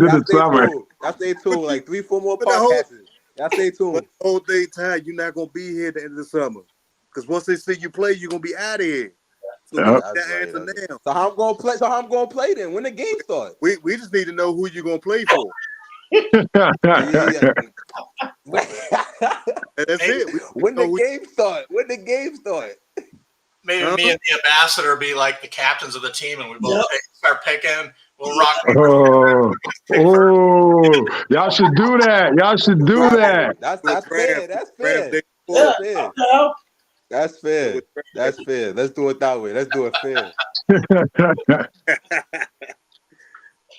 of the summer. Y'all stay tuned. Like 3-4 more podcasts. Y'all stay tuned. But the whole thing, Ty, you're not gonna be here at the end of the summer. Because once they see you play, you're gonna be out of here. So we need that answer now. So how I'm gonna play then when the game starts? We just need to know who you're gonna play for. Yeah. That's it. When the game start. Maybe me and the ambassador be like the captains of the team, and we both start picking. We'll rock. Y'all should do that. That's fair. That's fair. Let's do it that way. Let's do it fair.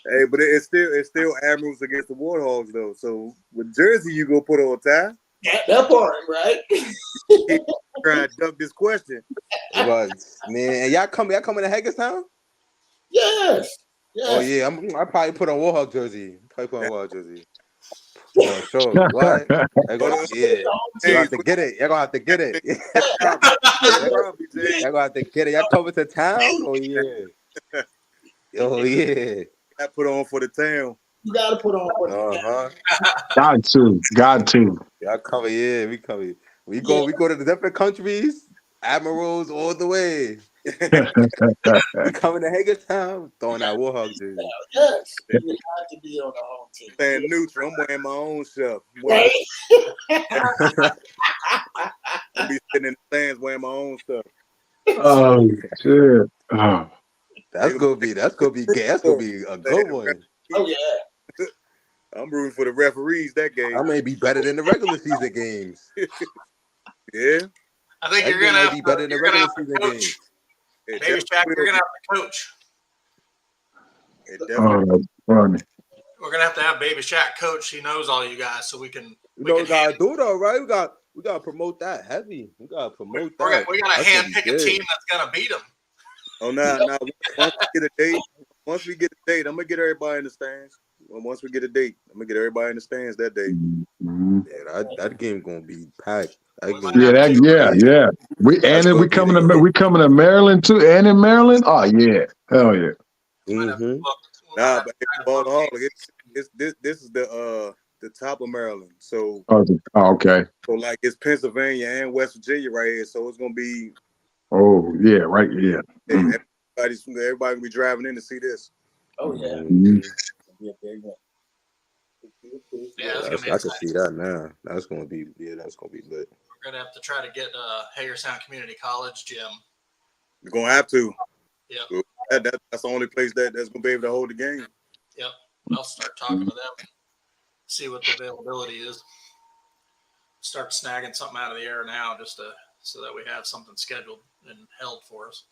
Hey, but it's still Admirals against the Warthogs though. So with jersey you go put on, Ty. that part, right? Try to duck this question. Man, and y'all coming to Hagerstown? Yes. Oh yeah, I probably put on Warthog jersey. Oh, sure. What? Y'all gonna have to get it. Y'all gonna have to get it. Y'all coming to town? Oh yeah. Oh yeah. I put on for the town. You gotta put on for the town. Got to. Y'all coming? Yeah, we coming. We go to the different countries. Admirals all the way. We coming to Hagerstown, throwing out Warthog jersey. Yes, you have to be on the home team. Staying neutral. I'm wearing my own stuff. I'll be sitting in the stands wearing my own stuff. Oh shit! Oh. That's gonna be a good one. Oh yeah. I'm rooting for the referees that game. I may be better than the regular season games. Yeah. I think you're gonna have be better than the regular season games. Maybe Shaq, you're gonna have to coach. Oh, that's funny. We're gonna have to have Baby Shaq coach. He knows all you guys, so we can. We gotta do though, right? We gotta promote that heavy. We gotta promote that. We gotta hand pick a team that's gonna beat them. Oh, now once once we get a date, I'm gonna get everybody in the stands. Once we get a date, I'm gonna get everybody in the stands that day. Mhm. Yeah, that game gonna be packed. That We might game, Yeah, have to do yeah. that's gonna be the game. We coming to Maryland too, and in Maryland. Oh yeah, hell yeah. we might have to Mm-hmm. book. We might Nah, have but to if try you to ball book the hog, games. this is the top of Maryland. So Okay. like it's Pennsylvania and West Virginia right here. So it's gonna be Oh yeah, right. Yeah. Mm. everybody gonna be driving in to see this. Oh yeah, Mhm. Mm-hmm. yeah, big one. Yeah, it's gonna That's be I can exciting. see that now. That's gonna be That's gonna be lit. We're gonna have to try to get Hagerstown Community College gym. You're gonna have to. Yep, That's the only place that's gonna be able to hold the game. yep. I'll start talking to them, see what the availability is. Start snagging something out of the air now, so that we have something scheduled and held for us.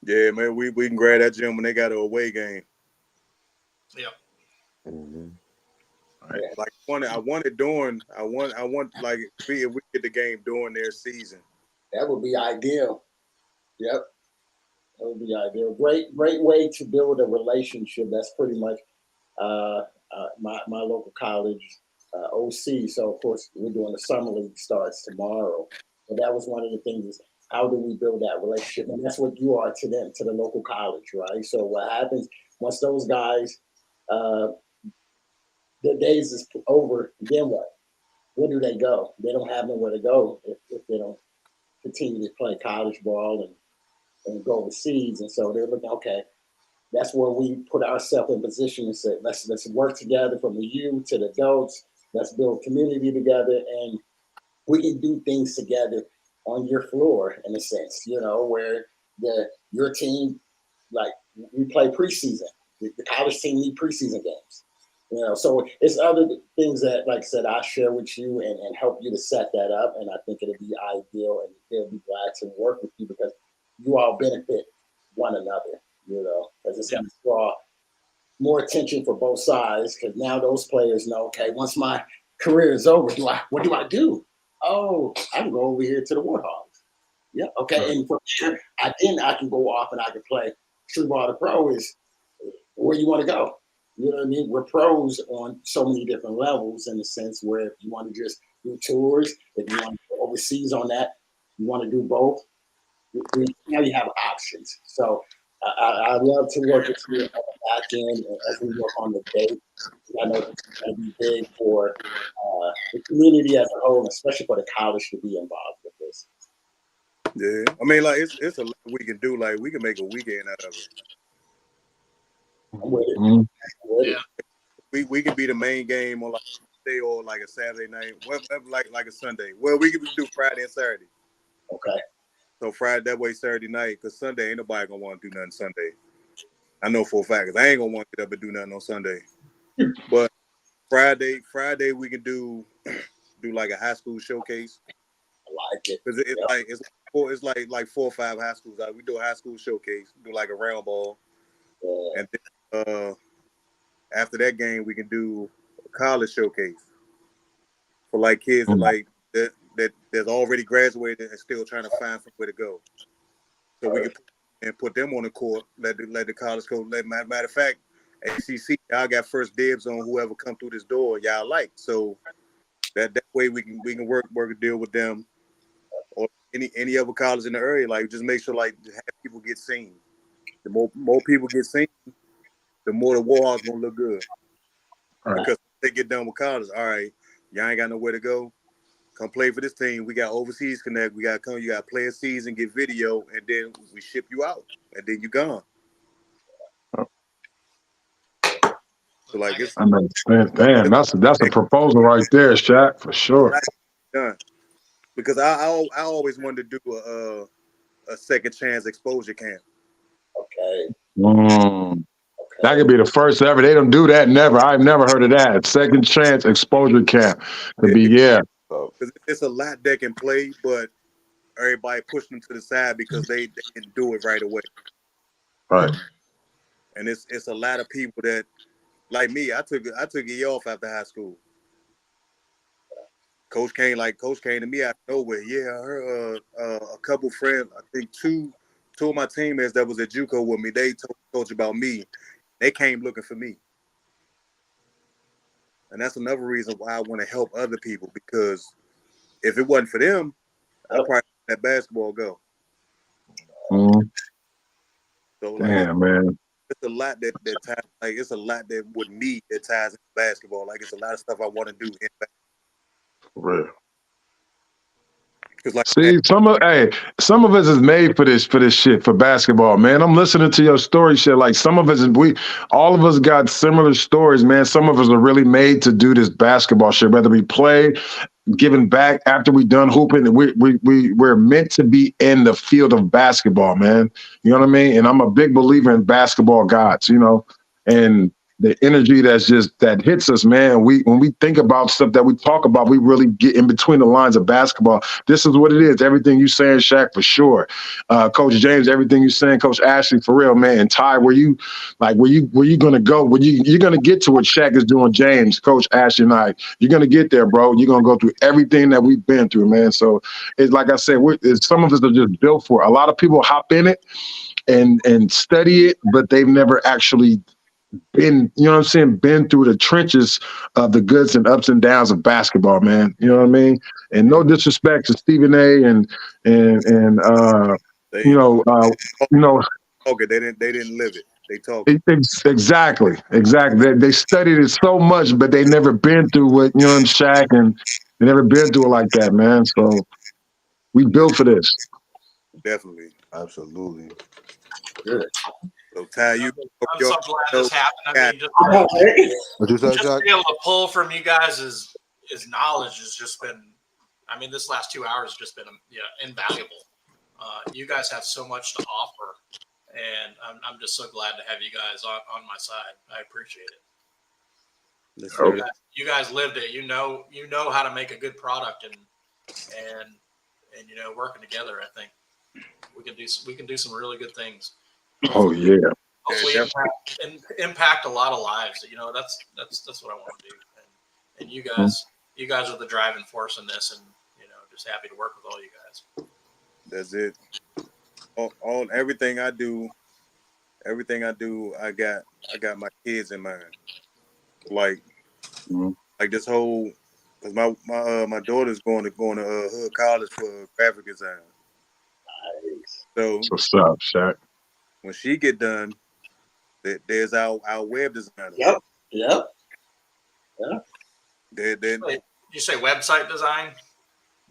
Yeah, man, we can grab that gym when they got an away game. Yep. Mm-hmm. Like I want like if we get the game during their season. That would be ideal. Yep, that would be ideal. Great way to build a relationship. That's pretty much my local college OC. So of course we're doing the summer league starts tomorrow. But that was one of the things is how do we build that relationship? And that's what you are to them, to the local college, right? So what happens once those guys their days is over, then what? Where do they go? They don't have nowhere to go if they don't continue to play college ball and go overseas. And so they're looking, okay, that's where we put ourselves in position and say, let's work together from the youth to the adults. Let's build community together, and we can do things together on your floor in a sense. Where your team, like we play preseason, the college team need preseason games. So it's other things that, like I said, I share with you and help you to set that up. And I think it'll be ideal, and they'll be glad to work with you because you all benefit one another. Because it's going to draw more attention for both sides. Because now those players know, okay, once my career is over, what do I do? Oh, I can go over here to the Warthogs. Yeah, okay. Right. And from there, I can go off and I can play Streetball. The Pro is where you want to go. You know what I mean? We're pros on so many different levels in the sense where if you want to just do tours, if you want to go overseas on that, you want to do both. Now you have options. So I love to work with you on the back end as we work on the date. I know it's going to be big for the community as a whole, especially for the college to be involved with this. Yeah, I mean, like it's a lot we can do. Like we can make a weekend out of it. I'm with it. Mhm. Yeah. We can be the main game on like a Sunday or like a Saturday night, like a Sunday. Well, we can do Friday and Saturday. Okay. So Friday that way, Saturday night, because Sunday ain't nobody gonna want to do nothing Sunday. I know for a fact, 'cause I ain't gonna want to get up and do nothing on Sunday. But Friday we can do like a high school showcase. I like it. Cause it's like 4 or 5 high schools. We do a high school showcase, do like a round ball, and then after that game we can do a college showcase for like kids that like that's already graduated and still trying to find somewhere to go. So we can put them on the court. Let the college coach. Matter of fact, ACC, y'all got first dibs on whoever come through this door y'all like. So that way we can work a deal with them or any other college in the area. Like just make sure like have people get seen. The more people get seen, the more the Warhawks gonna look good. Right. Because they get done with college, all right, y'all ain't got nowhere to go. Come play for this team. We got overseas connect. We got come. You got play a season, get video, and then we ship you out, and then you gone. So like it's I understand. Damn, that's a proposal right there, Shaq, for sure. done. Because I always wanted to do a second chance exposure camp. Okay. That could be the first ever. They don't do that. Never. I've never heard of that. Second chance exposure camp. Could be Because it's a lot that can play, but everybody pushing them to the side because they can do it right away. Right. And it's a lot of people that like me. I took a year off after high school. Coach came to me out of nowhere. Yeah, I heard a couple friends. I think two two of my teammates that was at JUCO with me, they told coach about me. They came looking for me. And that's another reason why I want to help other people, because if it wasn't for them, I'd probably let basketball go. Mhm. So like Damn, man. it's a lot that ties, like it's a lot that with me that ties into basketball. Like it's a lot of stuff I want to do in basketball. For real. Because like See, some of us is made for this shit, for basketball, man. I'm listening to your story shit. Like some of us, all of us got similar stories, man. Some of us are really made to do this basketball shit, whether we play, giving back after we done hooping. We're meant to be in the field of basketball, man. You know what I mean? And I'm a big believer in basketball gods, you know, and the energy that hits us, man. When we think about stuff that we talk about, we really get in between the lines of basketball. This is what it is. Everything you saying, Shaq, for sure. Coach James, everything you saying, Coach Ashley, for real, man. And Ty, where you gonna go? You're gonna get to what Shaq is doing, James, Coach Ashley, and I. You're gonna get there, bro. You're gonna go through everything that we've been through, man. So it's like I said, some of us are just built for it. A lot of people hop in it and study it, but they've never actually been, you know what I'm saying, been through the trenches of the goods and ups and downs of basketball, man. You know what I mean? And no disrespect to Stephen A. and they, you know, okay, they didn't live it. They talk. Exactly. They studied it so much, but they never been through what, you know, and Shaq, and they never been through it like that, man. So we built for this. Definitely. Absolutely. Good. So Ty, I'm so glad this happened. I mean, What you said, just Shaq? to be able to pull from you guys' knowledge has just been, I mean, this last 2 hours has just been invaluable. You guys have so much to offer, and I'm just so glad to have you guys on my side. I appreciate it. You guys lived it. You know how to make a good product, and you know, working together, I think we can do some really good things. Oh yeah. Hopefully impact a lot of lives. You know, that's what I want to do. And you guys are the driving force in this, and you know, just happy to work with all you guys. That's it. All everything I do, I got my kids in mind. Like this whole, because my daughter's going to Hood College for graphic design. Nice. So What's up, Shaq? when she get done, there's our web designer. Yep. You say website design?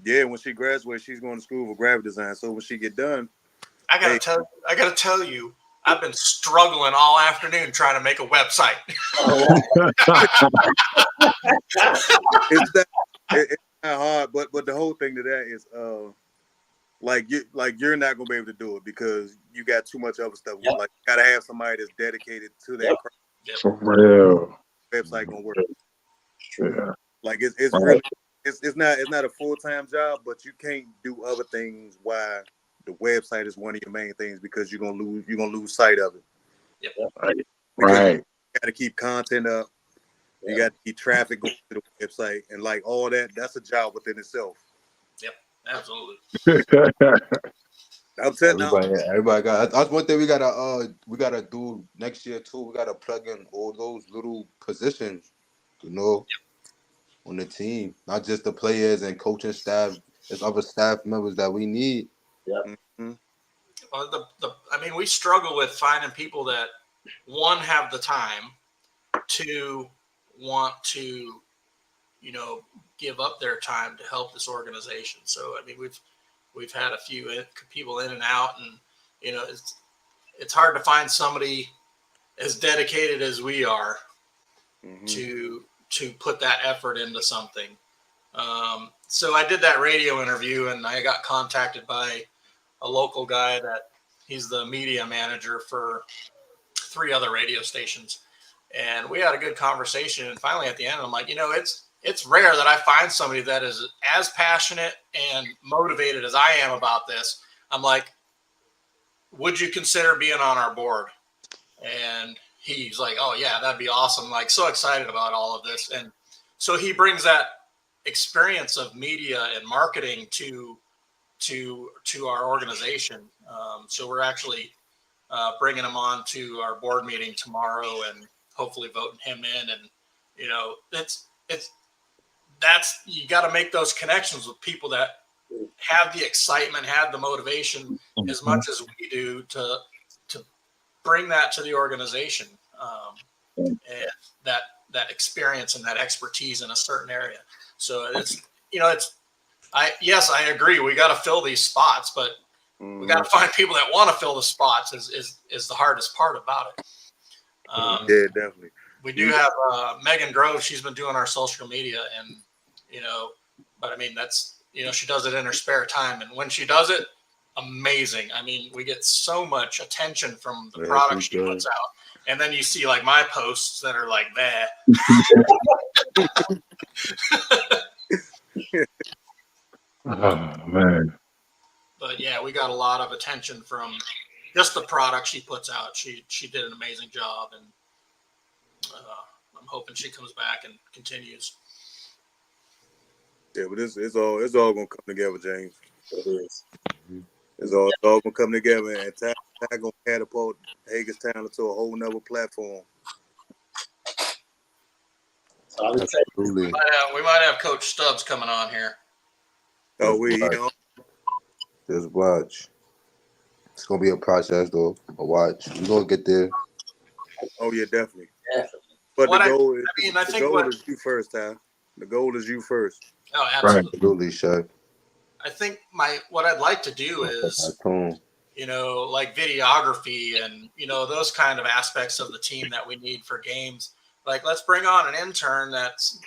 Yeah, when she graduates, she's going to school for graphic design. So when she get done, I gotta tell you, I've been struggling all afternoon trying to make a website. it's not hard, but the whole thing to that is you're not gonna be able to do it because you got too much other stuff. Yep. Like you gotta have somebody that's dedicated to that. Yep. For real. Website gonna work. Yeah. Like it's really it's not a full-time job, but you can't do other things while the website is one of your main things because you're gonna lose sight of it. Yep. Right. You gotta keep content up. You got to keep traffic going to the website and like all that. That's a job within itself. Yep, absolutely. I'm telling everybody got. That's one thing we gotta do next year too. We gotta plug in all those little positions, you know, on the team. Not just the players and coaching staff. There's other staff members that we need. Yeah. Mm-hmm. Well, I mean, we struggle with finding people that one have the time, two want to, you know, give up their time to help this organization. So I mean, we've had a few people in and out, and you know, it's hard to find somebody as dedicated as we are to put that effort into something. So I did that radio interview, and I got contacted by a local guy that he's the media manager for 3 other radio stations. And we had a good conversation. And finally, at the end, I'm like, you know, it's rare that I find somebody that is as passionate and motivated as I am about this. I'm like, would you consider being on our board? And he's like, oh, yeah, that'd be awesome. Like, so excited about all of this. And so he brings that experience of media and marketing to to our organization. So we're actually bringing him on to our board meeting tomorrow and hopefully voting him in. And, you know, that's you got to make those connections with people that have the excitement, have the motivation as much as we do to bring that to the organization, and that experience and that expertise in a certain area. So I agree. We got to fill these spots, but we got to find people that want to fill the spots is the hardest part about it. Yeah, definitely. We do have Megan Grove. She's been doing our social media, and but I mean she does it in her spare time, and when she does it, amazing. I mean, we get so much attention from the product she puts out, and then you see like my posts that are like that. Oh man. But yeah, we got a lot of attention from just the product she puts out. She did an amazing job, and I'm hoping she comes back and continues. Yeah, but it's all gonna come together, James. It is. It's all gonna come together, and Ty gonna catapult Hagerstown into a whole nother platform. So I would say, Absolutely. We might have Coach Stubbs coming on here. Oh, Just watch. It's gonna be a process, though. A watch. We're gonna get there. Oh yeah, definitely. definitely. But What the I goal think is you first, Ty. The goal is you first. Oh, absolutely. Absolutely, Shaq. I think what I'd like to do is, Tone. like videography and, those kind of aspects of the team that we need for games. Like, let's bring on an intern that's,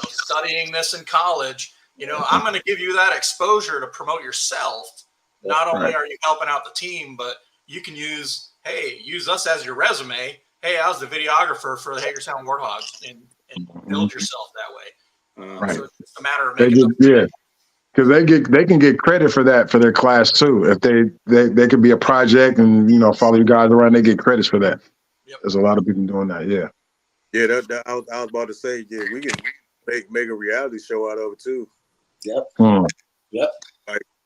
studying this in college. I'm going to give you that exposure to promote yourself. Not only are you helping out the team, but you can use us as your resume. Hey, I was the videographer for the Hagerstown Warthogs, and build yourself that way. So it's just a matter of making because they can get credit for that for their class too. If they could be a project and follow you guys around, they get credits for that. Yep. There's a lot of people doing that. Yeah. Yeah, I was about to say, yeah, we can make a reality show out of it too. Yep. Yep.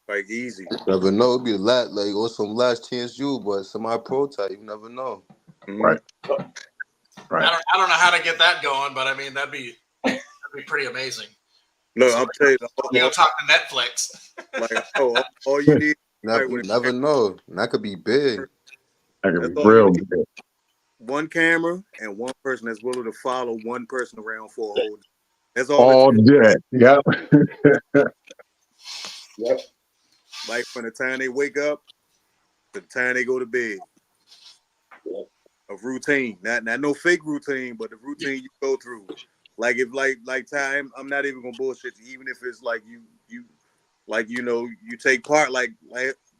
Like easy. Never know. It'd be or some last chance but somebody pro type. You never know. Right. Right. I don't know how to get that going, but I mean that'd be pretty amazing. No, I'm telling you, talk to Netflix. Like, all you need. Never know. And that could be big. That could be real big. One camera and one person that's willing to follow one person around for a whole day. That's all day. Yep. Yep. Like from the time they wake up to the time they go to bed. Yep. A routine. Not no fake routine, but the routine you go through. Like if like time, I'm not even gonna bullshit you, even if it's like you take part, like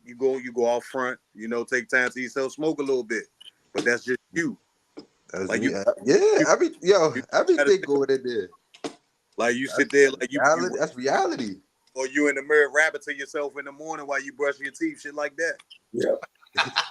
you go out front, take time to yourself, smoke a little bit. But that's just you. That's like me. Everything going in there. Like you sit there, like that's reality. Or you in the mirror rapping to yourself in the morning while you brushing your teeth, shit like that. Yeah.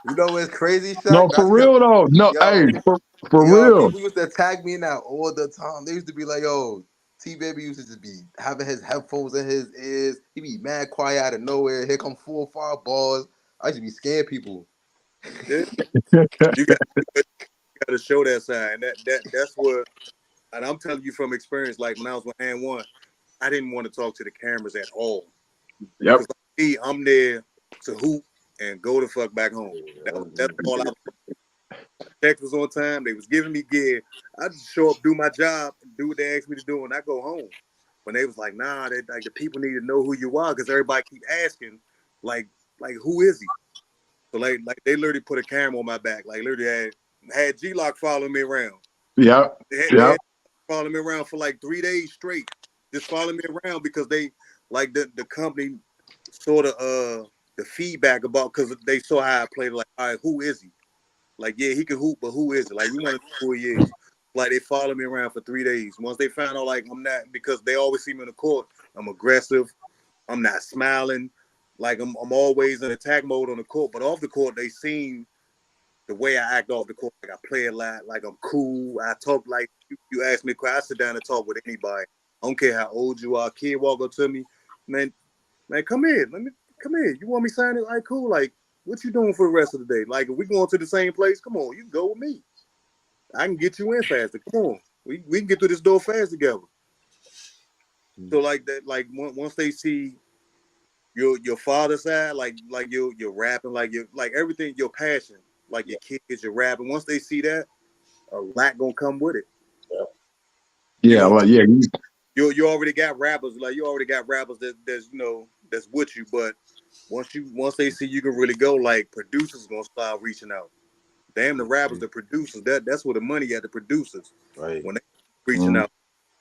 You know what's crazy, Shaq? No, for real though. No, hey, for real. People used to tag me in that all the time. They used to be like, yo, T-Baby used to just be having his headphones in his ears. He be mad quiet out of nowhere. Here come 4 or 5 bars. I used to be scaring people. Yeah. You got to show that side. And that's what, and I'm telling you from experience, like when I was with Hand One, I didn't want to talk to the cameras at all. Yep. Like I'm there to hoop and go the fuck back home. That's all I was. Check was on time. They was giving me gear. I just show up, do my job, do what they asked me to do, and I go home. When they was like, nah, like the people need to know who you are because everybody keep asking, like who is he? So like they literally put a camera on my back. Like literally had G-Lock following me around. Yep. They had following me around for like 3 days straight. Just following me around because they like the company sort of the feedback about because they saw how I played. Like, all right, who is he? Like, yeah, he can hoop, but who is it? Like, we want to know who he is. Like, they followed me around for 3 days. Once they found out, like, I'm not, because they always see me in the court, I'm aggressive. I'm not smiling. Like, I'm always in attack mode on the court. But off the court, they seen the way I act off the court. Like, I play a lot. Like, I'm cool. I talk like, you ask me, I sit down and talk with anybody. I don't care how old you are. A kid walk up to me, man, come here. come here. You want me signing? All right, cool. Like, what you doing for the rest of the day? Like, if we going to the same place, come on, you can go with me. I can get you in faster. Come on. We can get through this door fast together. So like that, like once they see your father's side, like you're rapping, like everything, your passion, like your kids, your rapping. Once they see that, a lot gonna come with it. Yeah, well, yeah. You already got rappers, like you already got rappers that's that's with you, but once they see you can really go, like producers gonna start reaching out. Damn, the rappers, the producers, that's where the money at, the producers. Right. When they reaching out,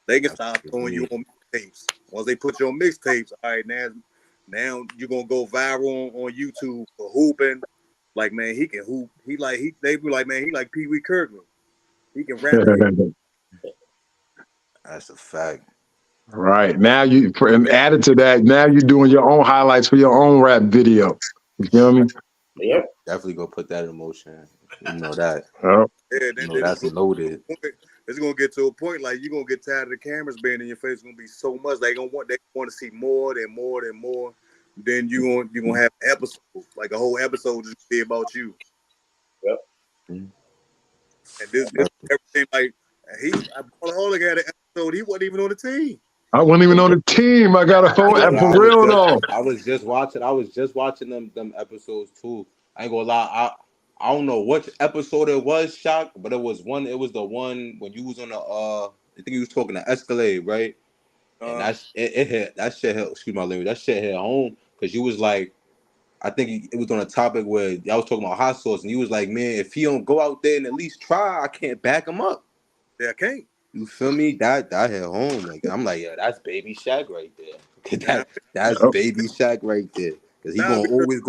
they can start throwing you on mixtapes. Once they put you on mixtapes, all right, now you're gonna go viral on YouTube for hooping. Like, man, he can hoop. They be like, man, he like Pee Wee Kirkland. He can rap. That's a fact. Right. Now and added to that, now you're doing your own highlights for your own rap video. You feel me? Yep. Definitely go put that in motion. You know that. Oh. Yeah, That's loaded. It's gonna get to a point like you're gonna get tired of the cameras being in your face. It's gonna be so much they want to see more and more and more. Then you're gonna have episodes, like a whole episode just be about you. Yep. And this everything like Paul Holler had an episode. He wasn't even on the team. I wasn't even on the team. I got a phone for real though. I was just watching them episodes too. I ain't gonna lie. I don't know which episode it was, Shock, but it was the one when you was on the I think you was talking to Escalade, right? And it hit that shit hit, excuse my language, that shit hit home because you was like, I think it was on a topic where y'all was talking about hot sauce, and you was like, man, if he don't go out there and at least try, I can't back him up. Yeah, I can't. You feel me? That hit home. Like, I'm like, yeah, that's Baby Shaq right there. That's Baby Shaq right there. Because he gonna always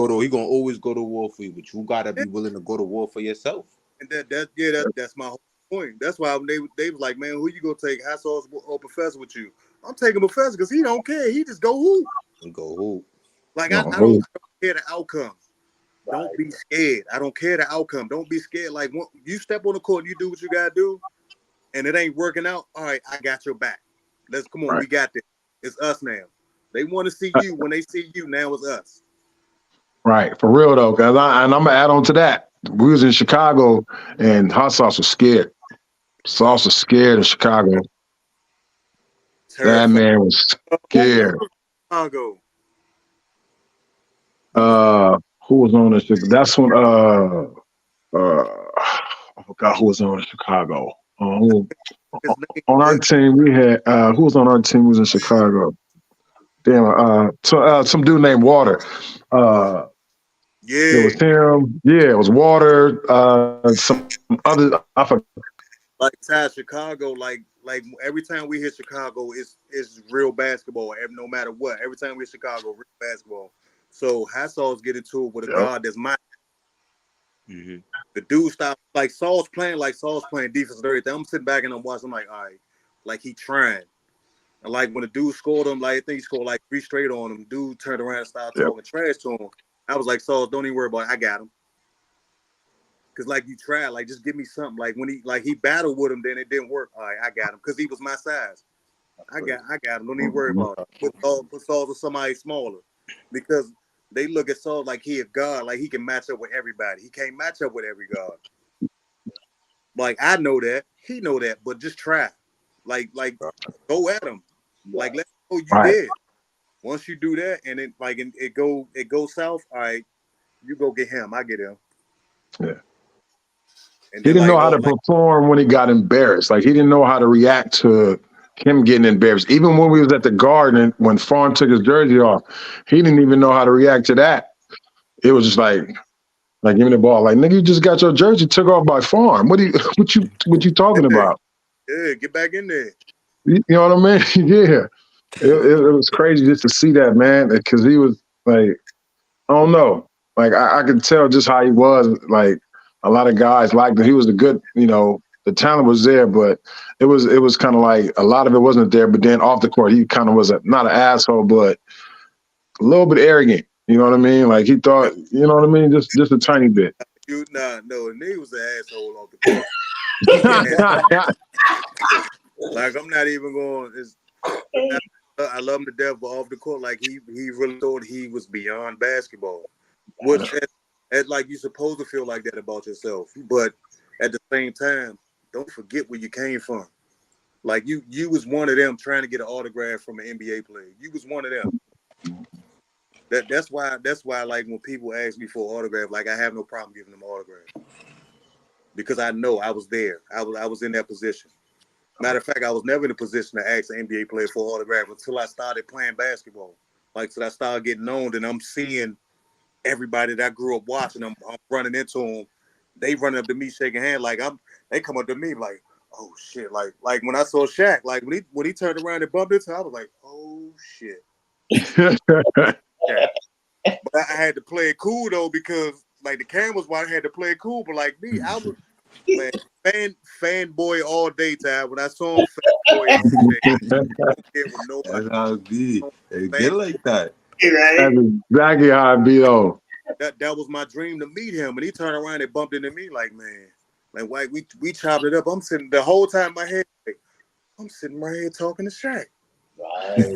go to war for you, but you gotta be willing to go to war for yourself. And that's my whole point. That's why they was like, man, who you gonna take, Hot Sauce or Professor with you? I'm taking Professor because he don't care. He just go hoop. Go hoop. Like I don't care the outcome. Don't be scared. I don't care the outcome. Don't be scared. Like when you step on the court and you do what you gotta do, and it ain't working out. All right, I got your back. Let's come on. We got this. It's us now. They want to see you. When they see you, now it's us. Right, for real though, and I'm gonna add on to that. We was in Chicago, and Hot Sauce was scared. Sauce was scared in Chicago. That man was scared. Chicago. Who was on this? That's when I forgot who was on Chicago. On our team, we had who was on our team? Who was in Chicago? Damn, some dude named Water. It was him. Yeah, it was Water. Some other. I forgot. Like Chicago, like every time we hit Chicago, it's real basketball. No matter what, every time we hit Chicago, real basketball. So Hot Sauce get into it with a guard that's mine. Mm-hmm. The dude stopped like Saul's playing defense and everything. I'm sitting back and I'm watching. I'm like, all right, like he trying. And like when the dude scored him, like I think he scored like 3 straight on him. Dude turned around and started talking trash to him. I was like, Saul, don't even worry about it. I got him. Cause like you tried, like just give me something. Like when he battled with him, then it didn't work. All right, I got him because he was my size. I got him. Don't even worry about it. Put Saul with somebody smaller because they look at Saul like he a god, like he can match up with everybody. He can't match up with every god. Like I know that, he know that, but just try. Like go at him. Like let's know you did. Once you do that, and it goes south. All right, you go get him. I get him. Yeah. He didn't know how to perform when he got embarrassed. Like he didn't know how to react to him getting embarrassed. Even when we was at the Garden, when Farm took his jersey off, he didn't even know how to react to that. It was just like give me the ball. Like nigga, you just got your jersey took off by Farm. What you talking about? Yeah, get back in there. You know what I mean? Yeah. It was crazy just to see that, man, because he was like, I don't know. Like I could tell just how he was. Like a lot of guys liked him. He was a good, the talent was there, but it was kind of like a lot of it wasn't there. But then off the court, he kind of was not an asshole, but a little bit arrogant. You know what I mean? Like he thought, you know what I mean? Just a tiny bit. No, nigga was an asshole off the court. Like I'm not even going. I love him to death, but off the court, like he really thought he was beyond basketball. Which, as like you're supposed to feel like that about yourself, but at the same time, don't forget where you came from. Like you was one of them trying to get an autograph from an NBA player. You was one of them. That's why like when people ask me for an autograph, like I have no problem giving them an autograph because I know I was there. I was in that position. Matter of fact, I was never in a position to ask an NBA player for an autograph until I started playing basketball. Like till I started getting known, and I'm seeing everybody that I grew up watching. I'm running into them. They running up to me, shaking hands. Like they come up to me like, oh shit. Like when I saw Shaq, like when he turned around and bumped into, I was like, oh shit. Yeah. But I had to play it cool though because like the cameras, why I had to play it cool. But like me, I was fanboy all day, Ty. When I saw him, fanboy all day. That's how it be. It get like that. That's exactly how it be, though. That was my dream to meet him, and he turned around and bumped into me like, man, like why we chopped it up. I'm sitting the whole time in my head, like, I'm sitting right here talking to Shaq. Right.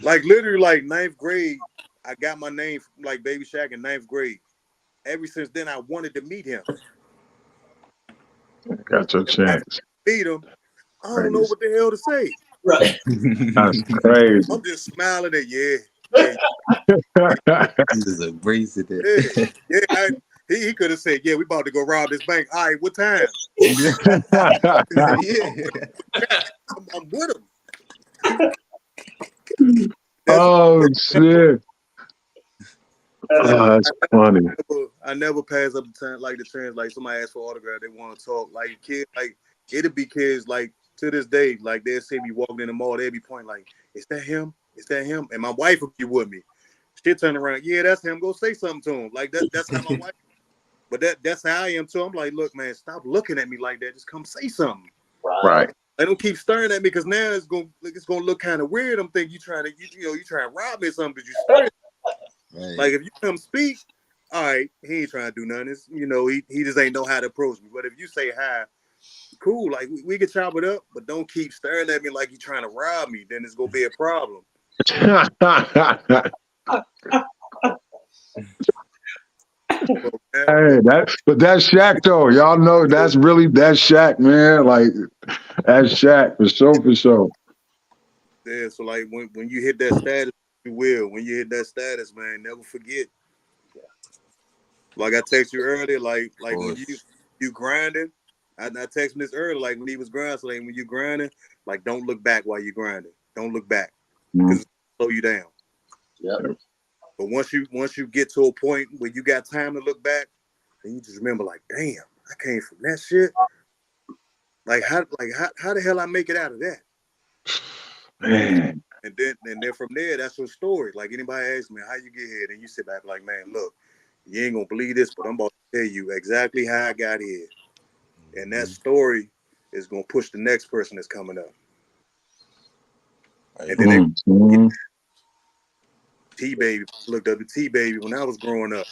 Like literally, like 9th grade, I got my name like Baby Shaq in 9th grade. Ever since then, I wanted to meet him. Got your chance. Meet him. I don't know what the hell to say. Right. That's crazy. I'm just smiling at yeah. He just embrace it. He could have said, "Yeah, we about to go rob this bank." All right, what time? Yeah. I'm with him. Oh shit! Oh, that's funny. I never pass up the time like the chance. Like somebody asks for autograph, they want to talk. Like kids, like it'll be kids. Like to this day, like they'll see me walking in the mall, they'll be pointing like, "Is that him? Is that him?" And my wife will be with me. She'll turn around, "Yeah, that's him. Go say something to him." Like that's how my wife. But that's how I am too. I'm like, look, man, stop looking at me like that. Just come say something. Right. They don't keep staring at me because now it's gonna look kind of weird. I'm thinking you trying to rob me or something because you staring. Right. Like if you come speak, all right, he ain't trying to do nothing. It's, he just ain't know how to approach me. But if you say hi, cool, like we can chop it up, but don't keep staring at me like you trying to rob me. Then it's gonna be a problem. Hey, but that's Shaq though. Y'all know that's Shaq, man. Like that's Shaq for sure. Yeah, so like when you hit that status, you will. When you hit that status, man, never forget. Like I texted you earlier, like when you grinding, I texted him this earlier, like when he was grinding, so like when you grinding, like don't look back while you're grinding. Don't look back because it'll slow you down. Yep. But once you get to a point where you got time to look back, then you just remember, like, damn, I came from that shit. Like how the hell I make it out of that? Man. And then from there, that's your story. Like anybody asks me how you get here, then you sit back like, man, look, you ain't gonna believe this, but I'm about to tell you exactly how I got here. And that story is gonna push the next person that's coming up. And then T-Baby, looked up to T-Baby when I was growing up.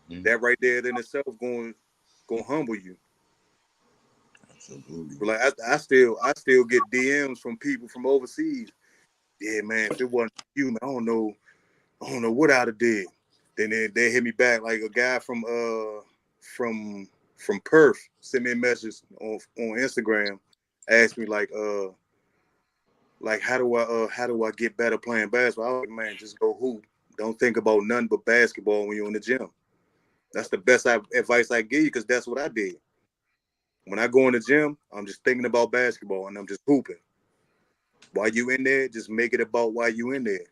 That right there in itself going humble you. Absolutely. But like I still get DMs from people from overseas. Yeah, man, if it wasn't you, man, I don't know what I'd have did. Then they hit me back like a guy from Perth sent me a message on Instagram, asked me like how do I get better playing basketball? I was like, man, just go hoop. Don't think about nothing but basketball when you're in the gym. That's the best advice I give you because that's what I did. When I go in the gym, I'm just thinking about basketball and I'm just hooping. While you in there, just make it about why you in there.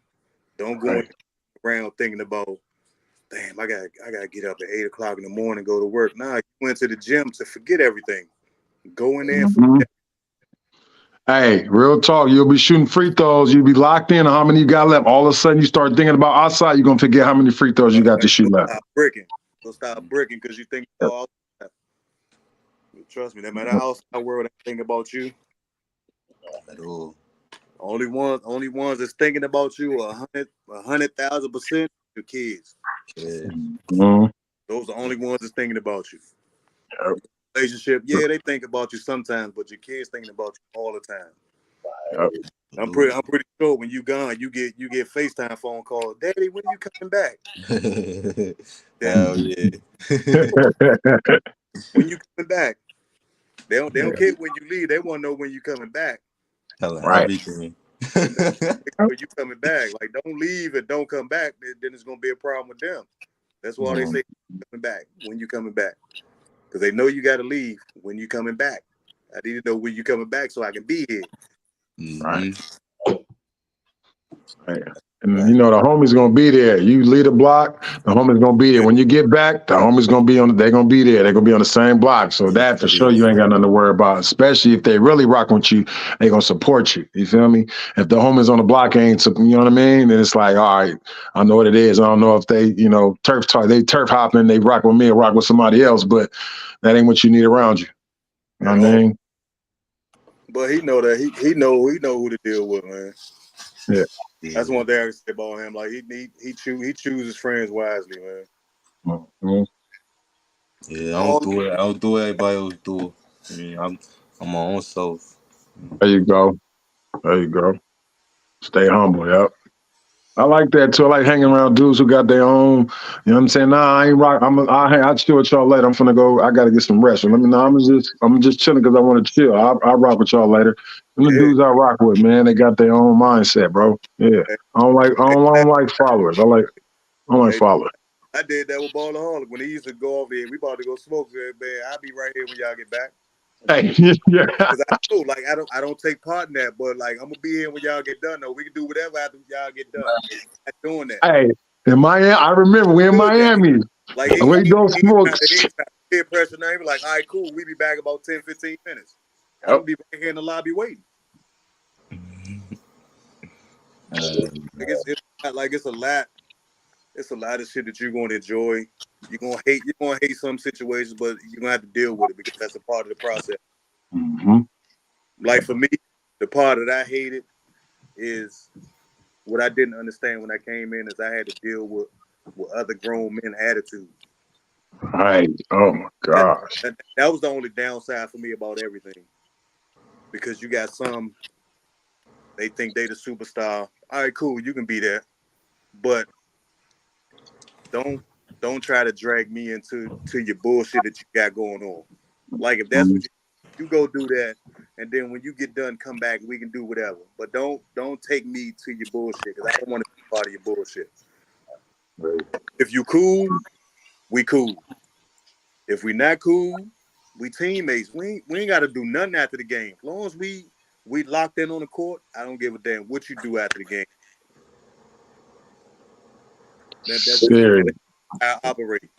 Don't go around thinking about, damn, I gotta get up at 8 o'clock in the morning, go to work. Nah, you went to the gym to forget everything. Go in there and forget. Hey, real talk. You'll be shooting free throws. You'll be locked in on how many you got left. All of a sudden, you start thinking about outside. You're gonna forget how many free throws you got to shoot left. Stop bricking because you think about outside. Trust me, no matter how outside world I think about you. At all. Only ones that's thinking about you 100,000% your kids. Yeah. Those are the only ones that's thinking about you. Yep. Relationship, yeah, they think about you sometimes, but your kids thinking about you all the time. Yep. I'm pretty sure when you gone, you get FaceTime phone call. Daddy, when you coming back? Hell yeah. When you coming back? They don't care when you leave. They want to know when you coming back. Hell, Right. everything. When you coming back, like don't leave and don't come back. Then it's gonna be a problem with them. That's why they say coming back when you coming back, because they know you got to leave when you coming back. I need to know when you coming back so I can be here. Right. And you know the homie's gonna be there. You lead a block, the homie's gonna be there. When you get back, the homie's gonna be on. They're gonna be there. They're gonna be on the same block. So that for sure, you ain't got nothing to worry about. Especially if they really rocking with you, they gonna support you. You feel me? If the homies on the block ain't, you know what I mean? Then it's like, all right, I know what it is. I don't know if they, turf hopping, they rock with me or rock with somebody else, but that ain't what you need around you. You know what I mean? But he know that he know who to deal with, man. Yeah. That's one thing I can say about him. Like he chooses friends wisely, man. Mm-hmm. Yeah, I don't do what everybody else do. I mean, I'm my own self. There you go. Stay humble, yep. I like that too. I like hanging around dudes who got their own. You know what I'm saying? Nah, I ain't rock. I'll chill with y'all later. I'm finna go. I gotta get some rest. I'm just chilling because I want to chill. I'll rock with y'all later. And the dudes I rock with, man, they got their own mindset, bro. Yeah. I don't like followers. I like followers. I did that with Ballaholic when he used to go over here. We about to go smoke. Man, I'll be right here when y'all get back. Hey, yeah. Because I know, like, I don't take part in that, but like I'm gonna be here when y'all get done. Though we can do whatever after y'all get done. I'm doing that. Hey, in Miami, I remember we in Miami. Like we go smoke. Peer pressure now. He be like, all right, cool. We be back about 10, 15 minutes. Yep. I'm gonna be back here in the lobby waiting. It's a lot. It's a lot of shit that you're gonna enjoy. You're gonna hate some situations, but you're gonna have to deal with it because that's a part of the process. Mm-hmm. Like for me, the part that I hated is what I didn't understand when I came in is I had to deal with other grown men attitudes. Right. Oh my gosh. That was the only downside for me about everything. Because you got some, they think they the superstar. All right, cool, you can be there, but don't try to drag me into your bullshit that you got going on. Like if that's what you go do that, and then when you get done, come back and we can do whatever. But don't take me to your bullshit because I don't want to be part of your bullshit. Right. If you cool, we cool. If we not cool, we teammates. We ain't got to do nothing after the game. As long as we locked in on the court, I don't give a damn what you do after the game. That's how I operate.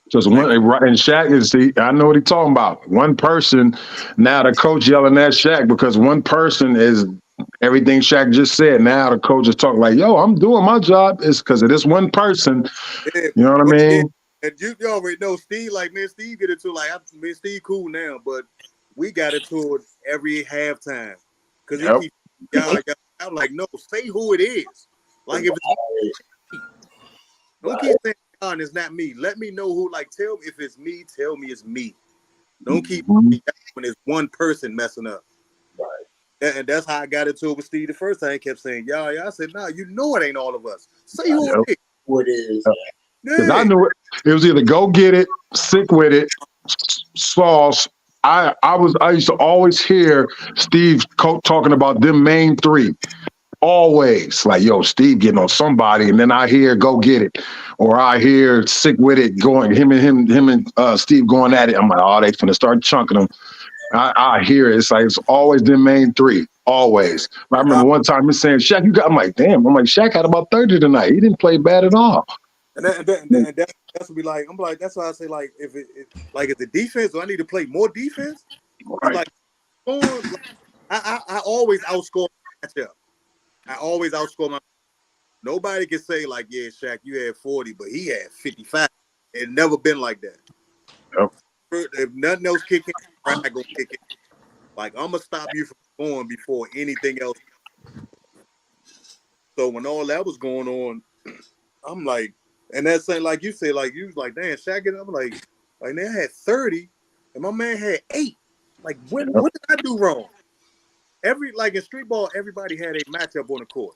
Just one, and Shaq is I know what he's talking about. One person, now the coach yelling at Shaq because one person is everything Shaq just said. Now the coach is talking like, yo, I'm doing my job. It's because of this one person. Yeah, you know what I mean? And you already know Steve, like, man, Steve get into like, me and Steve cool now, but we got into it every halftime. Because he keeps, I'm like, no, say who it is. Like, if it's don't keep saying, God, it's not me. Let me know who, like, tell me if it's me, tell me it's me. Don't keep when it's one person messing up. Right. And that's how I got into it with Steve the first time. He kept saying, y'all. I said, nah, you know it ain't all of us. Say who it is. Who it is. Because I knew it was either go get it, sick with it, sauce. I used to always hear Steve talking about them main three. Always like, yo, Steve getting on somebody, and then I hear go get it, or I hear sick with it going him and Steve going at it. I'm like, oh, they finna start chunking them. I hear it. It's like it's always them main three, always. I remember one time he's saying, Shaq, you got. I'm like, damn. I'm like, Shaq had about 30 tonight. He didn't play bad at all. And that's what we like. I'm like, that's why I say like, if the defense, do I need to play more defense? Right. Like, I always outscore my matchup. I always outscore my. Nobody can say like, yeah, Shaq, you had 40, but he had 55. It never been like that. Yep. If nothing else kick in, I'm not gonna kick it. Like I'm gonna stop you from going before anything else. So when all that was going on, I'm like, and that's saying like you said, like you was like, damn, Shaq. I'm like they had 30, and my man had 8. Like what did I do wrong? like in street ball, everybody had a matchup on the court.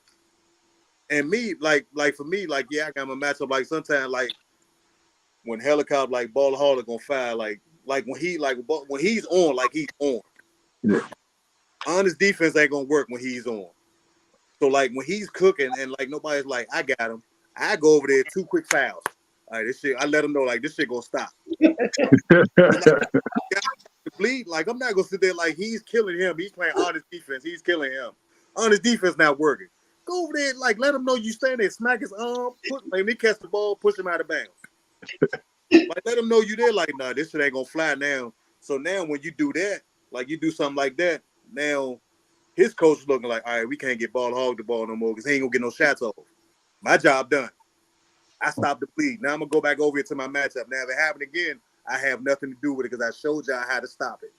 And me, like for me, like yeah, I got my matchup. Like sometimes, like when helicopter, like ball hauler gonna fire, like when he's on, like he's on. Yeah. Honest defense ain't gonna work when he's on. So like when he's cooking and like nobody's like, I got him, I go over there 2 quick fouls. All right, this shit, I let him know like this shit gonna stop. Bleed, like I'm not gonna sit there like he's killing him. He's playing honest defense. He's killing him. Honest defense not working. Go over there, like let him know you stand there, smack his arm, when he catch the ball, push him out of bounds. Like let him know you there. Like nah, this shit ain't gonna fly now. So now when you do that, like you do something like that, now his coach is looking like, all right, we can't get ball hog the ball no more because he ain't gonna get no shots off. My job done. I stopped the bleed. Now I'm gonna go back over here to my matchup. Now if it happened again, I have nothing to do with it because I showed y'all how to stop it.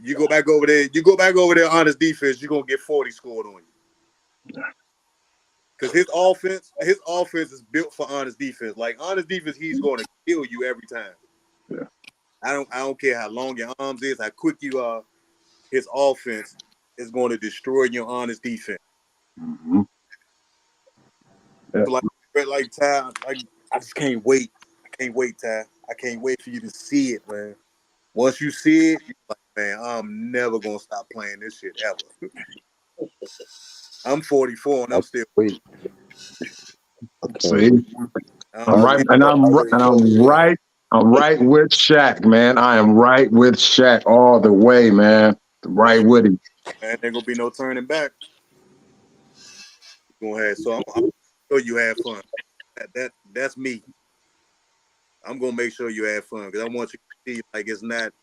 You go back over there, honest defense, you're gonna get 40 scored on you. Because his offense is built for honest defense. Like honest defense, he's gonna kill you every time. Yeah. I don't care how long your arms is, how quick you are, his offense is going to destroy your honest defense. Mm-hmm. Yeah. So like Ty, like I just can't wait. I can't wait, Ty. I can't wait for you to see it, man. Once you see it, you're like, man, I'm never gonna stop playing this shit ever. I'm 44 and I'm still wait. See, I'm right with Shaq, man. I am right with Shaq all the way, man. Right with him. Man, there gonna be no turning back. Go ahead. So I'm sure you have fun. That's me. I'm gonna make sure you have fun because I want you to see like it's not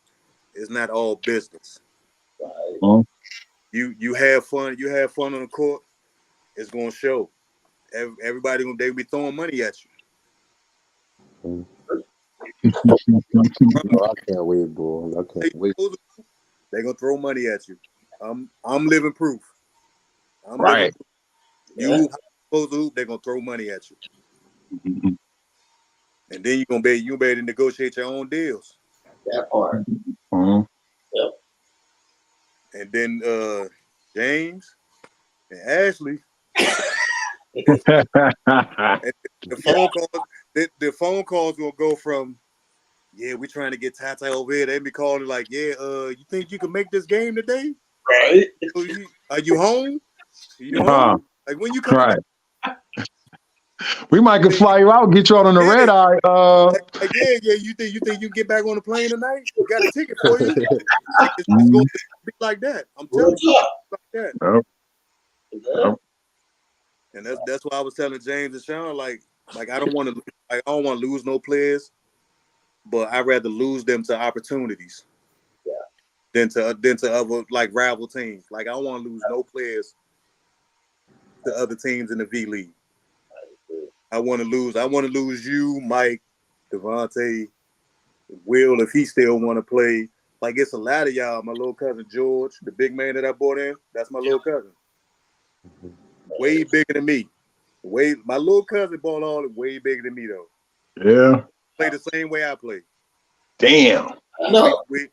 all business. Right. You have fun. You have fun on the court. It's gonna show. Everybody they be throwing money at you. Oh, I can't wait, bro. I can't wait. They gonna throw money at you. I'm living proof. Right. You supposed to hoop, they're gonna throw money at you. Mm-hmm. And then you be able to negotiate your own deals. That part. Mm-hmm. Yep. And then James and Ashley. the phone calls will go from, yeah, we're trying to get Tata over here. They be calling like, yeah, you think you can make this game today? Right. Are you home? Like when you coming back? We might could fly you out, get you out on the red eye. Like, yeah. You think you can get back on the plane tonight? We got a ticket for you. It's going to be like that. I'm telling you, like that. Yep. And that's why I was telling James and Sean, like I don't want to lose no players, but I'd rather lose them to opportunities. Yeah. Than to other like rival teams. Like I don't want to lose no players to other teams in the V League. I want to lose you, Mike, Devontae, Will, if he still want to play. Like it's a lot of y'all. My little cousin George, the big man that I brought in, that's my little cousin. Way bigger than me. My little cousin ball all way bigger than me though. Yeah. Play the same way I play. Damn. No. We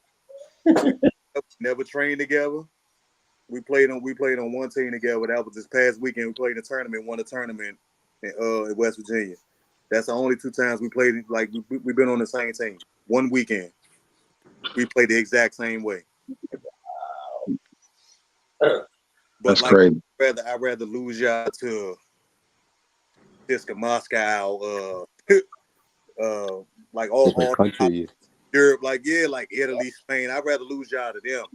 never trained together. We played on one team together. That was this past weekend. We played a tournament, won a tournament in West Virginia. That's the only 2 times we played. Like we've been on the same team. One weekend, we played the exact same way. But that's crazy. I'd rather lose y'all to Disca Moscow, like all countries. Europe, like Italy, Spain. I'd rather lose y'all to them.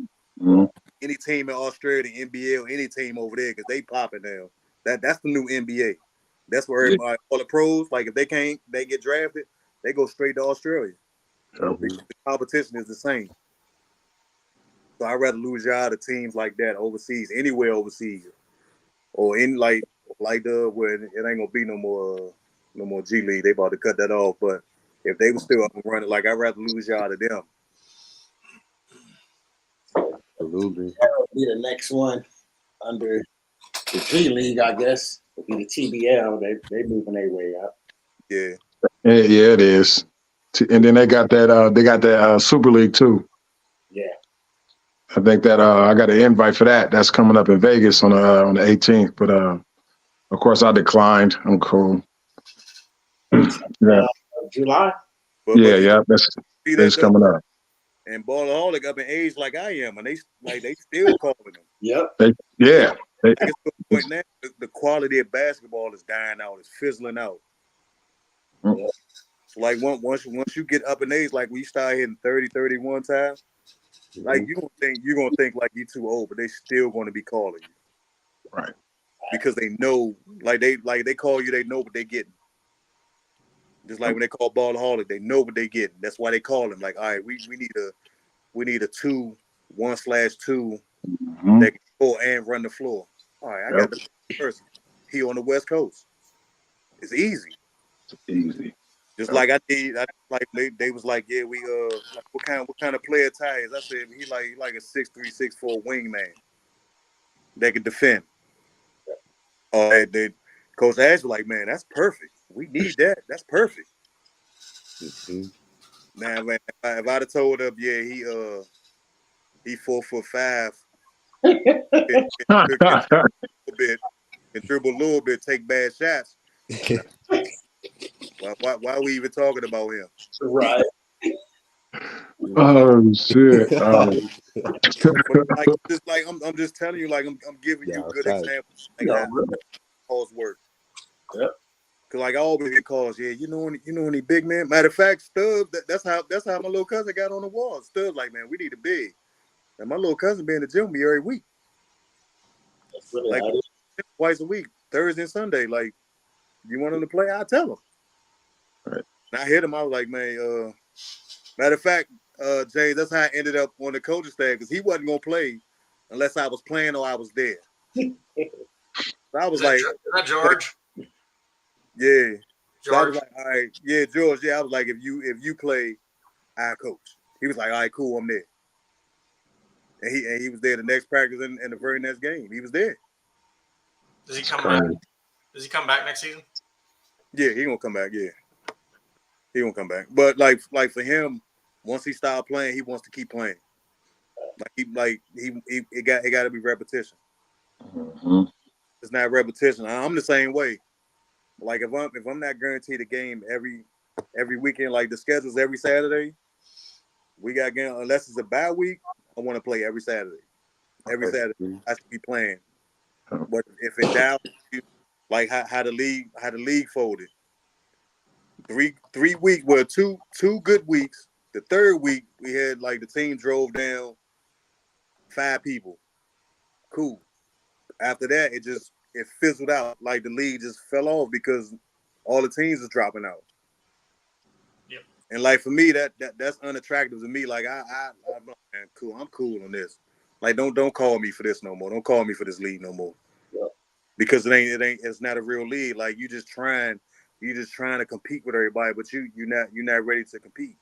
Mm-hmm. Any team in Australia, the NBA, or any team over there, because they popping now. That's the new NBA. That's where everybody, all the pros, like if they get drafted, they go straight to Australia. The competition is the same. So I'd rather lose y'all to teams like that overseas, anywhere overseas, or in like where it ain't gonna be no more G League. They about to cut that off. But if they were still up and running, like I'd rather lose y'all to them. Absolutely. That would be the next one under the G League, I guess. Would be the TBL. They moving their way up. Yeah. Yeah, it is. And then they got that Super League too. Yeah. I think that I got an invite for that. That's coming up in Vegas on the 18th. But of course, I declined. I'm cool. Yeah, July. But yeah. That's see that though, coming up. and Ballaholic up in age like I am, and they still calling them. Yep. Yeah. Like it's to the point now, the quality of basketball is dying out, it's fizzling out. Mm. So like once you get up in age, like when you start hitting 30, 31 times, like you're gonna think like you too old, but they still gonna be calling you. Right. Because they know, like they call you, they know what they getting. Just like when they call Ballaholic, they know what they getting. That's why they call him. Like, all right, we need a 2, 1/2 that can score and run the floor. All right, I got the person. He on the West Coast. It's easy. It's easy. Just like like they was like, yeah, we like what kind of player Ty is? I said he like a 6'3", 6'4" wingman that can defend. They Coach Ash was like, man, that's perfect. We need that. That's perfect. Now, man, if I'd have told him, yeah, he 4'5", and dribble a little bit, take bad shots. Why are we even talking about him? Right. Oh shit! I'm just telling you, like I'm giving you good examples. Like how calls work. Yep. Cause like I always get calls. Yeah, you know any big man. Matter of fact, Stubbs. That's how my little cousin got on the wall. Stubbs like, man, we need a big. And my little cousin be in the gym with me every week. That's really like twice a week, Thursday and Sunday. Like, you want him to play? I'll tell him. Right. And I hit him. I was like, man. Matter of fact, James, that's how I ended up on the coaching staff because he wasn't gonna play unless I was playing or I was there. So I was like, is that George? Yeah. George. So I was like, all right, yeah, George. Yeah, I was like, if you play, I coach. He was like, all right, cool, I'm there. And he was there the next practice and the very next game. He was there. Does he come back? Does he come back next season? Yeah, he gonna come back. Yeah, he gonna come back. But like for him, once he started playing, he wants to keep playing. It got to be repetition. Mm-hmm. It's not repetition. I'm the same way. Like if I'm not guaranteed a game every weekend, like the schedule's every Saturday, we got game unless it's a bye week. I want to play every Saturday. Every Saturday, I should be playing. But if it down, like how the league folded, 3 weeks were two good weeks. The third week we had like the team drove down 5 people. Cool. After that, it fizzled out. Like the league just fell off because all the teams is dropping out. Yep. And like for me, that's unattractive to me. Like I'm cool. I'm cool on this. Like don't call me for this no more. Don't call me for this league no more. Yep. Because it's not a real league. Like you just trying to compete with everybody, but you're not ready to compete.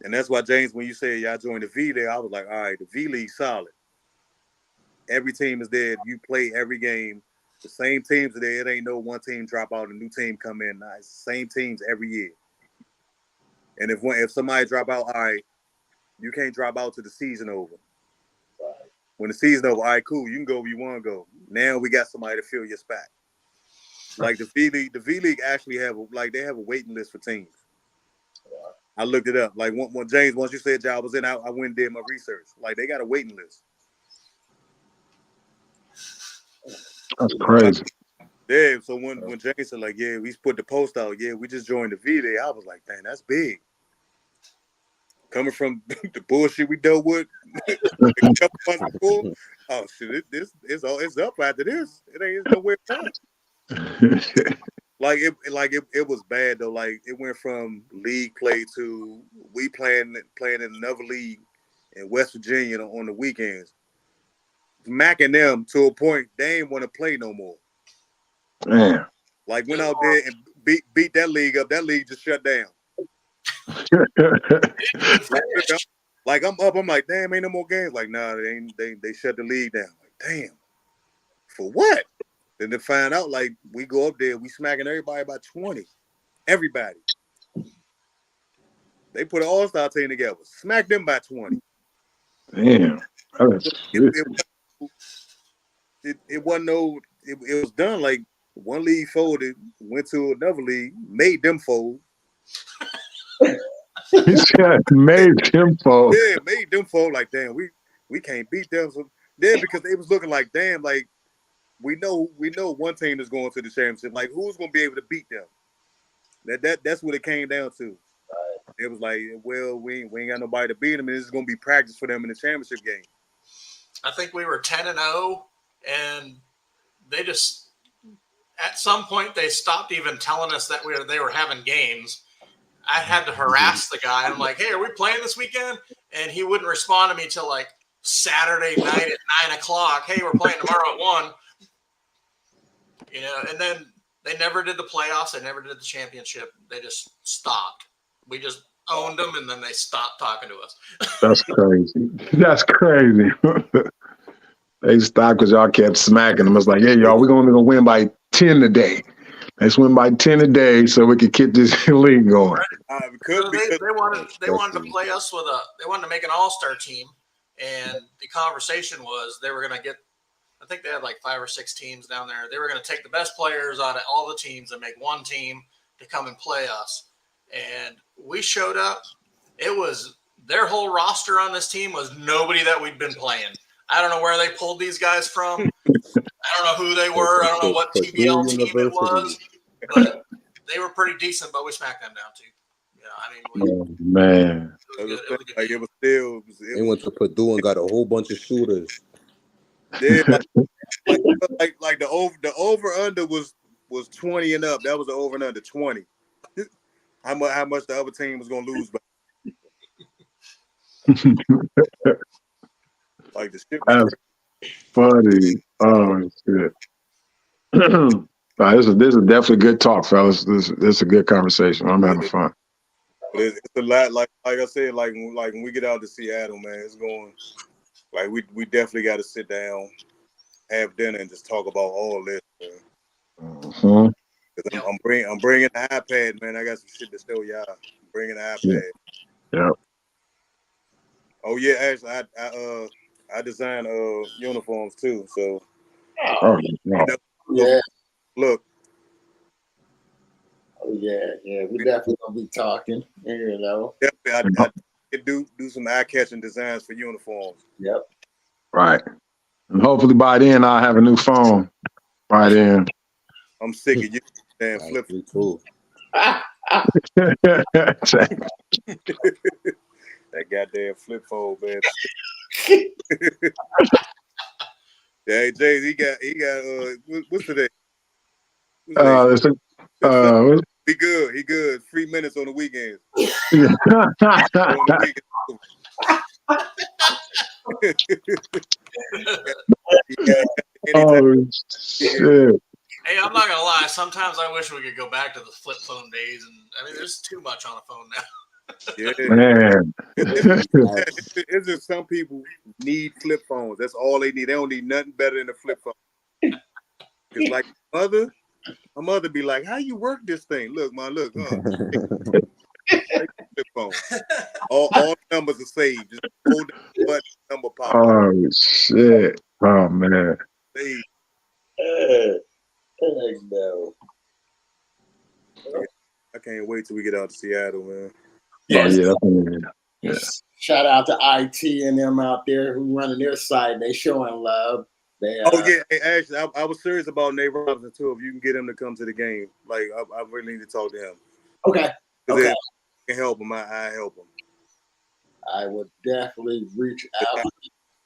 And that's why, James, when you said y'all joined the V there, I was like, all right, the V League solid. Every team is there. You play every game. The same teams are there. It ain't no one team drop out, a new team come in. Nah, it's the same teams every year. And if somebody drop out, all right, you can't drop out till the season over. Right. When the season over, all right, cool, you can go where you want to go. Now we got somebody to fill your spot. Like the V League actually have they have a waiting list for teams. I looked it up. Like when James, once you said y'all was in, I went and did my research. Like they got a waiting list. That's crazy. Yeah. So when James said like, yeah, we put the post out. Yeah, we just joined the V League. I was like, dang, that's big. Coming from the bullshit we dealt with a couple months before. Oh shit, it's up after this. It ain't nowhere down. It was bad though. Like it went from league play to we playing in another league in West Virginia on the weekends. Macking them to a point they ain't want to play no more. Man. Like went out there and beat that league up. That league just shut down. Like I'm up. I'm like, damn, ain't no more games. Like, nah, they shut the league down. Like, damn. For what? Then to find out, like, we go up there, we smacking everybody by 20. Everybody. They put an all-star team together. Smack them by 20. Damn. It wasn't no. It was done like one league folded, went to another league, made them fold. He said, made him fold. Yeah, made them fold. Like, damn, we can't beat them. So then because they was looking like, damn, like we know one team is going to the championship. Like, who's gonna be able to beat them? That's what it came down to. It was like, well, we ain't got nobody to beat them, and this is gonna be practice for them in the championship game. I think we were 10-0, and they just at some point they stopped even telling us that they were having games. I had to harass the guy. I'm like, hey, are we playing this weekend? And he wouldn't respond to me till like Saturday night at 9 o'clock. Hey, we're playing tomorrow at 1. You know, and then they never did the playoffs. They never did the championship. They just stopped. We just owned them, and then they stopped talking to us. That's crazy. That's crazy. They stopped because y'all kept smacking them. It's like, hey, y'all, we're only going to win by 10 today. Let's win by 10 a day so we can keep this league going. So they wanted to play us with they wanted to make an all-star team, and the conversation was they were going to get, I think they had like 5 or 6 teams down there. They were going to take the best players out of all the teams and make one team to come and play us. And we showed up. It was their whole roster on this team was nobody that we'd been playing. I don't know where they pulled these guys from. I don't know who they were. I don't know what TBL team it was. But they were pretty decent, but we smacked them down too. Yeah, I mean, Oh, man. They went to Purdue and got a whole bunch of shooters. Yeah, like the over under was 20 and up. That was the over and under 20. How much the other team was gonna lose by. Like the shit. That's funny. Oh shit. This is definitely good talk, fellas. This is a good conversation. I'm having fun. But it's a lot. Like I said, like when we get out to Seattle, man, it's going. Like we definitely got to sit down, have dinner, and just talk about all this. Man. I'm bringing the iPad, man. I got some shit to show y'all. I'm bringing the iPad. Yeah. Oh yeah, actually, I designed uniforms too. So. Oh, Yeah. Look. Oh yeah. We definitely gonna be talking. You know. Definitely, I do some eye-catching designs for uniforms. Yep. Right. And hopefully by then I'll have a new phone. By then. I'm sick of you, damn flip. Me too. That goddamn flip phone, man. Yeah, Jay, he got what's today? He good. 3 minutes on the weekends. Oh shit. hey, I'm not gonna lie. Sometimes I wish we could go back to the flip phone days, and I mean, there's too much on a phone now. Yeah, man. It's just some people need flip phones. That's all they need. They don't need nothing better than a flip phone. It's like my mother be like, "How you work this thing? Look, flip phone. All numbers are saved. Just hold the button, number pop. Oh shit. Oh man. Saved. No. I can't wait till we get out to Seattle, man. Yes. Yeah. Shout out to IT and them out there who running their site. They showing love. They Hey, actually, I was serious about Nate Robinson too. If you can get him to come to the game, like I really need to talk to him. Okay. If I can help him, I help him. I would definitely reach out.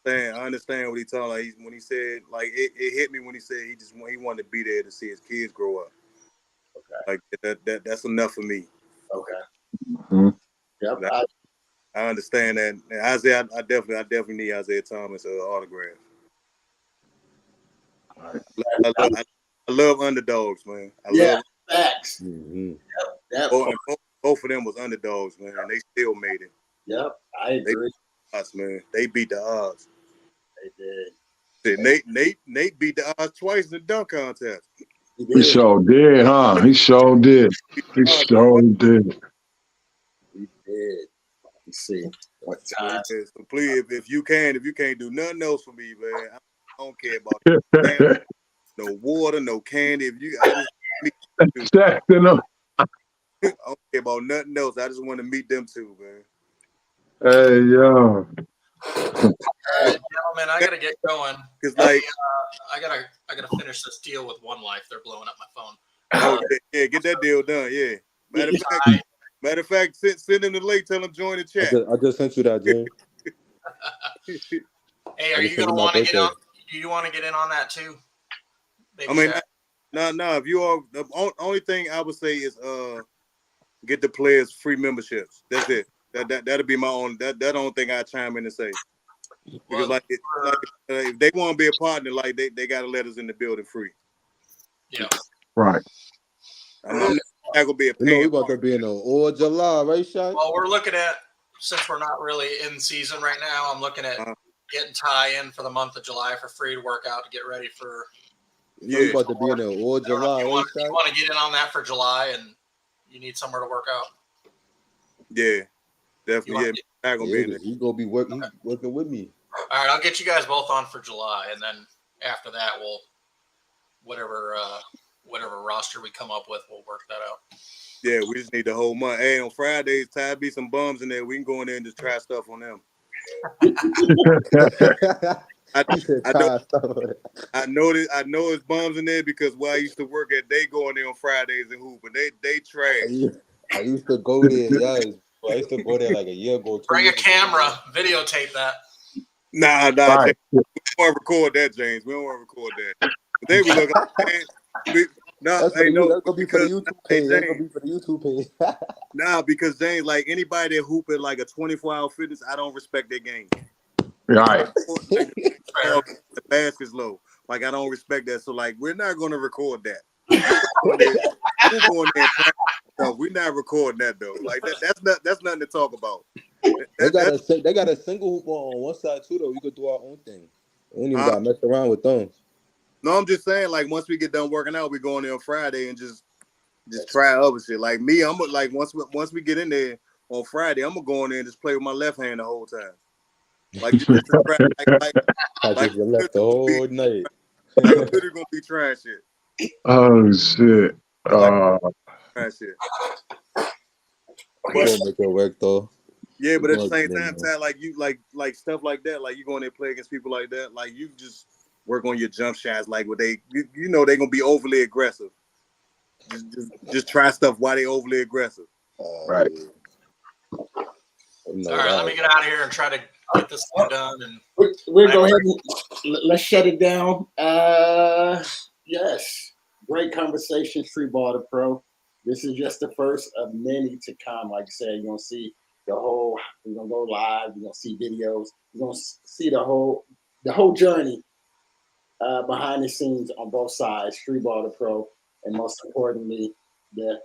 I understand what he's talking about. When he said, like, it hit me when he said he wanted to be there to see his kids grow up. Okay. Like that's enough for me. Okay. Mm-hmm. Yep. I understand that. And Isaiah, I definitely need Isaiah Thomas autograph. I love underdogs, man. I love facts. Mm-hmm. Yep. Both of them was underdogs, man. And they still made it. Yep, I agree. They beat the odds. They did. Nate beat the odds twice in the dunk contest. He sure did, huh? He sure did. He sure did. He did. Let's see. What God. time? So please, if you can't do nothing else for me, man, I don't care about no water, no candy. If you, I just meet them two. I don't care about nothing else. I just want to meet them two, man. Hey, yo. All right, gentlemen, I gotta get going. Cause like, I gotta finish this deal with One Life. They're blowing up my phone. oh yeah, get that deal done. Yeah. Matter of fact, send him the link. Tell him join the chat. I just sent you that, James. Hey, are you gonna want to get on? Do you want to get in on that too? Baby I mean, Shaq? no. If you are the only thing I would say is get the players free memberships. That's it. That'll be my own. That only thing I chime in and say. Because Well, if they want to be a partner, like they got to let us in the building free. yeah. Right. I'm not gonna be a You know, we paying about to be in all July, right, Shaq? Well, we're looking at, since we're not really in season right now, I'm looking at getting Ty in for the month of July for free to work out to get ready for. You know, we about to be in all July, right, If you want to get in on that for July and you need somewhere to work out. Yeah, definitely. Yeah, not gonna be in there. He gonna be working with me. All right, I'll get you guys both on for July, and then after that, we'll whatever roster we come up with, we'll work that out. Yeah, we just need the whole month. Hey, on Fridays, Ty be some bums in there. We can go in there and just try stuff on them. I know it's bums in there because I used to work at, they go in there on Fridays and hoop, and they trash. I used to go there, yes. I used to go there like a year ago. Bring a camera, videotape that. Nah, Right. James, we don't want to record that, James. We don't want to record that. But they would look like, That's gonna be for the YouTube page. That's gonna be for the YouTube page. Nah, because James, like anybody that hoop at like a 24-hour fitness, I don't respect their game. Right. The basket's low. Like I don't respect that. So like we're not gonna record that. We're going there and practice. No, we're not recording that though. Like that's nothing to talk about. They got a single hoop on one side too though. We could do our own thing. We don't even gotta mess around with them. No, I'm just saying, like once we get done working out, we go in there on Friday and just try other shit. Like me, I'm like once we get in there on Friday, I'm gonna go in there and just play with my left hand the whole time. Like just try, like you left the whole night. Like I'm literally gonna be trying shit. Oh shit. Trying shit. You gonna make it work though. Yeah, but at the same time, Ty, like you like stuff like that, like you go in there and play against people like that, like you just work on your jump shots, like what they they're gonna be overly aggressive. Just try stuff while they overly aggressive. Right. All right, let me get out of here and try to get this thing done. And we'll go ahead and let's shut it down. Yes, great conversation, Streetball to Pro. This is just the first of many to come. Like I said, you're gonna see the whole. We're gonna go live. You're gonna see videos. You're gonna see the whole journey behind the scenes on both sides, Streetball to Pro, and most importantly, the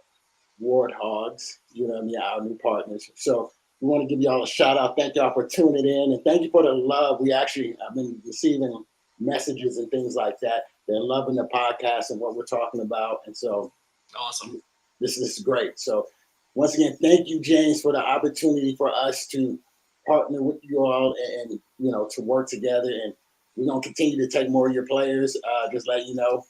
Warthogs. You know what I mean? Our new partners. So we want to give y'all a shout out. Thank y'all for tuning in, and thank you for the love. I've been receiving messages and things like that. They're loving the podcast and what we're talking about, and so awesome. This is great. So once again, thank you, James, for the opportunity for us to partner with you all and to work together. And we're gonna continue to take more of your players. Just let you know.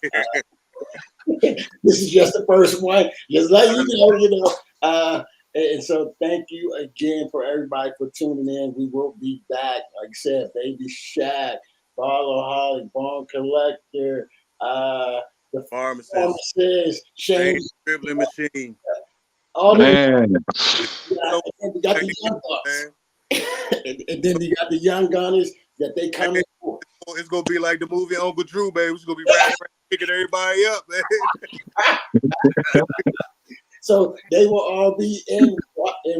This is just the first one. Just let you know. And so thank you again for everybody for tuning in. We will be back. Like I said, Baby Shaq, Barloholic, Bone Collector, the pharmacist, Shane, dribbling machine. All man. We got the young bucks. And then you got the young gunners that they come in for. It's gonna be like the movie Uncle Drew, baby. It's gonna be riding around picking everybody up, man. So they will all be in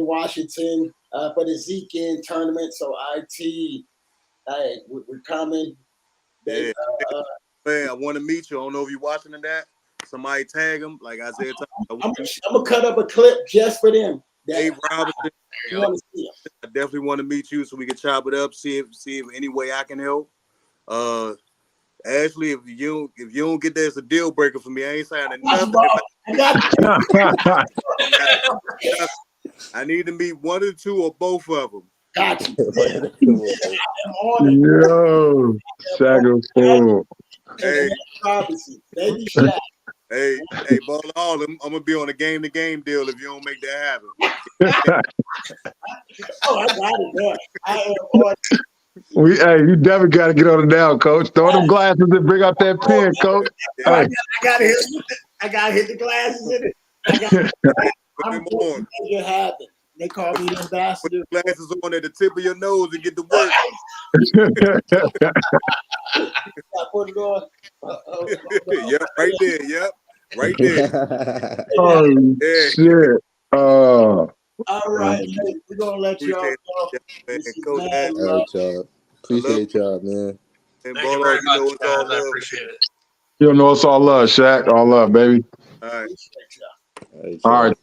Washington for the Zeke tournament. So we're coming. Man, I want to meet you. I don't know if you're watching that. Somebody tag them, like I said. I'm gonna cut up a clip just for them. Dave Robinson. I definitely want to meet you so we can chop it up. See if any way I can help. Ashley, if you don't get there, it's a deal breaker for me. I ain't signing nothing. I need to meet one or two or both of them. Got you. I'm on it. Yo, Shaq is full. Hey, Robinson, baby Shaq. hey, ball all. I'm gonna be on a game-to-game deal if you don't make that happen. Oh, I got it, boy. I am on. Hey, you definitely got to get on it now, Coach. Throw them glasses and bring out that pen, Coach. I Hey. gotta hit the glasses in it. I'm going to make it happen. They call me the ambassador. Put the glasses on at the tip of your nose and get to work. I put it on. Yep, right there. Yep, right there. Oh, Yeah. shit. All right, hey, we're gonna let y'all Appreciate go. it, man. This is Coach mad Ed. All love. right, y'all. Appreciate y'all, man. And Thank you Ball, very you know much, it's all guys. I love. appreciate it. You know it's all love, Shaq. All love, baby. All right. Appreciate y'all. All right, All y'all. right.